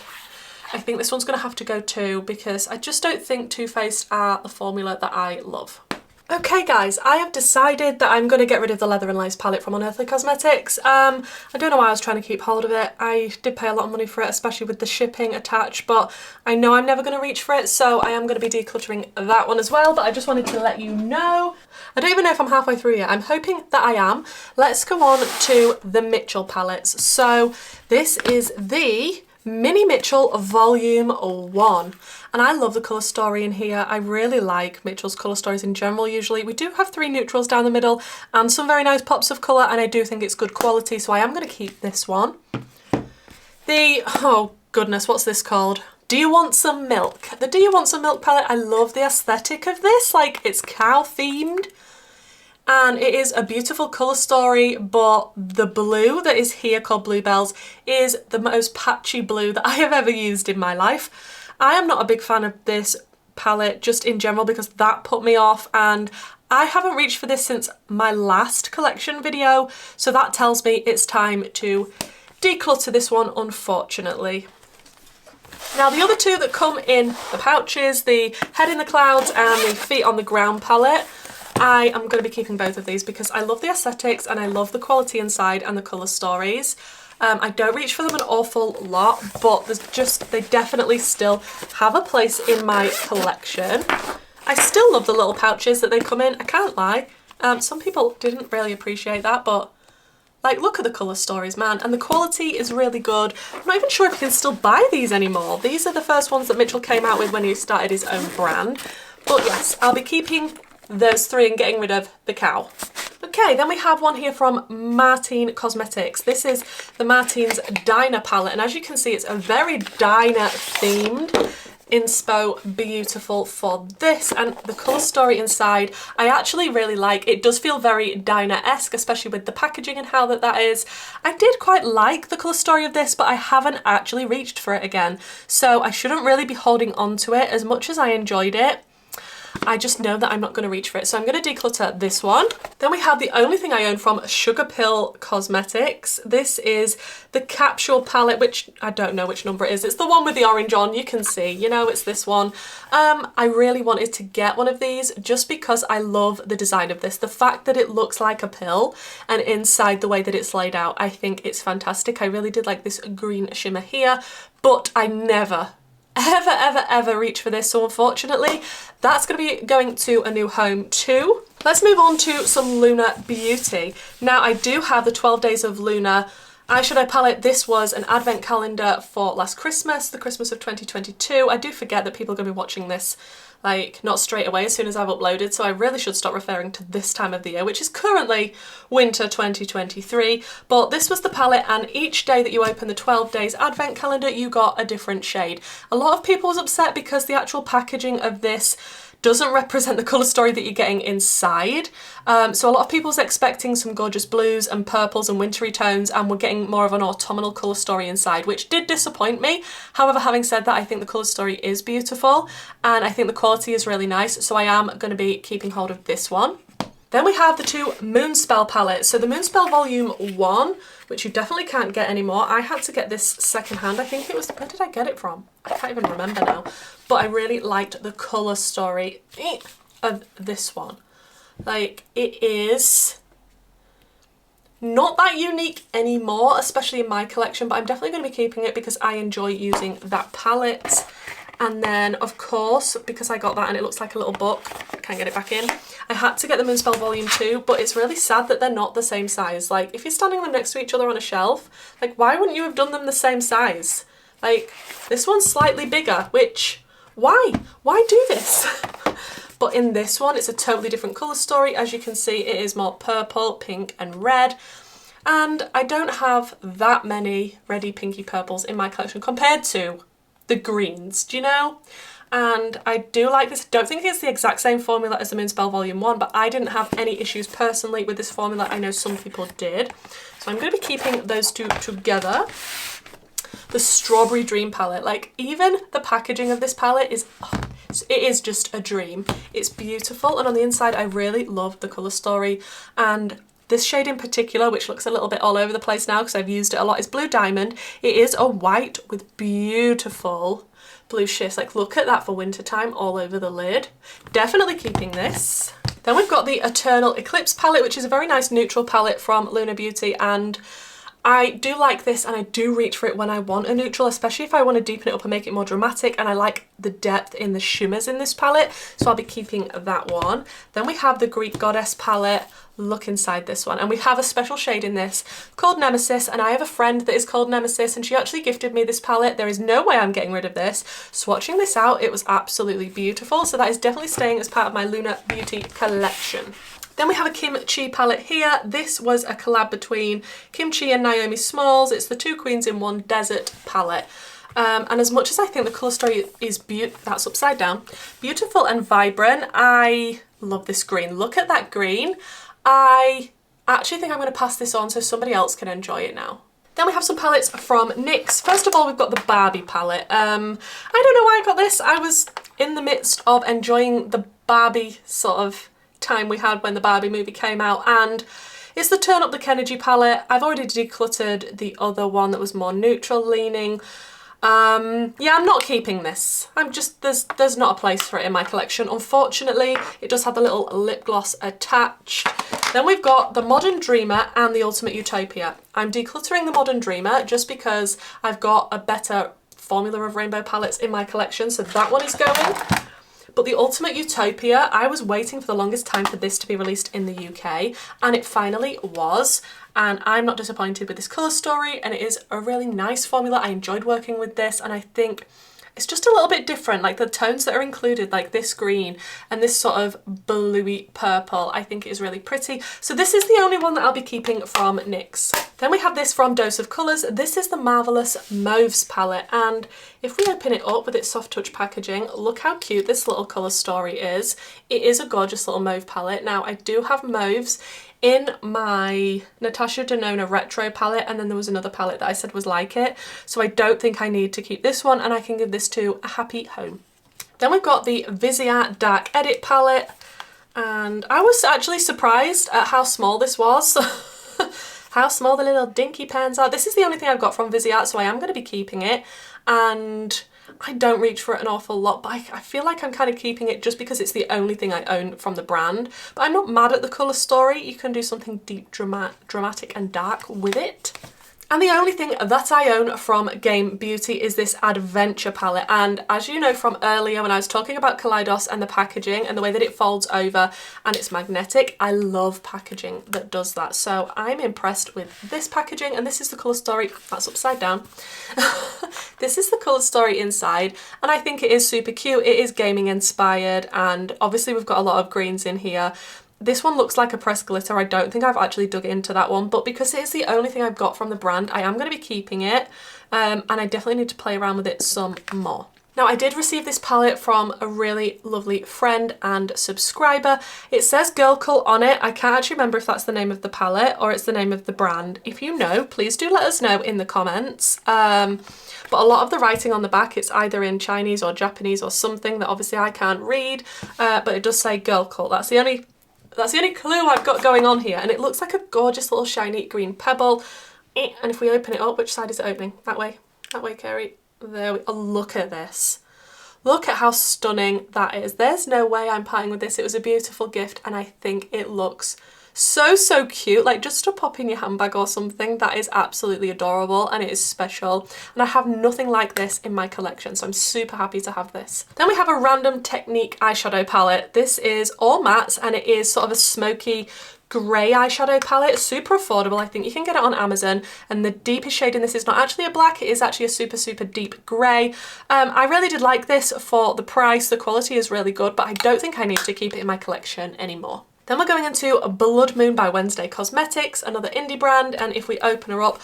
I think this one's going to have to go too because I just don't think Too Faced are the formula that I love. Okay guys, I have decided that I'm going to get rid of the Leather and Lace palette from Unearthly Cosmetics. I don't know why I was trying to keep hold of it. I did pay a lot of money for it, especially with the shipping attached, but I know I'm never going to reach for it, so I am going to be decluttering that one as well, but I just wanted to let you know. I don't even know if I'm halfway through yet. I'm hoping that I am. Let's go on to the Mitchell palettes. So this is the Mini Mitchell Volume 1, and I love the colour story in here. I really like Mitchell's colour stories in general usually. We do have 3 neutrals down the middle and some very nice pops of colour, and I do think it's good quality, so I am going to keep this one. The, oh goodness, what's this called? Do You Want Some Milk? The Do You Want Some Milk palette, I love the aesthetic of this, like it's cow themed. And it is a beautiful colour story, but the blue that is here called Bluebells is the most patchy blue that I have ever used in my life. I am not a big fan of this palette just in general because that put me off, and I haven't reached for this since my last collection video, so that tells me it's time to declutter this one, unfortunately. Now the other 2 that come in the pouches, the Head in the Clouds and the Feet on the Ground palette, I am going to be keeping both of these because I love the aesthetics and I love the quality inside and the colour stories. I don't reach for them an awful lot, but they definitely still have a place in my collection. I still love the little pouches that they come in, I can't lie. Some people didn't really appreciate that, but like, look at the colour stories, man, and the quality is really good. I'm not even sure if you can still buy these anymore. These are the first ones that Mitchell came out with when he started his own brand. But yes, I'll be keeping those three and getting rid of the cow. Okay, then we have one here from Martine Cosmetics. This is the Martine's Diner palette, and as you can see, it's a very diner themed inspo, beautiful for this, and the colour story inside I actually really like. It does feel very diner-esque, especially with the packaging and how that is. I did quite like the colour story of this, but I haven't actually reached for it again, so I shouldn't really be holding on to it as much as I enjoyed it. I just know that I'm not going to reach for it, so I'm going to declutter this one. Then we have the only thing I own from Sugar Pill Cosmetics. This is the capsule palette, which I don't know which number it is. It's the one with the orange on, you can see, you know, it's this one. I really wanted to get one of these just because I love the design of this. The fact that it looks like a pill and inside the way that it's laid out, I think it's fantastic. I really did like this green shimmer here, but I never ever reach for this, so unfortunately that's going to be going to a new home too. Let's move on to some Lunar Beauty. Now I do have the 12 Days of Lunar eyeshadow palette. This was an advent calendar for last Christmas, the Christmas of 2022. I do forget that people are going to be watching this like not straight away as soon as I've uploaded, so I really should stop referring to this time of the year, which is currently winter 2023. But this was the palette, and each day that you open the 12 days advent calendar you got a different shade. A lot of people was upset because the actual packaging of this doesn't represent the colour story that you're getting inside. So a lot of people was expecting some gorgeous blues and purples and wintry tones, and we're getting more of an autumnal colour story inside, which did disappoint me. However, having said that, I think the colour story is beautiful and I think the quality is really nice, so I am going to be keeping hold of this one. Then we have the two Moonspell palettes. So the Moonspell Volume 1, which you definitely can't get anymore. I had to get this secondhand. I think it was, where did I get it from? I can't even remember now. But I really liked the colour story of this one. Like, it is not that unique anymore, especially in my collection, but I'm definitely going to be keeping it because I enjoy using that palette. And then, of course, because I got that and it looks like a little book, can't get it back in, I had to get the Moonspell Volume 2, but it's really sad that they're not the same size. Like, if you're standing them next to each other on a shelf, like, why wouldn't you have done them the same size? Like, this one's slightly bigger, which, why? Why do this? But in this one, it's a totally different colour story. As you can see, it is more purple, pink and red. And I don't have that many reddy, pinky purples in my collection compared to the greens, do you know? And I do like this. Don't think it's the exact same formula as the Moonspell Volume 1, but I didn't have any issues personally with this formula. I know some people did. So I'm going to be keeping those two together. The Strawberry Dream palette, like, even the packaging of this palette is, it is just a dream. It's beautiful, and on the inside I really love the colour story. And this shade in particular, which looks a little bit all over the place now because I've used it a lot, is Blue Diamond. It is a white with beautiful blue shifts. Like, look at that for winter time all over the lid. Definitely keeping this. Then we've got the Eternal Eclipse palette, which is a very nice neutral palette from Lunar Beauty, and I do like this and I do reach for it when I want a neutral, especially if I want to deepen it up and make it more dramatic, and I like the depth in the shimmers in this palette, so I'll be keeping that one. Then we have the Greek Goddess palette. Look inside this one, and we have a special shade in this called Nemesis, and I have a friend that is called Nemesis and she actually gifted me this palette. There is no way I'm getting rid of this. Swatching this out, it was absolutely beautiful, so that is definitely staying as part of my Lunar Beauty collection. Then we have a Kim Chi palette here. This was a collab between Kim Chi and Naomi Smalls. It's the Two Queens in One Desert palette. And as much as I think the colour story is that's upside down, beautiful and vibrant, I love this green. Look at that green. I actually think I'm going to pass this on so somebody else can enjoy it now. Then we have some palettes from NYX. First of all, we've got the Barbie palette. I don't know why I got this. I was in the midst of enjoying the Barbie sort of time we had when the Barbie movie came out, and it's the Turn Up the Kennedy palette. I've already decluttered the other one that was more neutral leaning. Yeah, I'm not keeping this. There's not a place for it in my collection. Unfortunately, it does have the little lip gloss attached. Then we've got the Modern Dreamer and the Ultimate Utopia. I'm decluttering the Modern Dreamer just because I've got a better formula of rainbow palettes in my collection, so that one is going. But the Ultimate Utopia, I was waiting for the longest time for this to be released in the UK, and it finally was. And I'm not disappointed with this colour story, and it is a really nice formula. I enjoyed working with this, and I think it's just a little bit different. Like the tones that are included, like this green and this sort of bluey purple, I think it is really pretty. So this is the only one that I'll be keeping from NYX. Then we have this from Dose of Colours. This is the Marvellous Mauves palette, and if we open it up with its soft touch packaging, look how cute this little colour story is. It is a gorgeous little mauve palette. Now I do have mauves in my Natasha Denona Retro palette, and then there was another palette that I said was like it, so I don't think I need to keep this one, and I can give this to a happy home. Then we've got the Viseart Dark Edit palette, and I was actually surprised at how small this was. How small the little dinky pens are. This is the only thing I've got from Viseart, so I am going to be keeping it, and I don't reach for it an awful lot, but I feel like I'm kind of keeping it just because it's the only thing I own from the brand. But I'm not mad at the colour story. You can do something deep, dramatic and dark with it. And the only thing that I own from Game Beauty is this Adventure palette, and as you know from earlier when I was talking about Kaleidos and the packaging and the way that it folds over and it's magnetic, I love packaging that does that. So I'm impressed with this packaging, and this is the colour story. That's upside down. This is the colour story inside, and I think it is super cute. It is gaming inspired, and obviously we've got a lot of greens in here. This one looks like a pressed glitter. I don't think I've actually dug into that one, but because it is the only thing I've got from the brand, I am going to be keeping it, and I definitely need to play around with it some more. Now, I did receive this palette from a really lovely friend and subscriber. It says Girl Cult on it. I can't actually remember if that's the name of the palette or it's the name of the brand. If you know, please do let us know in the comments. But a lot of the writing on the back, it's either in Chinese or Japanese or something that obviously I can't read, but it does say Girl Cult. That's the only clue I've got going on here, and it looks like a gorgeous little shiny green pebble. And if we open it up, which side is it opening? That way, Kerry. There we, oh, look at this. Look at how stunning that is. There's no way I'm parting with this. It was a beautiful gift, and I think it looks so cute. Like just to pop in your handbag or something, that is absolutely adorable, and it is special. And I have nothing like this in my collection, so I'm super happy to have this. Then we have a Random Technique eyeshadow palette. This is all matte, and it is sort of a smoky grey eyeshadow palette, super affordable. I think you can get it on Amazon, and the deepest shade in this is not actually a black, it is actually a super deep grey. I really did like this for the price. The quality is really good, but I don't think I need to keep it in my collection anymore. Then we're going into Blood Moon by Wenzdae Cosmetics, another indie brand, and if we open her up,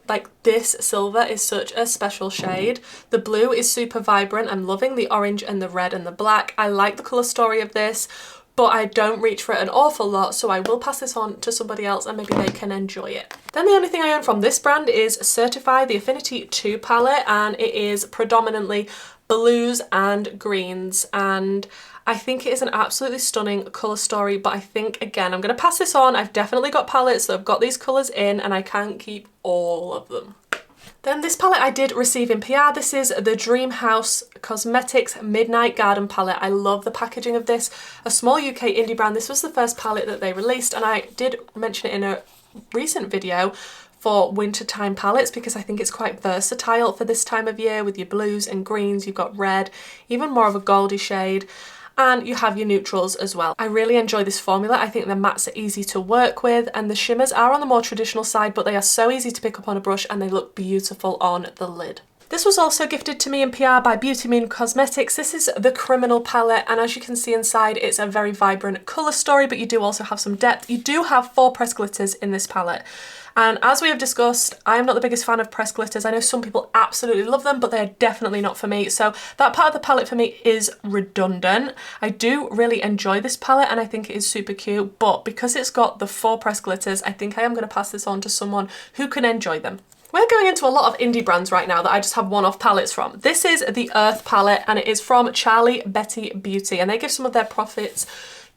like this silver is such a special shade. The blue is super vibrant. I'm loving the orange and the red and the black. I like the colour story of this, but I don't reach for it an awful lot, so I will pass this on to somebody else and maybe they can enjoy it. Then the only thing I own from this brand is Certify, the Affinity 2 palette, and it is predominantly blues and greens, and I think it is an absolutely stunning colour story, but I think, again, I'm going to pass this on. I've definitely got palettes that have got these colours in, and I can't keep all of them. Then this palette I did receive in PR. This is the Dream House Cosmetics Midnight Garden palette. I love the packaging of this. A small UK indie brand. This was the first palette that they released, and I did mention it in a recent video for wintertime palettes because I think it's quite versatile for this time of year with your blues and greens. You've got red, even more of a goldy shade, and you have your neutrals as well. I really enjoy this formula. I think the mattes are easy to work with, and the shimmers are on the more traditional side, but they are so easy to pick up on a brush and they look beautiful on the lid. This was also gifted to me in PR by Beauty Moon Cosmetics. This is the Criminal palette, and as you can see inside, it's a very vibrant colour story, but you do also have some depth. You do have 4 pressed glitters in this palette. And as we have discussed, I am not the biggest fan of pressed glitters. I know some people absolutely love them, but they're definitely not for me. So that part of the palette for me is redundant. I do really enjoy this palette and I think it is super cute, but because it's got the 4 pressed glitters, I think I am going to pass this on to someone who can enjoy them. We're going into a lot of indie brands right now that I just have one-off palettes from. This is the Earth palette, and it is from Charlie Betty Beauty, and they give some of their profits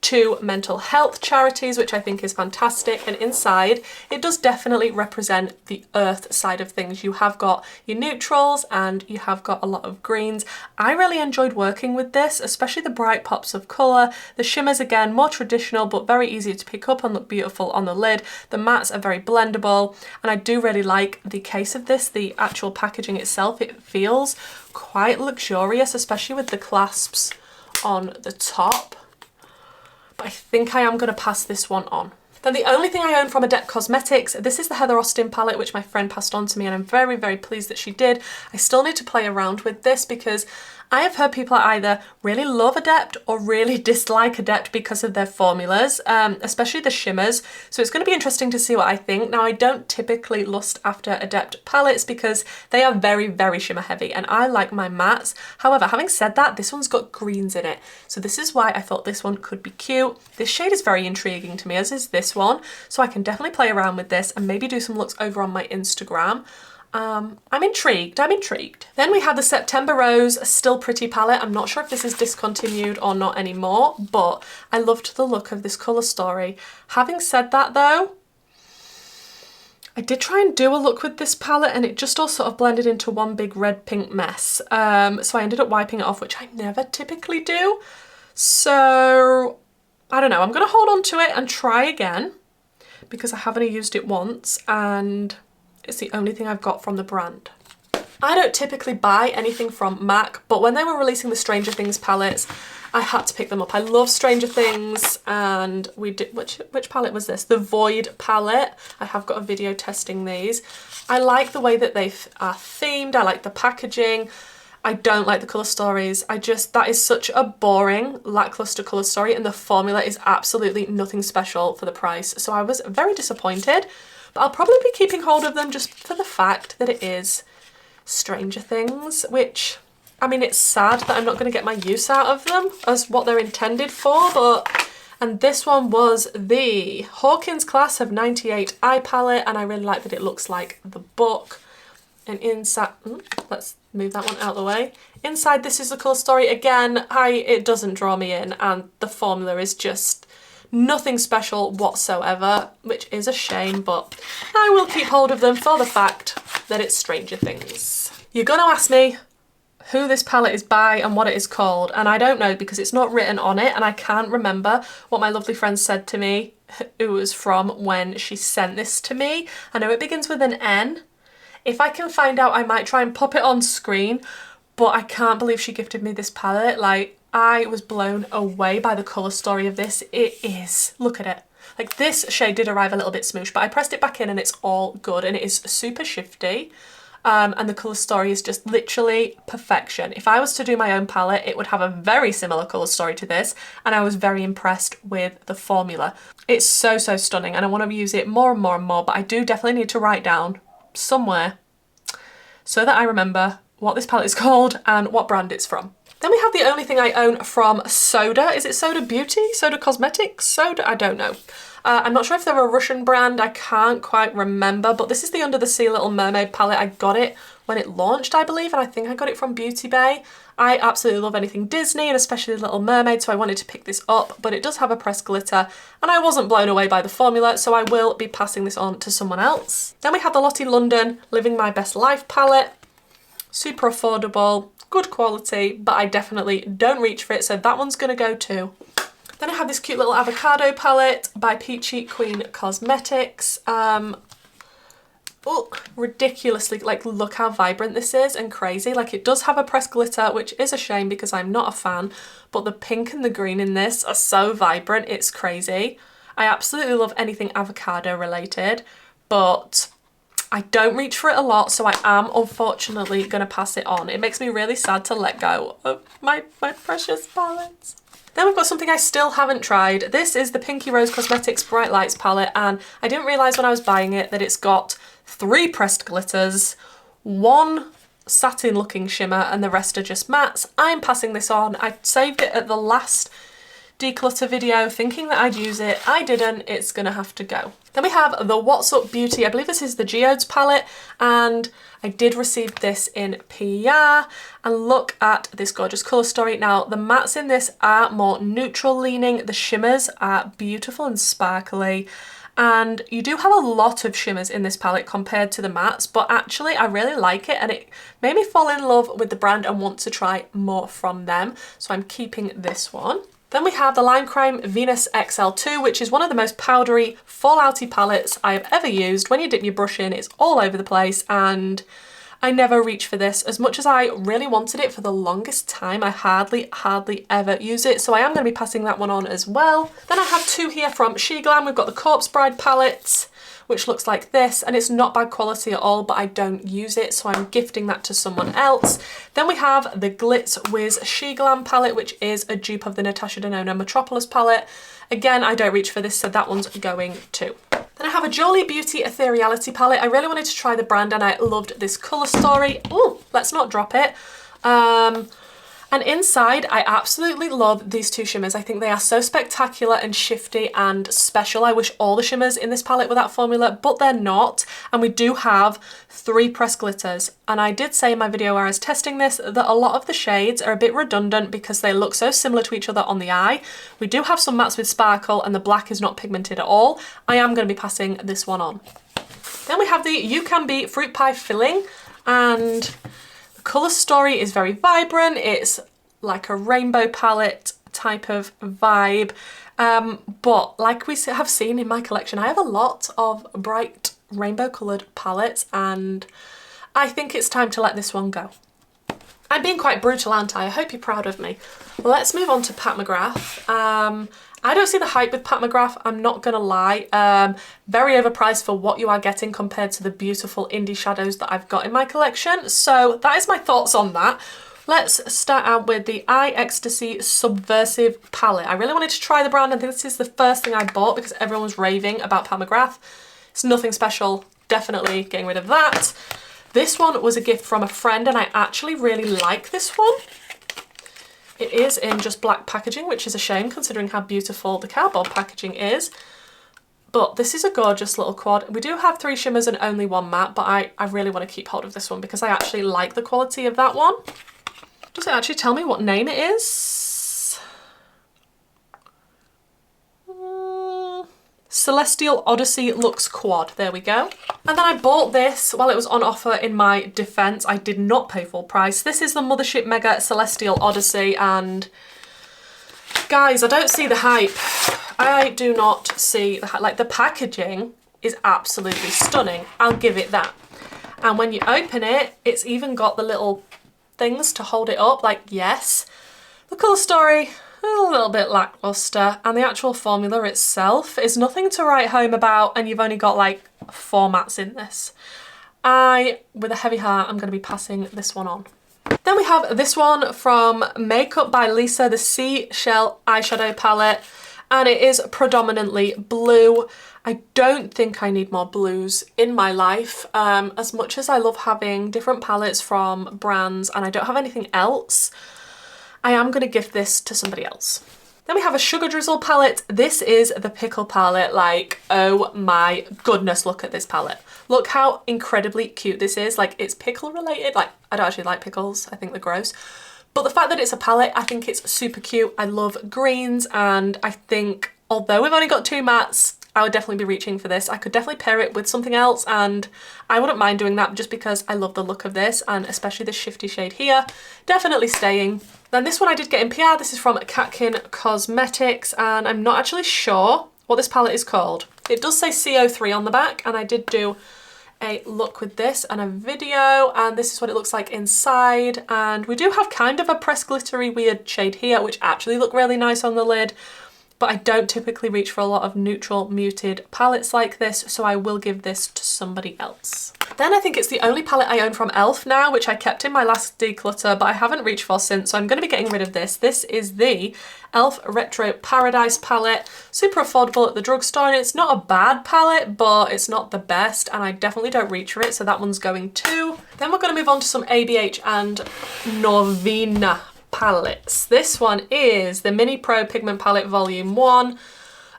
to mental health charities, which I think is fantastic. And inside, it does definitely represent the earth side of things. You have got your neutrals and you have got a lot of greens. I really enjoyed working with this, especially the bright pops of colour. The shimmers, again, more traditional, but very easy to pick up and look beautiful on the lid. The mattes are very blendable, and I do really like the case of this, the actual packaging itself. It feels quite luxurious, especially with the clasps on the top. But I think I am going to pass this one on. Then the only thing I own from Adept Cosmetics, this is the Heather Austin palette, which my friend passed on to me, and I'm very, very pleased that she did. I still need to play around with this because I have heard people either really love Adept or really dislike Adept because of their formulas, especially the shimmers. So it's going to be interesting to see what I think. Now, I don't typically lust after Adept palettes because they are very, very shimmer heavy, and I like my mattes. However, having said that, this one's got greens in it. So this is why I thought this one could be cute. This shade is very intriguing to me, as is this one. So I can definitely play around with this and maybe do some looks over on my Instagram. I'm intrigued. Then we have the September Rose Still Pretty palette. I'm not sure if this is discontinued or not anymore, but I loved the look of this colour story. Having said that though, I did try and do a look with this palette and it just all sort of blended into one big red pink mess. So I ended up wiping it off, which I never typically do. So I don't know, I'm going to hold on to it and try again because I haven't used it once and it's the only thing I've got from the brand. I don't typically buy anything from MAC, but when they were releasing the Stranger Things palettes, I had to pick them up. I love Stranger Things, and we did, which palette was this? The Void palette. I have got a video testing these. I like the way that they are themed. I like the packaging. I don't like the colour stories. That is such a boring, lackluster colour story, and the formula is absolutely nothing special for the price. So I was very disappointed. But I'll probably be keeping hold of them just for the fact that it is Stranger Things, which, I mean, it's sad that I'm not going to get my use out of them as what they're intended for, and this one was the Hawkins Class of 98 eye palette, and I really like that it looks like the book. And inside, let's move that one out of the way. Inside, this is the colour story. Again, it doesn't draw me in, and the formula is just nothing special whatsoever, which is a shame, but I will keep hold of them for the fact that it's Stranger Things. You're going to ask me who this palette is by and what it is called, and I don't know because it's not written on it, and I can't remember what my lovely friend said to me it was from when she sent this to me. I know it begins with an N. If I can find out, I might try and pop it on screen, but I can't believe she gifted me this palette. Like, I was blown away by the colour story of this. It is, look at it. Like, this shade did arrive a little bit smoosh, but I pressed it back in and it's all good, and it is super shifty. And the colour story is just literally perfection. If I was to do my own palette, it would have a very similar colour story to this, and I was very impressed with the formula. It's so, so stunning, and I want to use it more and more and more, but I do definitely need to write down somewhere so that I remember what this palette is called and what brand it's from. Then we have the only thing I own from Soda. Is it Soda Beauty? Soda Cosmetics? Soda? I don't know. I'm not sure if they're a Russian brand. I can't quite remember, but this is the Under the Sea Little Mermaid palette. I got it when it launched, I believe, and I think I got it from Beauty Bay. I absolutely love anything Disney, and especially Little Mermaid, so I wanted to pick this up, but it does have a pressed glitter, and I wasn't blown away by the formula, so I will be passing this on to someone else. Then we have the Lottie London Living My Best Life palette. Super affordable, good quality, but I definitely don't reach for it, so that one's gonna go too. Then I have this cute little avocado palette by Peachy Queen Cosmetics. Oh, ridiculously, like, look how vibrant this is and crazy. Like, it does have a pressed glitter, which is a shame because I'm not a fan, but the pink and the green in this are so vibrant, it's crazy. I absolutely love anything avocado related, but I don't reach for it a lot, so I am unfortunately going to pass it on. It makes me really sad to let go of my precious palettes. Then we've got something I still haven't tried. This is the Pinky Rose Cosmetics Bright Lights palette, and I didn't realise when I was buying it that it's got 3 pressed glitters, 1 satin looking shimmer, and the rest are just mattes. I'm passing this on. I saved it at the last declutter video thinking that I'd use it. I didn't, it's gonna have to go. Then we have the What's Up Beauty, I believe this is the Geodes palette, and I did receive this in PR, and look at this gorgeous colour story. Now the mattes in this are more neutral leaning, the shimmers are beautiful and sparkly, and you do have a lot of shimmers in this palette compared to the mattes, but actually I really like it and it made me fall in love with the brand and want to try more from them, so I'm keeping this one. Then we have the Lime Crime Venus XL2, which is one of the most powdery, fallouty palettes I have ever used. When you dip your brush in, it's all over the place, and I never reach for this. As much as I really wanted it for the longest time, I hardly ever use it, so I am going to be passing that one on as well. Then I have two here from SheGlam. We've got the Corpse Bride palette, which looks like this, and it's not bad quality at all, but I don't use it, so I'm gifting that to someone else. Then we have the Glitz Wiz SheGlam palette, which is a dupe of the Natasha Denona Metropolis palette. Again, I don't reach for this, so that one's going too. Then I have a Jolie Beauty Ethereality palette. I really wanted to try the brand and I loved this colour story. Ooh, let's not drop it. And inside, I absolutely love these two shimmers. I think they are so spectacular and shifty and special. I wish all the shimmers in this palette were that formula, but they're not. And we do have 3 pressed glitters. And I did say in my video where I was testing this that a lot of the shades are a bit redundant because they look so similar to each other on the eye. We do have some mattes with sparkle and the black is not pigmented at all. I am going to be passing this one on. Then we have the You Can Be Fruit Pie Filling, and the colour story is very vibrant. It's like a rainbow palette type of vibe. But like we have seen in my collection, I have a lot of bright rainbow coloured palettes and I think it's time to let this one go. I'm being quite brutal, aren't I? I hope you're proud of me. Let's move on to Pat McGrath. I don't see the hype with Pat McGrath, I'm not gonna lie. Very overpriced for what you are getting compared to the beautiful indie shadows that I've got in my collection. So that is my thoughts on that. Let's start out with the Eye Ecstasy Subversive palette. I really wanted to try the brand. I think this is the first thing I bought because everyone was raving about Pat McGrath. It's nothing special, definitely getting rid of that. This one was a gift from a friend and I actually really like this one. It is in just black packaging, which is a shame considering how beautiful the cardboard packaging is. But this is a gorgeous little quad. We do have 3 shimmers and only 1 matte, but I really want to keep hold of this one because I actually like the quality of that one. Does it actually tell me what name it is? Celestial Odyssey Luxe Quad. There we go. And then I bought this while it was on offer in my defense. I did not pay full price. This is the Mothership Mega Celestial Odyssey, and guys, I don't see the hype. I do not see the hype. Like, the packaging is absolutely stunning. I'll give it that. And when you open it, it's even got the little things to hold it up, like, yes. The colour story, a little bit lackluster, and the actual formula itself is nothing to write home about, and you've only got like 4 mattes in this. With a heavy heart, I'm going to be passing this one on. Then we have this one from Makeup by Lisa, the Seashell eyeshadow palette, and it is predominantly blue. I don't think I need more blues in my life. As much as I love having different palettes from brands and I don't have anything else, I am going to gift this to somebody else. Then we have a Sugar Drizzle palette. This is the Pickle palette. Like, oh my goodness, look at this palette. Look how incredibly cute this is. Like, it's pickle related. Like, I don't actually like pickles. I think they're gross. But the fact that it's a palette, I think it's super cute. I love greens, and I think although we've only got 2 mattes, I would definitely be reaching for this. I could definitely pair it with something else and I wouldn't mind doing that just because I love the look of this, and especially the shifty shade here. Definitely staying. Then this one I did get in PR. This is from CATKIN Cosmetics and I'm not actually sure what this palette is called. It does say CO3 on the back, and I did do a look with this and a video, and this is what it looks like inside. And we do have kind of a pressed glittery weird shade here, which actually look really nice on the lid. But I don't typically reach for a lot of neutral muted palettes like this, so I will give this to somebody else. Then I think it's the only palette I own from e.l.f. now, which I kept in my last declutter, but I haven't reached for since, so I'm going to be getting rid of this. This is the e.l.f. Retro Paradise palette. Super affordable at the drugstore, and it's not a bad palette, but it's not the best, and I definitely don't reach for it, so that one's going too. Then we're going to move on to some ABH and Norvina palettes. This one is the Mini Pro Pigment Palette Volume 1.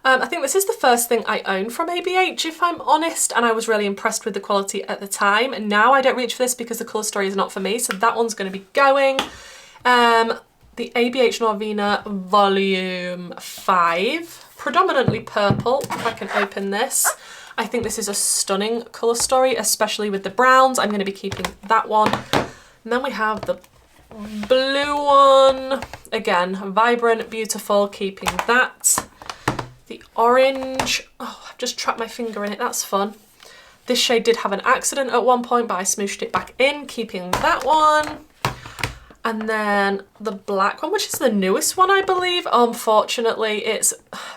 I think this is the first thing I own from ABH, if I'm honest, and I was really impressed with the quality at the time. Now I don't reach for this because the colour story is not for me, so that one's going to be going. The ABH Norvina Volume 5, predominantly purple, if I can open this. I think this is a stunning colour story, especially with the browns. I'm going to be keeping that one. And then we have the blue one. Again, vibrant, beautiful, keeping that. The orange, oh, I've just trapped my finger in it, that's fun. This shade did have an accident at one point, but I smooshed it back in, keeping that one. And then the black one, which is the newest one, I believe. Unfortunately, it's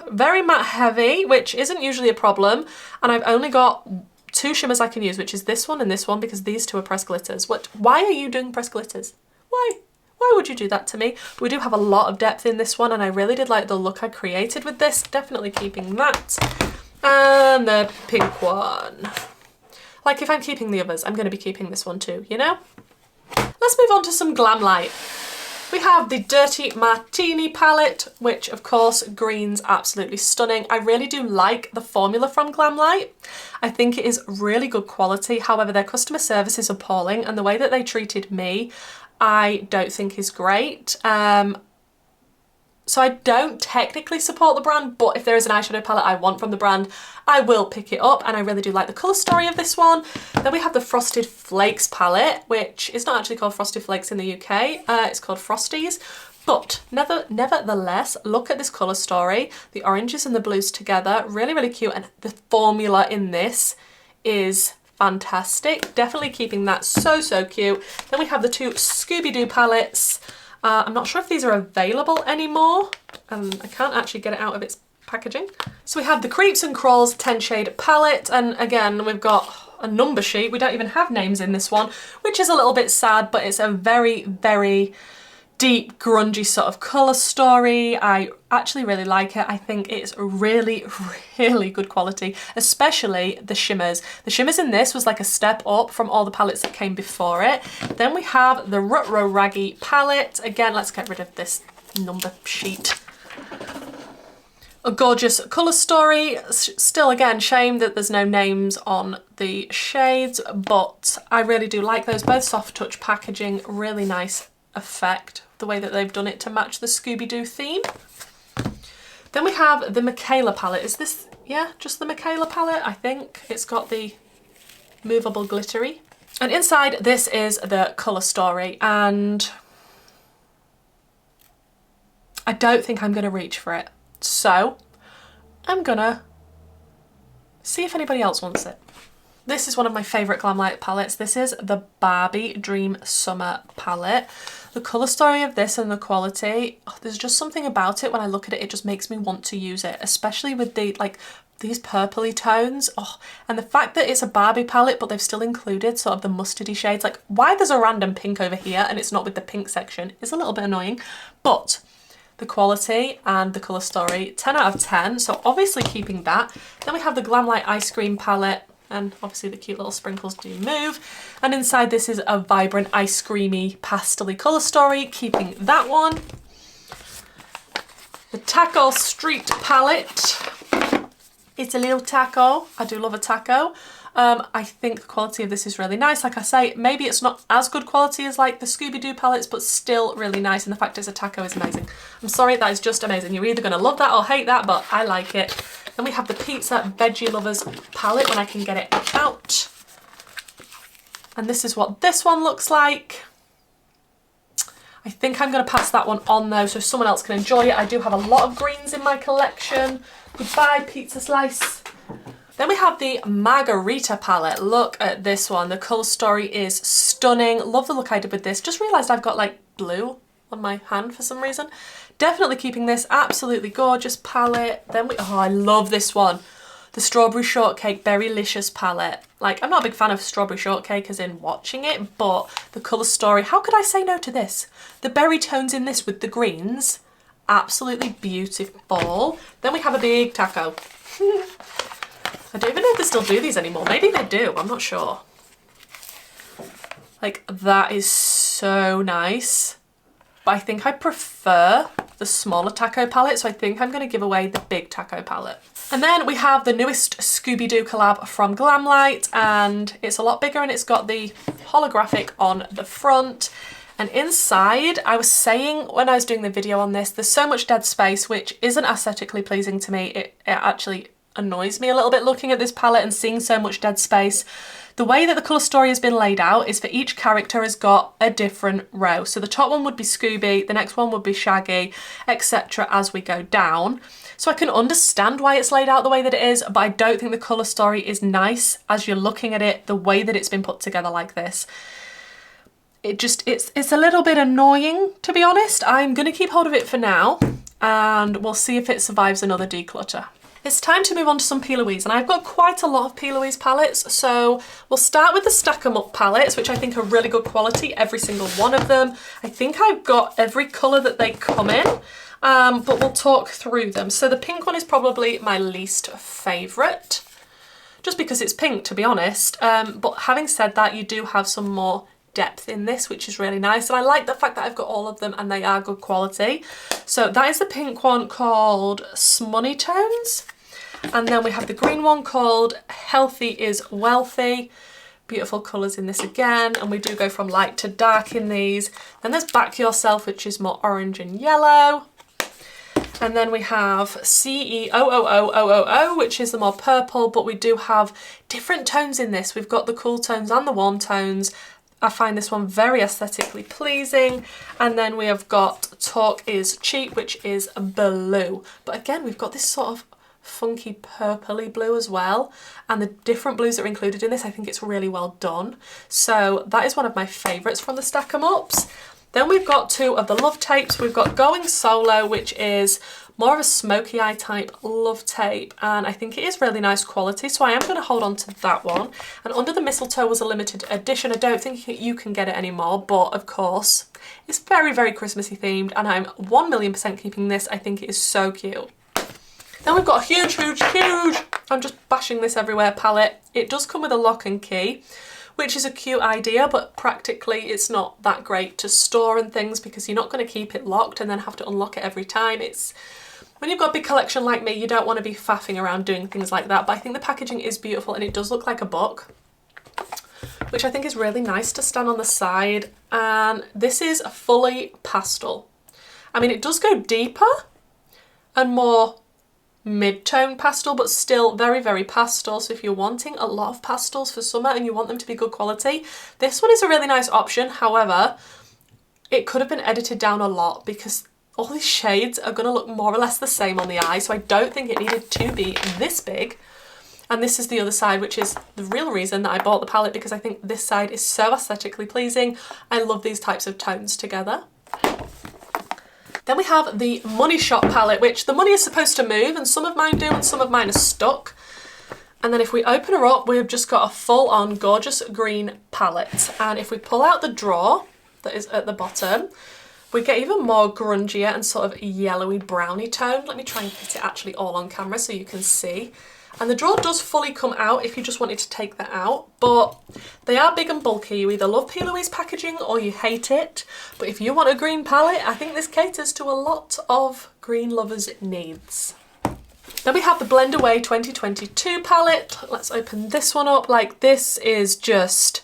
very matte heavy, which isn't usually a problem. And I've only got 2 shimmers I can use, which is this one and this one, because these 2 are pressed glitters. Why are you doing pressed glitters? Why? Why would you do that to me? We do have a lot of depth in this one, and I really did like the look I created with this. Definitely keeping that. And the pink one. Like, if I'm keeping the others, I'm going to be keeping this one too, you know? Let's move on to some glam light. We have the Dirty Martini palette, which of course, green's absolutely stunning. I really do like the formula from Glamlite. I think it is really good quality. However, their customer service is appalling, and the way that they treated me, I don't think is great. So I don't technically support the brand, but if there is an eyeshadow palette I want from the brand, I will pick it up, and I really do like the colour story of this one. Then we have the Frosted Flakes palette, which is not actually called Frosted Flakes in the UK, it's called Frosties. But nevertheless, look at this colour story. The oranges and the blues together, really, really cute, and the formula in this is fantastic. Definitely keeping that so, so cute. Then we have the 2 Scooby-Doo palettes. I'm not sure if these are available anymore. I can't actually get it out of its packaging. So we have the Creeps and Crawls 10 shade palette, and again we've got a number sheet. We don't even have names in this one, which is a little bit sad, but it's a very, very deep, grungy sort of colour story. I actually really like it. I think it's really, really good quality, especially the shimmers. The shimmers in this was like a step up from all the palettes that came before it. Then we have the Rutro Raggy palette. Again, let's get rid of this number sheet. A gorgeous colour story. Still, again, shame that there's no names on the shades, but I really do like those. Both soft touch packaging, really nice effect, the way that they've done it to match the Scooby-Doo theme. Then we have the Michaela palette. Is this, yeah, just the Michaela palette? I think it's got the movable glittery. And inside this is the colour story, and I don't think I'm going to reach for it. So I'm gonna see if anybody else wants it. This is one of my favourite Glamlite palettes. This is the Barbie Dream Summer palette. The colour story of this and the quality, oh, there's just something about it when I look at it, it just makes me want to use it, especially with the, like, these purpley tones. Oh, and the fact that it's a Barbie palette, but they've still included sort of the mustardy shades. Like, why there's a random pink over here and it's not with the pink section is a little bit annoying, but the quality and the colour story, 10 out of 10, so obviously keeping that. Then we have the Glamlite Ice Cream palette, and obviously the cute little sprinkles do move. And inside this is a vibrant ice creamy pastel-y colour story, keeping that one. The Taco Street palette. It's a little taco. I do love a taco. I think the quality of this is really nice. Like I say, maybe it's not as good quality as like the Scooby-Doo palettes, but still really nice. And the fact it's a taco is amazing. I'm sorry, that is just amazing. You're either going to love that or hate that, but I like it. Then we have the Pizza Veggie Lovers palette when I can get it out. And this is what this one looks like. I think I'm going to pass that one on though, so someone else can enjoy it. I do have a lot of greens in my collection. Goodbye, pizza slice. Then we have the Margarita palette. Look at this one. The colour story is stunning. Love the look I did with this. Just realised I've got like blue on my hand for some reason. Definitely keeping this. Absolutely gorgeous palette. Then we, oh, I love this one. The Strawberry Shortcake Berrylicious palette. Like, I'm not a big fan of Strawberry Shortcake as in watching it, but the colour story, how could I say no to this? The berry tones in this with the greens, absolutely beautiful. Then we have a big taco. I don't even know if they still do these anymore. Maybe they do, I'm not sure. Like, that is so nice. but I think I prefer the smaller taco palette, so I think I'm going to give away the big taco palette. And then we have the newest Scooby-Doo collab from Glamlight, and it's a lot bigger and it's got the holographic on the front. And inside, I was saying when I was doing the video on this, there's so much dead space, which isn't aesthetically pleasing to me. It actually annoys me a little bit looking at this palette and seeing so much dead space. The way that the colour story has been laid out is for each character has got a different row. So the top one would be Scooby, the next one would be Shaggy, etc. as we go down. So I can understand why it's laid out the way that it is, but I don't think the colour story is nice as you're looking at it, the way that it's been put together like this. It's a little bit annoying, to be honest. I'm going to keep hold of it for now, and we'll see if it survives another declutter. It's time to move on to some P. Louise, and I've got quite a lot of P. Louise palettes, so we'll start with the Stack 'em Up palettes, which I think are really good quality, every single one of them. I think I've got every colour that they come in, but we'll talk through them. So the pink one is probably my least favourite, just because it's pink, to be honest, but having said that, you do have some more depth in this, which is really nice, and I like the fact that I've got all of them and they are good quality. So that is the pink one called Smoney Tones, and then we have the green one called Healthy is Wealthy. Beautiful colours in this again, and we do go from light to dark in these. Then there's Back Yourself, which is more orange and yellow. And then we have CEOOOOOO, which is the more purple, but we do have different tones in this. We've got the cool tones and the warm tones. I find this one very aesthetically pleasing. And then we have got Talk is Cheap, which is blue. But again, we've got this sort of funky purpley blue as well. And the different blues that are included in this, I think it's really well done. So that is one of my favourites from the Stack 'em Ups. Then we've got two of the Love Tapes. We've got Going Solo, which is more of a smoky eye type love tape, and I think it is really nice quality, so I am going to hold on to that one. And Under the Mistletoe was a limited edition. I don't think you can get it anymore, but of course it's very, very Christmassy themed, and I'm 1,000,000% keeping this. I think it is so cute. Then we've got a huge, I'm just bashing this everywhere palette. It does come with a lock and key, which is a cute idea, but practically it's not that great to store and things because you're not going to keep it locked and then have to unlock it every time. When you've got a big collection like me, you don't want to be faffing around doing things like that, but I think the packaging is beautiful and it does look like a book, which I think is really nice to stand on the side. And this is a fully pastel. I mean, it does go deeper and more mid-tone pastel, but still very, very pastel. So if you're wanting a lot of pastels for summer and you want them to be good quality, this one is a really nice option. However, it could have been edited down a lot because all these shades are going to look more or less the same on the eye, so I don't think it needed to be this big. And this is the other side, which is the real reason that I bought the palette, because I think this side is so aesthetically pleasing. I love these types of tones together. Then we have the Money Shop palette, which the money is supposed to move, and some of mine do and some of mine are stuck. And then if we open her up, we've just got a full-on gorgeous green palette. And if we pull out the drawer that is at the bottom, we get even more grungier and sort of yellowy browny tone. Let me try and fit it actually all on camera so you can see. And the drawer does fully come out if you just wanted to take that out, but they are big and bulky. You either love P. Louise packaging or you hate it. But if you want a green palette, I think this caters to a lot of green lovers' needs. Then we have the Blend Away 2022 palette. Let's open this one up. Like, this is just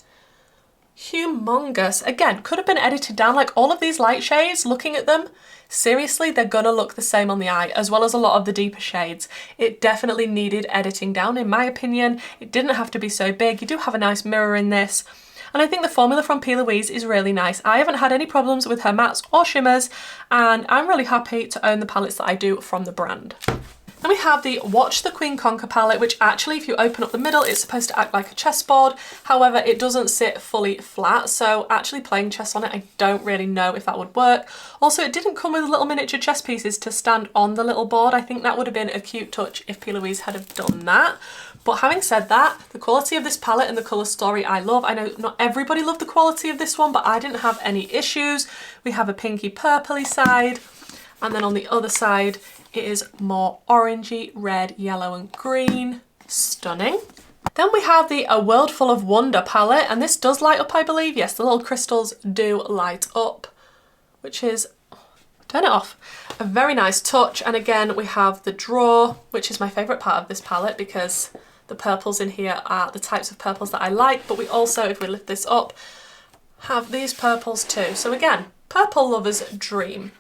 humongous. Again, could have been edited down. Like, all of these light shades, looking at them, seriously, they're gonna look the same on the eye, as well as a lot of the deeper shades. It definitely needed editing down, in my opinion. It didn't have to be so big. You do have a nice mirror in this. And I think the formula from P. Louise is really nice. I haven't had any problems with her mattes or shimmers, and I'm really happy to own the palettes that I do from the brand. Then we have the Watch the Queen Conquer palette, which actually, if you open up the middle, it's supposed to act like a chessboard. However, it doesn't sit fully flat, so actually playing chess on it, I don't really know if that would work. Also, it didn't come with little miniature chess pieces to stand on the little board. I think that would have been a cute touch if P. Louise had have done that. But having said that, the quality of this palette and the colour story I love. I know not everybody loved the quality of this one, but I didn't have any issues. We have a pinky purpley side, and then on the other side, it is more orangey, red, yellow and green. Stunning. Then we have the A World Full of Wonder palette, and this does light up, I believe. Yes, the little crystals do light up. which is, turn it off, a very nice touch. And again, we have the drawer, which is my favourite part of this palette because the purples in here are the types of purples that I like. But we also, if we lift this up, have these purples too. So again, purple lover's dream.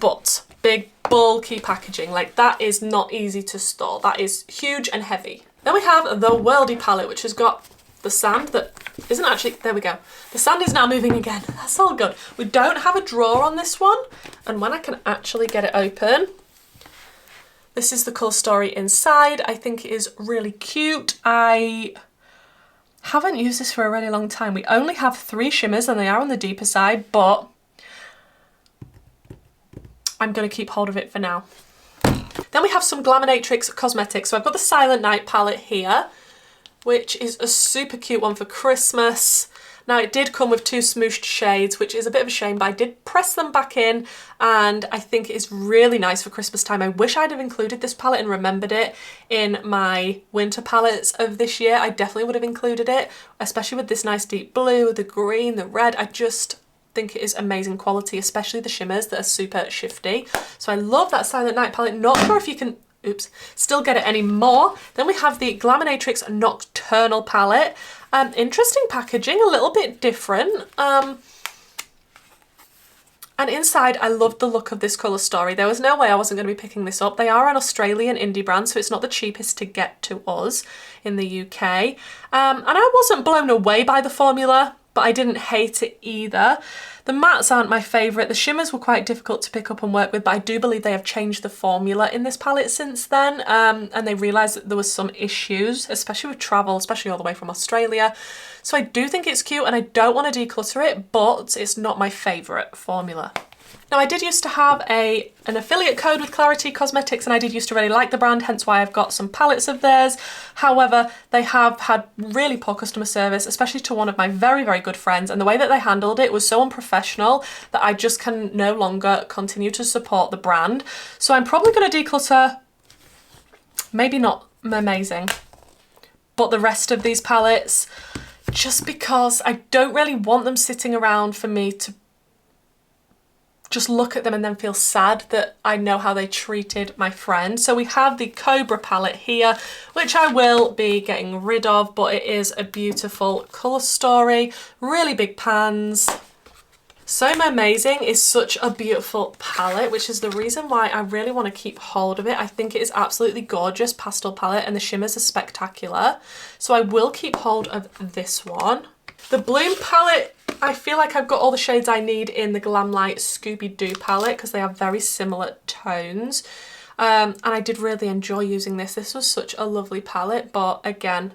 But big, bulky packaging, like that is not easy to store. That is huge and heavy. Then we have the Worldy palette, which has got the sand that isn't actually, there we go. The sand is now moving again. That's all good. We don't have a drawer on this one. And when I can actually get it open, this is the colour story inside. I think it is really cute. I haven't used this for a really long time. We only have 3 shimmers and they are on the deeper side, but I'm going to keep hold of it for now. Then we have some Glaminatrix Cosmetics. So I've got the Silent Night palette here, which is a super cute one for Christmas. Now it did come with 2 smooshed shades, which is a bit of a shame, but I did press them back in and I think it is really nice for Christmas time. I wish I'd have included this palette and remembered it in my winter palettes of this year. I definitely would have included it, especially with this nice deep blue, the green, the red. I just think it is amazing quality, especially the shimmers that are super shifty. So I love that Silent Night palette. Not sure if you can, oops, still get it anymore. Then we have the Glaminatrix Nocturnal palette. Interesting packaging, a little bit different. And inside, I loved the look of this colour story. There was no way I wasn't going to be picking this up. They are an Australian indie brand, so it's not the cheapest to get to us in the UK. And I wasn't blown away by the formula, but I didn't hate it either. The mattes aren't my favourite. The shimmers were quite difficult to pick up and work with, but I do believe they have changed the formula in this palette since then, and they realised that there was some issues, especially with travel, especially all the way from Australia. So I do think it's cute and I don't want to declutter it, but it's not my favourite formula. Now I did used to have an affiliate code with Clarity Cosmetics and I did used to really like the brand, hence why I've got some palettes of theirs. However, they have had really poor customer service, especially to one of my very, very good friends, and the way that they handled it was so unprofessional that I just can no longer continue to support the brand. So I'm probably going to declutter, maybe not amazing, but the rest of these palettes, just because I don't really want them sitting around for me to just look at them and then feel sad that I know how they treated my friend. So we have the Cobra palette here, which I will be getting rid of, but it is a beautiful colour story, really big pans. So Amazing is such a beautiful palette, which is the reason why I really want to keep hold of it. I think it is absolutely gorgeous pastel palette and the shimmers are spectacular. So I will keep hold of this one. The Bloom palette, I feel like I've got all the shades I need in the Glamlight Scooby-Doo palette because they are very similar tones. And I did really enjoy using this. This was such a lovely palette, but again,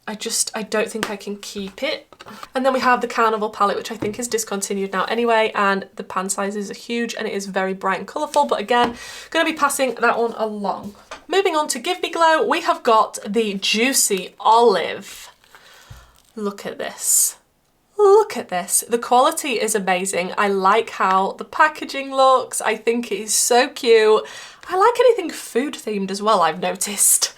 I don't think I can keep it. And then we have the Carnival palette, which I think is discontinued now anyway, and the pan sizes are huge and it is very bright and colourful, but again, going to be passing that one along. Moving on to Give Me Glow, we have got the Juicy Olive. Look at this. Look at this. The quality is amazing. I like how the packaging looks. I think it is so cute. I like anything food themed as well, I've noticed.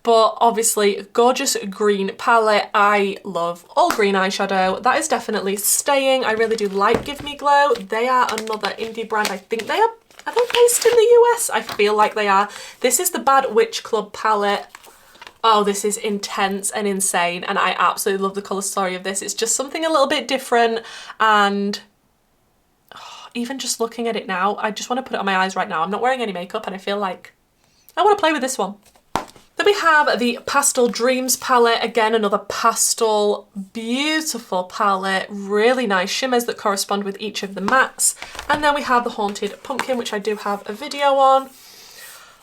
But obviously, gorgeous green palette. I love all green eyeshadow. That is definitely staying. I really do like Give Me Glow. They are another indie brand. I think they are they based in the US? I feel like they are. This is the Bad Witch Club palette. Oh, this is intense and insane, and I absolutely love the colour story of this. It's just something a little bit different, and even just looking at it now, I just want to put it on my eyes right now. I'm not wearing any makeup and I feel like I want to play with this one. Then we have the Pastel Dreams palette, again another pastel, beautiful palette, really nice shimmers that correspond with each of the mattes. And then we have the Haunted Pumpkin, which I do have a video on.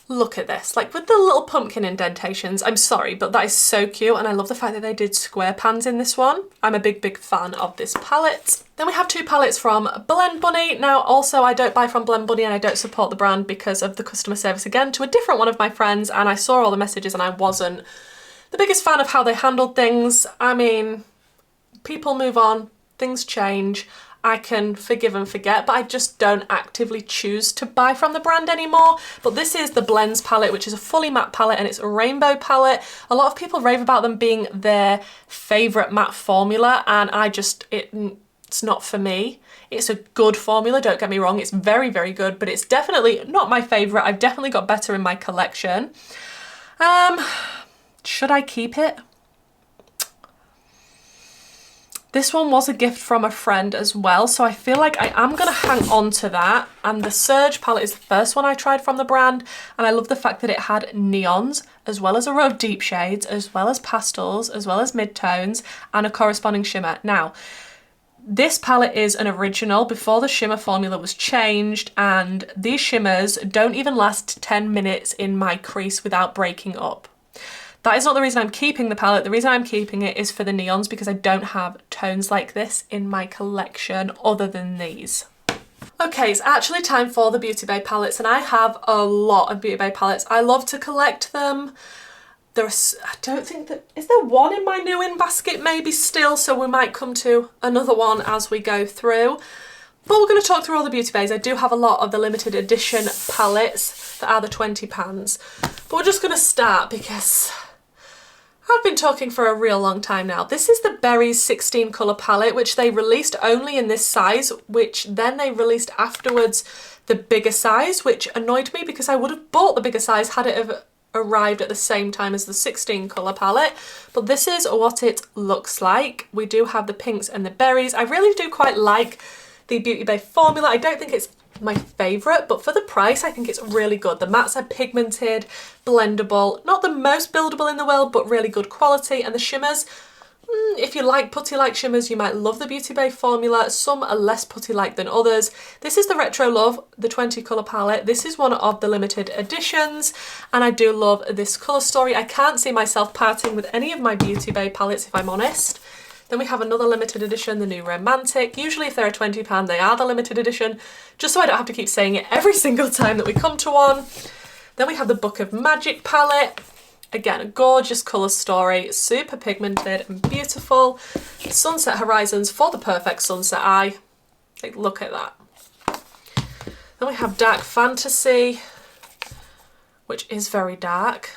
Look at this, like with the little pumpkin indentations. I'm sorry, but that is so cute, and I love the fact that they did square pans in this one. I'm a big fan of this palette. Then we have 2 palettes from Blend Bunny. Now also I don't buy from Blend Bunny and I don't support the brand because of the customer service, again, to a different one of my friends, and I saw all the messages and I wasn't the biggest fan of how they handled things. I mean, people move on, things change. I can forgive and forget, but I just don't actively choose to buy from the brand anymore. But this is the Blends palette, which is a fully matte palette, and it's a rainbow palette. A lot of people rave about them being their favourite matte formula, and It's not for me. It's a good formula, don't get me wrong. It's very, very good, but it's definitely not my favourite. I've definitely got better in my collection. Should I keep it? This one was a gift from a friend as well, so I feel like I am going to hang on to that. And the Surge palette is the first one I tried from the brand, and I love the fact that it had neons, as well as a row of deep shades, as well as pastels, as well as midtones, and a corresponding shimmer. Now, this palette is an original before the shimmer formula was changed, and these shimmers don't even last 10 minutes in my crease without breaking up. That is not the reason I'm keeping the palette. The reason I'm keeping it is for the neons, because I don't have tones like this in my collection other than these. Okay, it's actually time for the Beauty Bay palettes, and I have a lot of Beauty Bay palettes. I love to collect them. I don't think that, is there one in my new in basket maybe still? So we might come to another one as we go through. But we're going to talk through all the Beauty Bays. I do have a lot of the limited edition palettes that are the 20 pans. But we're just going to start because I've been talking for a real long time now. This is the Berries 16 colour palette, which they released only in this size, which then they released afterwards the bigger size, which annoyed me because I would have bought the bigger size had it have arrived at the same time as the 16 colour palette. But this is what it looks like. We do have the pinks and the berries. I really do quite like the Beauty Bay formula. I don't think it's my favourite, but for the price I think it's really good. The mattes are pigmented, blendable, not the most buildable in the world, but really good quality. And the shimmers, if you like putty-like shimmers, you might love the Beauty Bay formula. Some are less putty-like than others. This is the Retro Love, the 20 colour palette. This is one of the limited editions, and I do love this colour story. I can't see myself parting with any of my Beauty Bay palettes, if I'm honest. Then we have another limited edition, the new Romantic. Usually if they're a £20, they are the limited edition, just so I don't have to keep saying it every single time that we come to one. Then we have the Book of Magic palette. Again, a gorgeous colour story, super pigmented and beautiful. Sunset Horizons for the perfect sunset eye. Like, look at that. Then we have Dark Fantasy, which is very dark.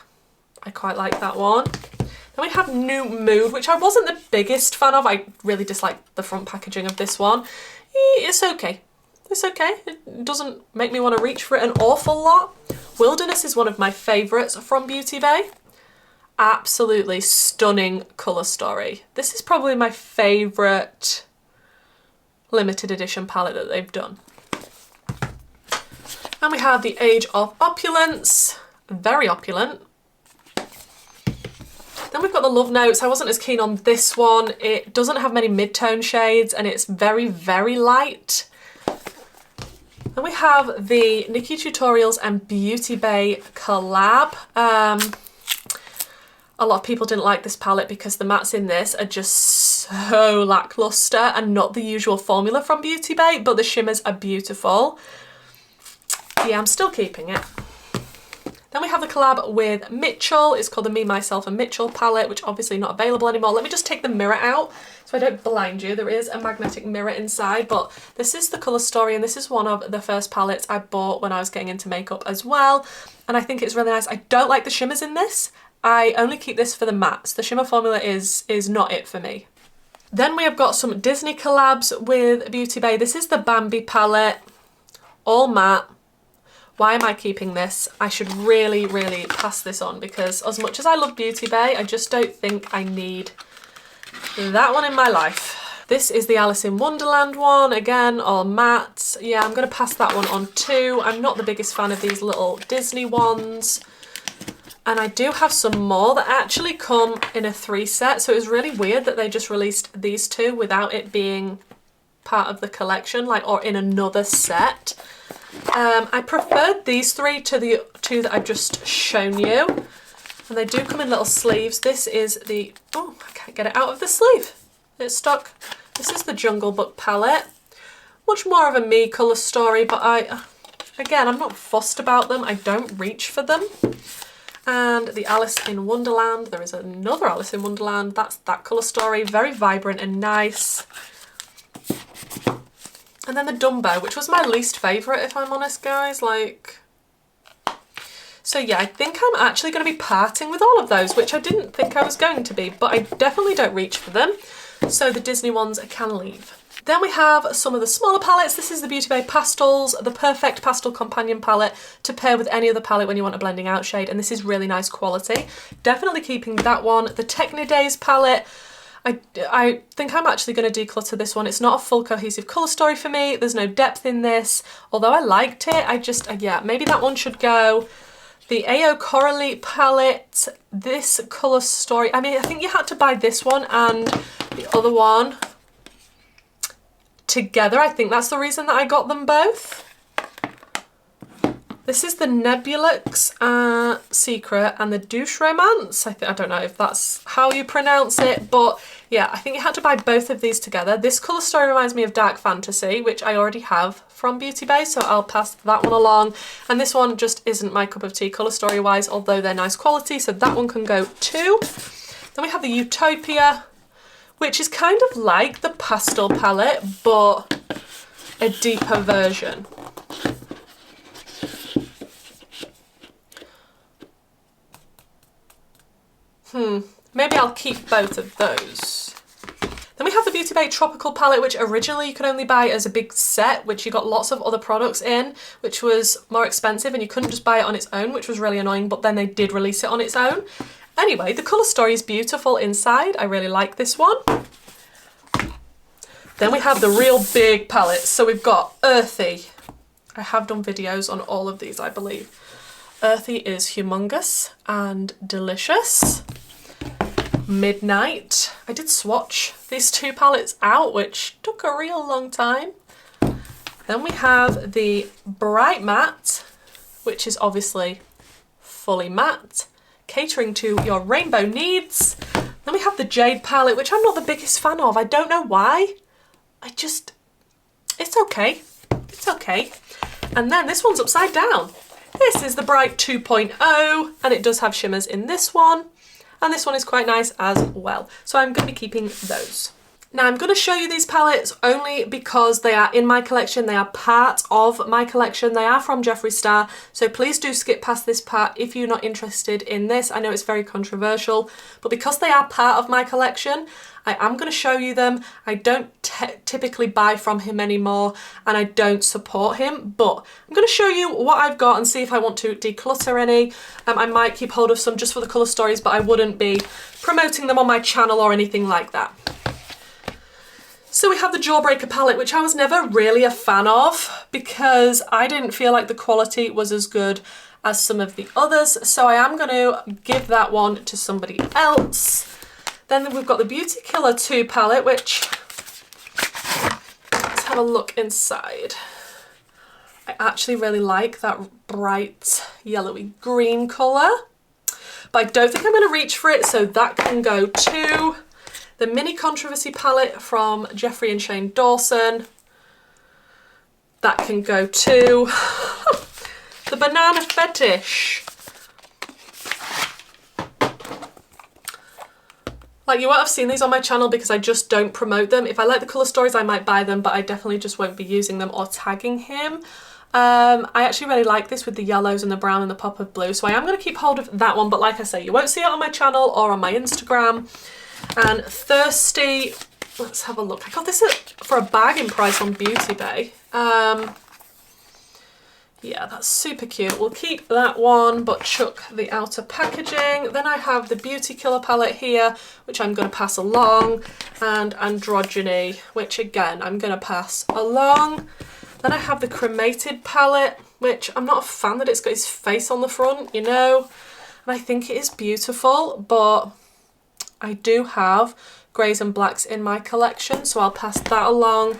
I quite like that one. Then we have New Mood, which I wasn't the biggest fan of. I really dislike the front packaging of this one. It's okay. It's okay. It doesn't make me want to reach for it an awful lot. Wilderness is one of my favourites from Beauty Bay. Absolutely stunning colour story. This is probably my favourite limited edition palette that they've done. And we have the Age of Opulence. Very opulent. Then we've got the Love Notes. I wasn't as keen on this one. It doesn't have many mid-tone shades and it's very, very light. Then we have the Nikkie Tutorials and Beauty Bay collab. A lot of people didn't like this palette because the mattes in this are just so lackluster and not the usual formula from Beauty Bay, but the shimmers are beautiful. Yeah, I'm still keeping it. Then we have the collab with Mitchell. It's called the Me, Myself and Mitchell palette, which obviously not available anymore. Let me just take the mirror out so I don't blind you. There is a magnetic mirror inside, but this is the colour story and this is one of the first palettes I bought when I was getting into makeup as well. And I think it's really nice. I don't like the shimmers in this. I only keep this for the mattes. The shimmer formula is not it for me. Then we have got some Disney collabs with Beauty Bay. This is the Bambi palette, all matte. Why am I keeping this? I should really, really pass this on because as much as I love Beauty Bay, I just don't think I need that one in my life. This is the Alice in Wonderland one, again, all matte. Yeah, I'm going to pass that one on too. I'm not the biggest fan of these little Disney ones. And I do have some more that actually come in a 3 set, so it was really weird that they just released these two without it being part of the collection, like, or in another set. I preferred these 3 to the 2 that I've just shown you. And they do come in little sleeves. This is the, oh, I can't get it out of the sleeve. It's stuck. This is the Jungle Book palette. Much more of a me colour story, but again, I'm not fussed about them. I don't reach for them. And the Alice in Wonderland. There is another Alice in Wonderland. That's that colour story. Very vibrant and nice. And then the Dumbo, which was my least favourite, if I'm honest, guys. Like, so yeah, I think I'm actually going to be parting with all of those, which I didn't think I was going to be, but I definitely don't reach for them. So the Disney ones can leave. Then we have some of the smaller palettes. This is the Beauty Bay Pastels, the perfect pastel companion palette to pair with any other palette when you want a blending out shade, and this is really nice quality. Definitely keeping that one. The Techni Days palette, I think I'm actually going to declutter this one. It's not a full cohesive colour story for me. There's no depth in this, although I liked it. Yeah, maybe that one should go. The Ego KERRYK palette, this colour story, I mean, I think you had to buy this one and the other one together. I think that's the reason that I got them both. This is the Nebulux Secret and the Douche Romance. I don't know if that's how you pronounce it, but yeah, I think you had to buy both of these together. This colour story reminds me of Dark Fantasy, which I already have from Beauty Bay, so I'll pass that one along. And this one just isn't my cup of tea colour story wise, although they're nice quality, so that one can go too. Then we have the Utopia, which is kind of like the pastel palette, but a deeper version. Maybe I'll keep both of those. Then we have the Beauty Bay Tropical palette, which originally you could only buy as a big set, which you got lots of other products in, which was more expensive, and you couldn't just buy it on its own, which was really annoying, but then they did release it on its own. Anyway, the colour story is beautiful inside. I really like this one. Then we have the real big palettes. So we've got Earthy. I have done videos on all of these, I believe. Earthy is humongous and delicious. Midnight. I did swatch these two palettes out, which took a real long time. Then we have the Bright Matte, which is obviously fully matte, catering to your rainbow needs. Then we have the Jade palette, which I'm not the biggest fan of. I don't know why. It's okay. It's okay. And then this one's upside down. This is the Bright 2.0, and it does have shimmers in this one. And this one is quite nice as well. So I'm going to be keeping those. Now I'm going to show you these palettes only because they are in my collection. They are part of my collection. They are from Jeffree Star. So please do skip past this part if you're not interested in this. I know it's very controversial, but because they are part of my collection, I am going to show you them. I don't typically buy from him anymore, and I don't support him, but I'm going to show you what I've got and see if I want to declutter any. I might keep hold of some just for the colour stories, but I wouldn't be promoting them on my channel or anything like that. So we have the Jawbreaker palette, which I was never really a fan of because I didn't feel like the quality was as good as some of the others. So I am going to give that one to somebody else. Then we've got the Beauty Killer 2 palette, which, let's have a look inside. I actually really like that bright yellowy green colour, but I don't think I'm going to reach for it, so that can go too. The Mini Controversy palette from Jeffree and Shane Dawson, that can go too. The Banana Fetish. Like, you won't have seen these on my channel because I just don't promote them. If I like the colour stories, I might buy them, but I definitely just won't be using them or tagging him. I actually really like this with the yellows and the brown and the pop of blue, so I am going to keep hold of that one, but like I say, you won't see it on my channel or on my Instagram. And Thirsty, let's have a look. I got this for a bargain price on Beauty Bay. Yeah, that's super cute. We'll keep that one, but chuck the outer packaging. Then I have the Beauty Killer palette here, which I'm going to pass along, and Androgyny, which again, I'm going to pass along. Then I have the Cremated palette, which I'm not a fan that it's got his face on the front, you know, and I think it is beautiful, but I do have greys and blacks in my collection, so I'll pass that along.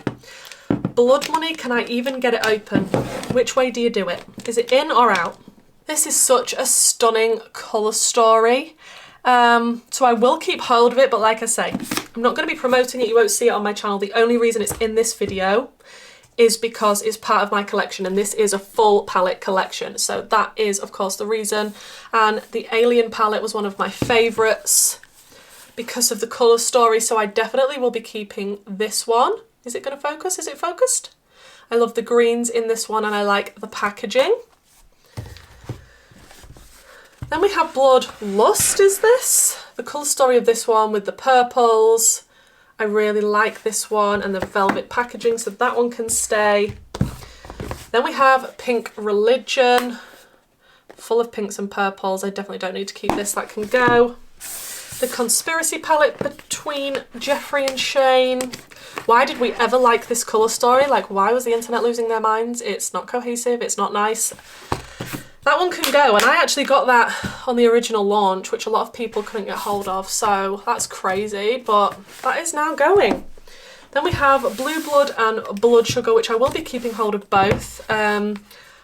Blood Money, can I even get it open? Which way do you do it? Is it in or out? This is such a stunning colour story. So I will keep hold of it, but like I say, I'm not going to be promoting it. You won't see it on my channel. The only reason it's in this video is because it's part of my collection, and this is a full palette collection. So that is, of course, the reason. And the Alien palette was one of my favourites because of the colour story, so I definitely will be keeping this one. Is it going to focus? Is it focused? I love the greens in this one, and I like the packaging. Then we have Blood Lust, is this? The colour story of this one with the purples I really like this one and the velvet packaging, so that one can stay. Then we have Pink Religion, full of pinks and purples. I definitely don't need to keep this, that can go. The Conspiracy palette between Jeffree and Shane. Why did we ever like this colour story? Like, why was the internet losing their minds? It's not cohesive, it's not nice. That one can go, and I actually got that on the original launch, which a lot of people couldn't get hold of, so that's crazy, but that is now going. Then we have Blue Blood and Blood Sugar, which I will be keeping hold of both. I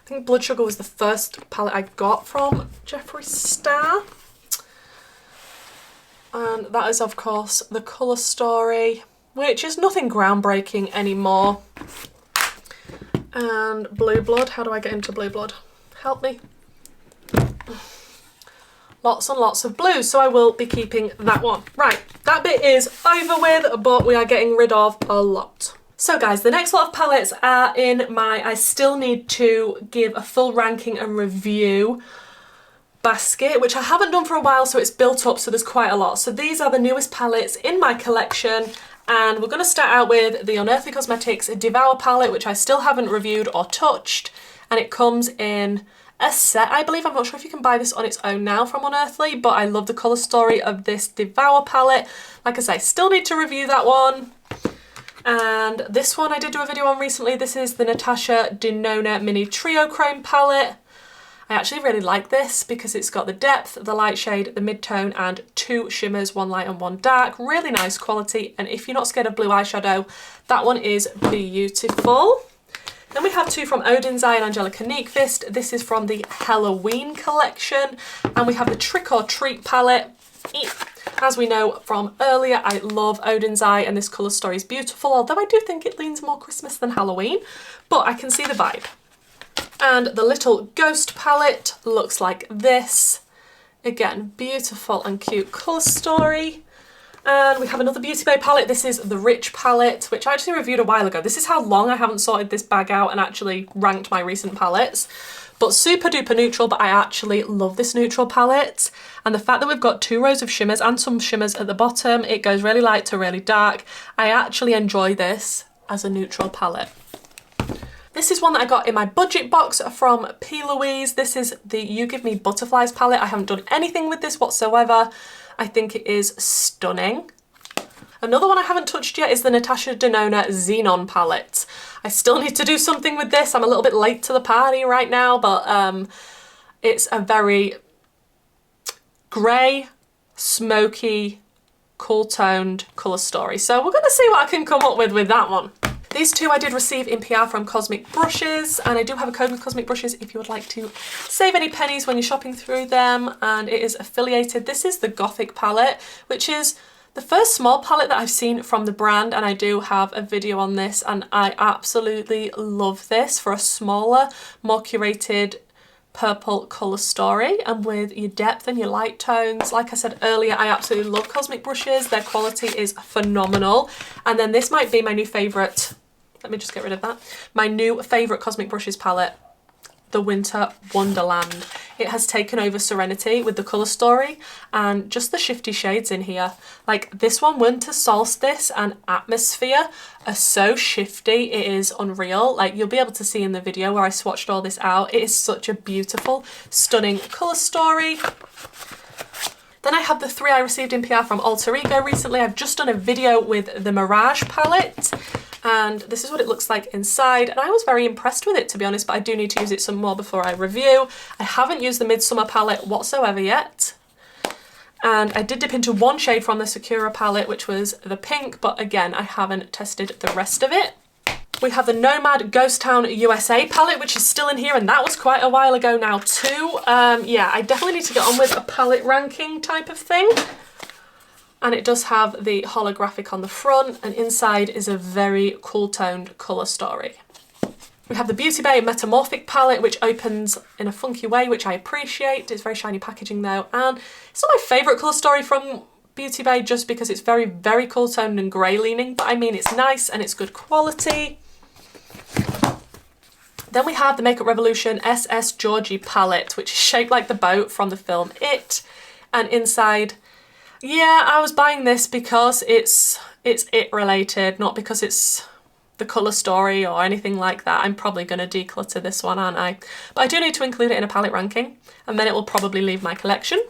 think Blood Sugar was the first palette I got from Jeffree Star. And that is, of course, the colour story, which is nothing groundbreaking anymore. And Blue Blood, how do I get into Blue Blood? Help me. Lots and lots of blues, so I will be keeping that one. Right, that bit is over with, but we are getting rid of a lot. So guys, the next lot of palettes are in my I still need to give a full ranking and review basket, which I haven't done for a while, so it's built up, so there's quite a lot. So these are the newest palettes in my collection, and we're going to start out with the Unearthly Cosmetics Devour palette, which I still haven't reviewed or touched, and it comes in a set, I believe. I'm not sure if you can buy this on its own now from Unearthly, but I love the colour story of this Devour palette. Like I say, still need to review that one. And this one I did do a video on recently. This is the Natasha Denona Mini Trio Chrome palette. I actually really like this because it's got the depth, the light shade, the mid-tone, and 2 shimmers, 1 light and 1 dark. Really nice quality, and if you're not scared of blue eyeshadow, that one is beautiful. Then we have 2 from Odin's Eye and Angelica Nyqvist. This is from the Halloween collection, and we have the Trick or Treat palette. As we know from earlier, I love Odin's Eye, and this colour story is beautiful, although I do think it leans more Christmas than Halloween, but I can see the vibe. And the Little Ghost palette looks like this. Again, beautiful and cute colour story. And we have another Beauty Bay palette. This is the Rich palette, which I actually reviewed a while ago. This is how long I haven't sorted this bag out and actually ranked my recent palettes. But super duper neutral, but I actually love this neutral palette. And the fact that we've got 2 rows of shimmers and some shimmers at the bottom, it goes really light to really dark. I actually enjoy this as a neutral palette. This is one that I got in my budget box from P. Louise. This is the You Give Me Butterflies palette. I haven't done anything with this whatsoever. I think it is stunning. Another one I haven't touched yet is the Natasha Denona Xenon palette. I still need to do something with this. I'm a little bit late to the party right now, but it's a very grey, smoky, cool-toned colour story. So we're going to see what I can come up with that one. These 2 I did receive in PR from Cosmic Brushes, and I do have a code with Cosmic Brushes if you would like to save any pennies when you're shopping through them, and it is affiliated. This is the Gothic palette, which is the first small palette that I've seen from the brand, and I do have a video on this, and I absolutely love this for a smaller, more curated purple colour story, and with your depth and your light tones. Like I said earlier, I absolutely love Cosmic Brushes. Their quality is phenomenal. And then this might be my new favourite. Let me just get rid of that. My new favourite Cosmic Brushes palette, the Winter Wonderland. It has taken over Serenity with the colour story and just the shifty shades in here. Like this one, Winter Solstice and Atmosphere, are so shifty, it is unreal. Like you'll be able to see in the video where I swatched all this out. It is such a beautiful, stunning colour story. Then I have the 3 I received in PR from Alter Ego recently. I've just done a video with the Mirage palette, and this is what it looks like inside, and I was very impressed with it, to be honest, but I do need to use it some more before I review. I haven't used the Midsummer palette whatsoever yet, and I did dip into 1 shade from the Sakura palette, which was the pink, but again, I haven't tested the rest of it. We have the Nomad Ghost Town USA palette, which is still in here, and that was quite a while ago now too. Yeah, I definitely need to get on with a palette ranking type of thing. And it does have the holographic on the front, and inside is a very cool toned colour story. We have the Beauty Bay Metamorphic palette, which opens in a funky way, which I appreciate. It's very shiny packaging though, and it's not my favourite colour story from Beauty Bay just because it's very, very cool toned and grey leaning, but I mean it's nice and it's good quality. Then we have the Makeup Revolution SS Georgie palette, which is shaped like the boat from the film It, and inside Yeah, I was buying this because it's it related, not because it's the colour story or anything like that. I'm probably going to declutter this one, aren't I? But I do need to include it in a palette ranking, and then it will probably leave my collection.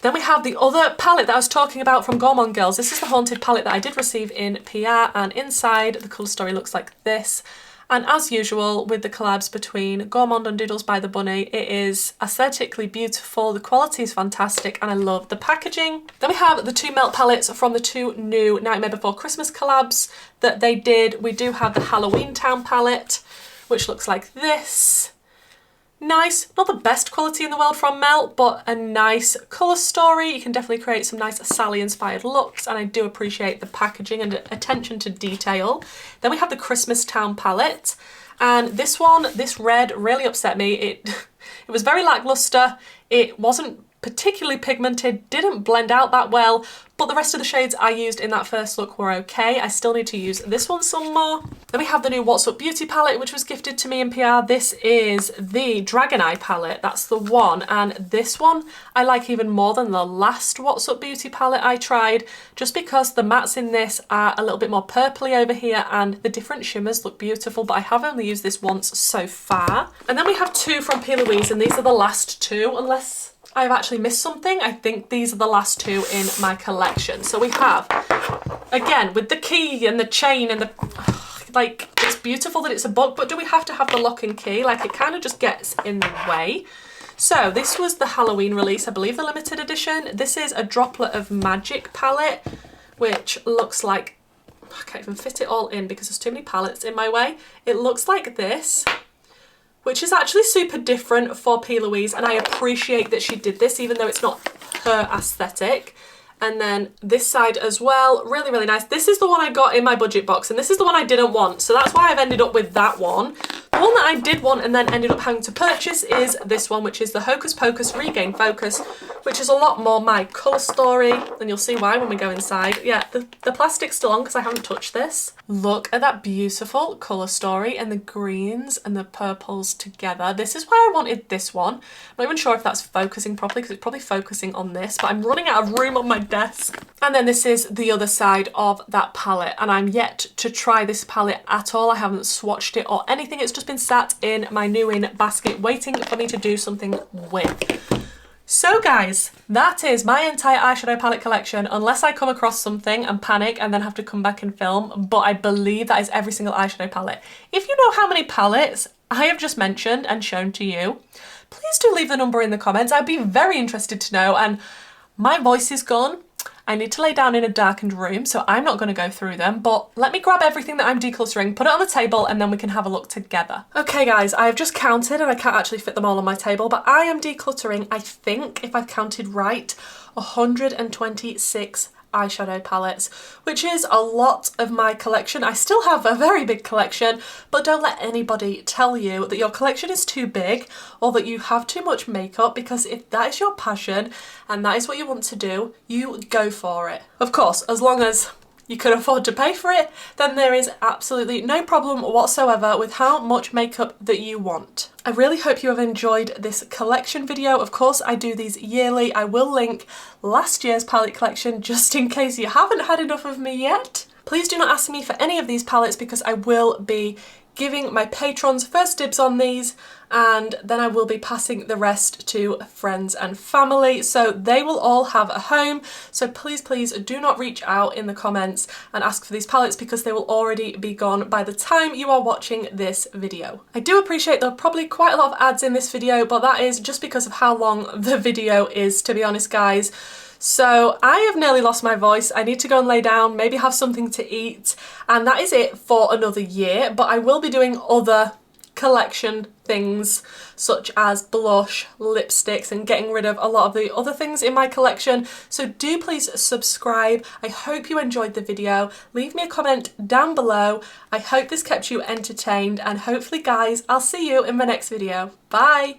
Then we have the other palette that I was talking about from Gourmande Girls. This is the Haunted palette that I did receive in PR, and inside the colour story looks like this. And as usual with the collabs between Gourmande and Doodles by the Bunny, it is aesthetically beautiful, the quality is fantastic, and I love the packaging. Then we have the two melt palettes from the two new Nightmare Before Christmas collabs that they did. We do have the Halloween Town palette, which looks like this. Nice, not the best quality in the world from Melt, but a nice colour story. You can definitely create some nice Sally inspired looks, and I do appreciate the packaging and attention to detail. Then we have the Christmas Town palette, and this one, this red really upset me. It was very lackluster. It wasn't particularly pigmented, didn't blend out that well, but the rest of the shades I used in that first look were okay. I still need to use this one some more. Then we have the new What's Up Beauty palette, which was gifted to me in PR. This is the Dragon Eye palette, that's the one, and this one I like even more than the last What's Up Beauty palette I tried, just because the mattes in this are a little bit more purpley over here, and the different shimmers look beautiful, but I have only used this once so far. And then we have two from P. Louise, and these are the last two, unless I've actually missed something. I think these are the last two in my collection. So we have, again, with the key and the chain and the, like, it's beautiful that it's a book, but do we have to have the lock and key? Like, it kind of just gets in the way. So this was the Halloween release, I believe the limited edition. This is a Droplet of Magic palette, which looks like, I can't even fit it all in because there's too many palettes in my way. It looks like this, which is actually super different for P. Louise, and I appreciate that she did this even though it's not her aesthetic. And then this side as well, really, really nice. This is the one I got in my budget box, and this is the one I didn't want, so that's why I've ended up with that one. The one that I did want and then ended up having to purchase is this one, which is the Hocus Pocus Regain Focus, which is a lot more my colour story, and you'll see why when we go inside. Yeah, the plastic's still on because I haven't touched this. Look at that beautiful colour story and the greens and the purples together. This is why I wanted this one. I'm not even sure if that's focusing properly because it's probably focusing on this, but I'm running out of room on my desk. And then this is the other side of that palette, and I'm yet to try this palette at all. I haven't swatched it or anything. It's just been sat in my new in basket waiting for me to do something with. So guys, that is my entire eyeshadow palette collection, unless I come across something and panic and then have to come back and film, but I believe that is every single eyeshadow palette. If you know how many palettes I have just mentioned and shown to you, please do leave the number in the comments. I'd be very interested to know, and my voice is gone. I need to lay down in a darkened room, so I'm not going to go through them, but let me grab everything that I'm decluttering, put it on the table, and then we can have a look together. Okay guys, I have just counted, and I can't actually fit them all on my table, but I am decluttering, I think, if I've counted right, 126 eyeshadow palettes, which is a lot of my collection. I still have a very big collection, but don't let anybody tell you that your collection is too big or that you have too much makeup, because if that is your passion and that is what you want to do, you go for it. Of course, as long as you can afford to pay for it, then there is absolutely no problem whatsoever with how much makeup that you want. I really hope you have enjoyed this collection video. Of course, I do these yearly. I will link last year's palette collection just in case you haven't had enough of me yet. Please do not ask me for any of these palettes because I will be giving my patrons first dibs on these, and then I will be passing the rest to friends and family, so they will all have a home. So please, please do not reach out in the comments and ask for these palettes because they will already be gone by the time you are watching this video. I do appreciate there are probably quite a lot of ads in this video, but that is just because of how long the video is, to be honest guys. So I have nearly lost my voice. I need to go and lay down, maybe have something to eat, and that is it for another year. But I will be doing other collection things such as blush, lipsticks, and getting rid of a lot of the other things in my collection. So do please subscribe. I hope you enjoyed the video. Leave me a comment down below. I hope this kept you entertained, and hopefully guys, I'll see you in my next video. Bye!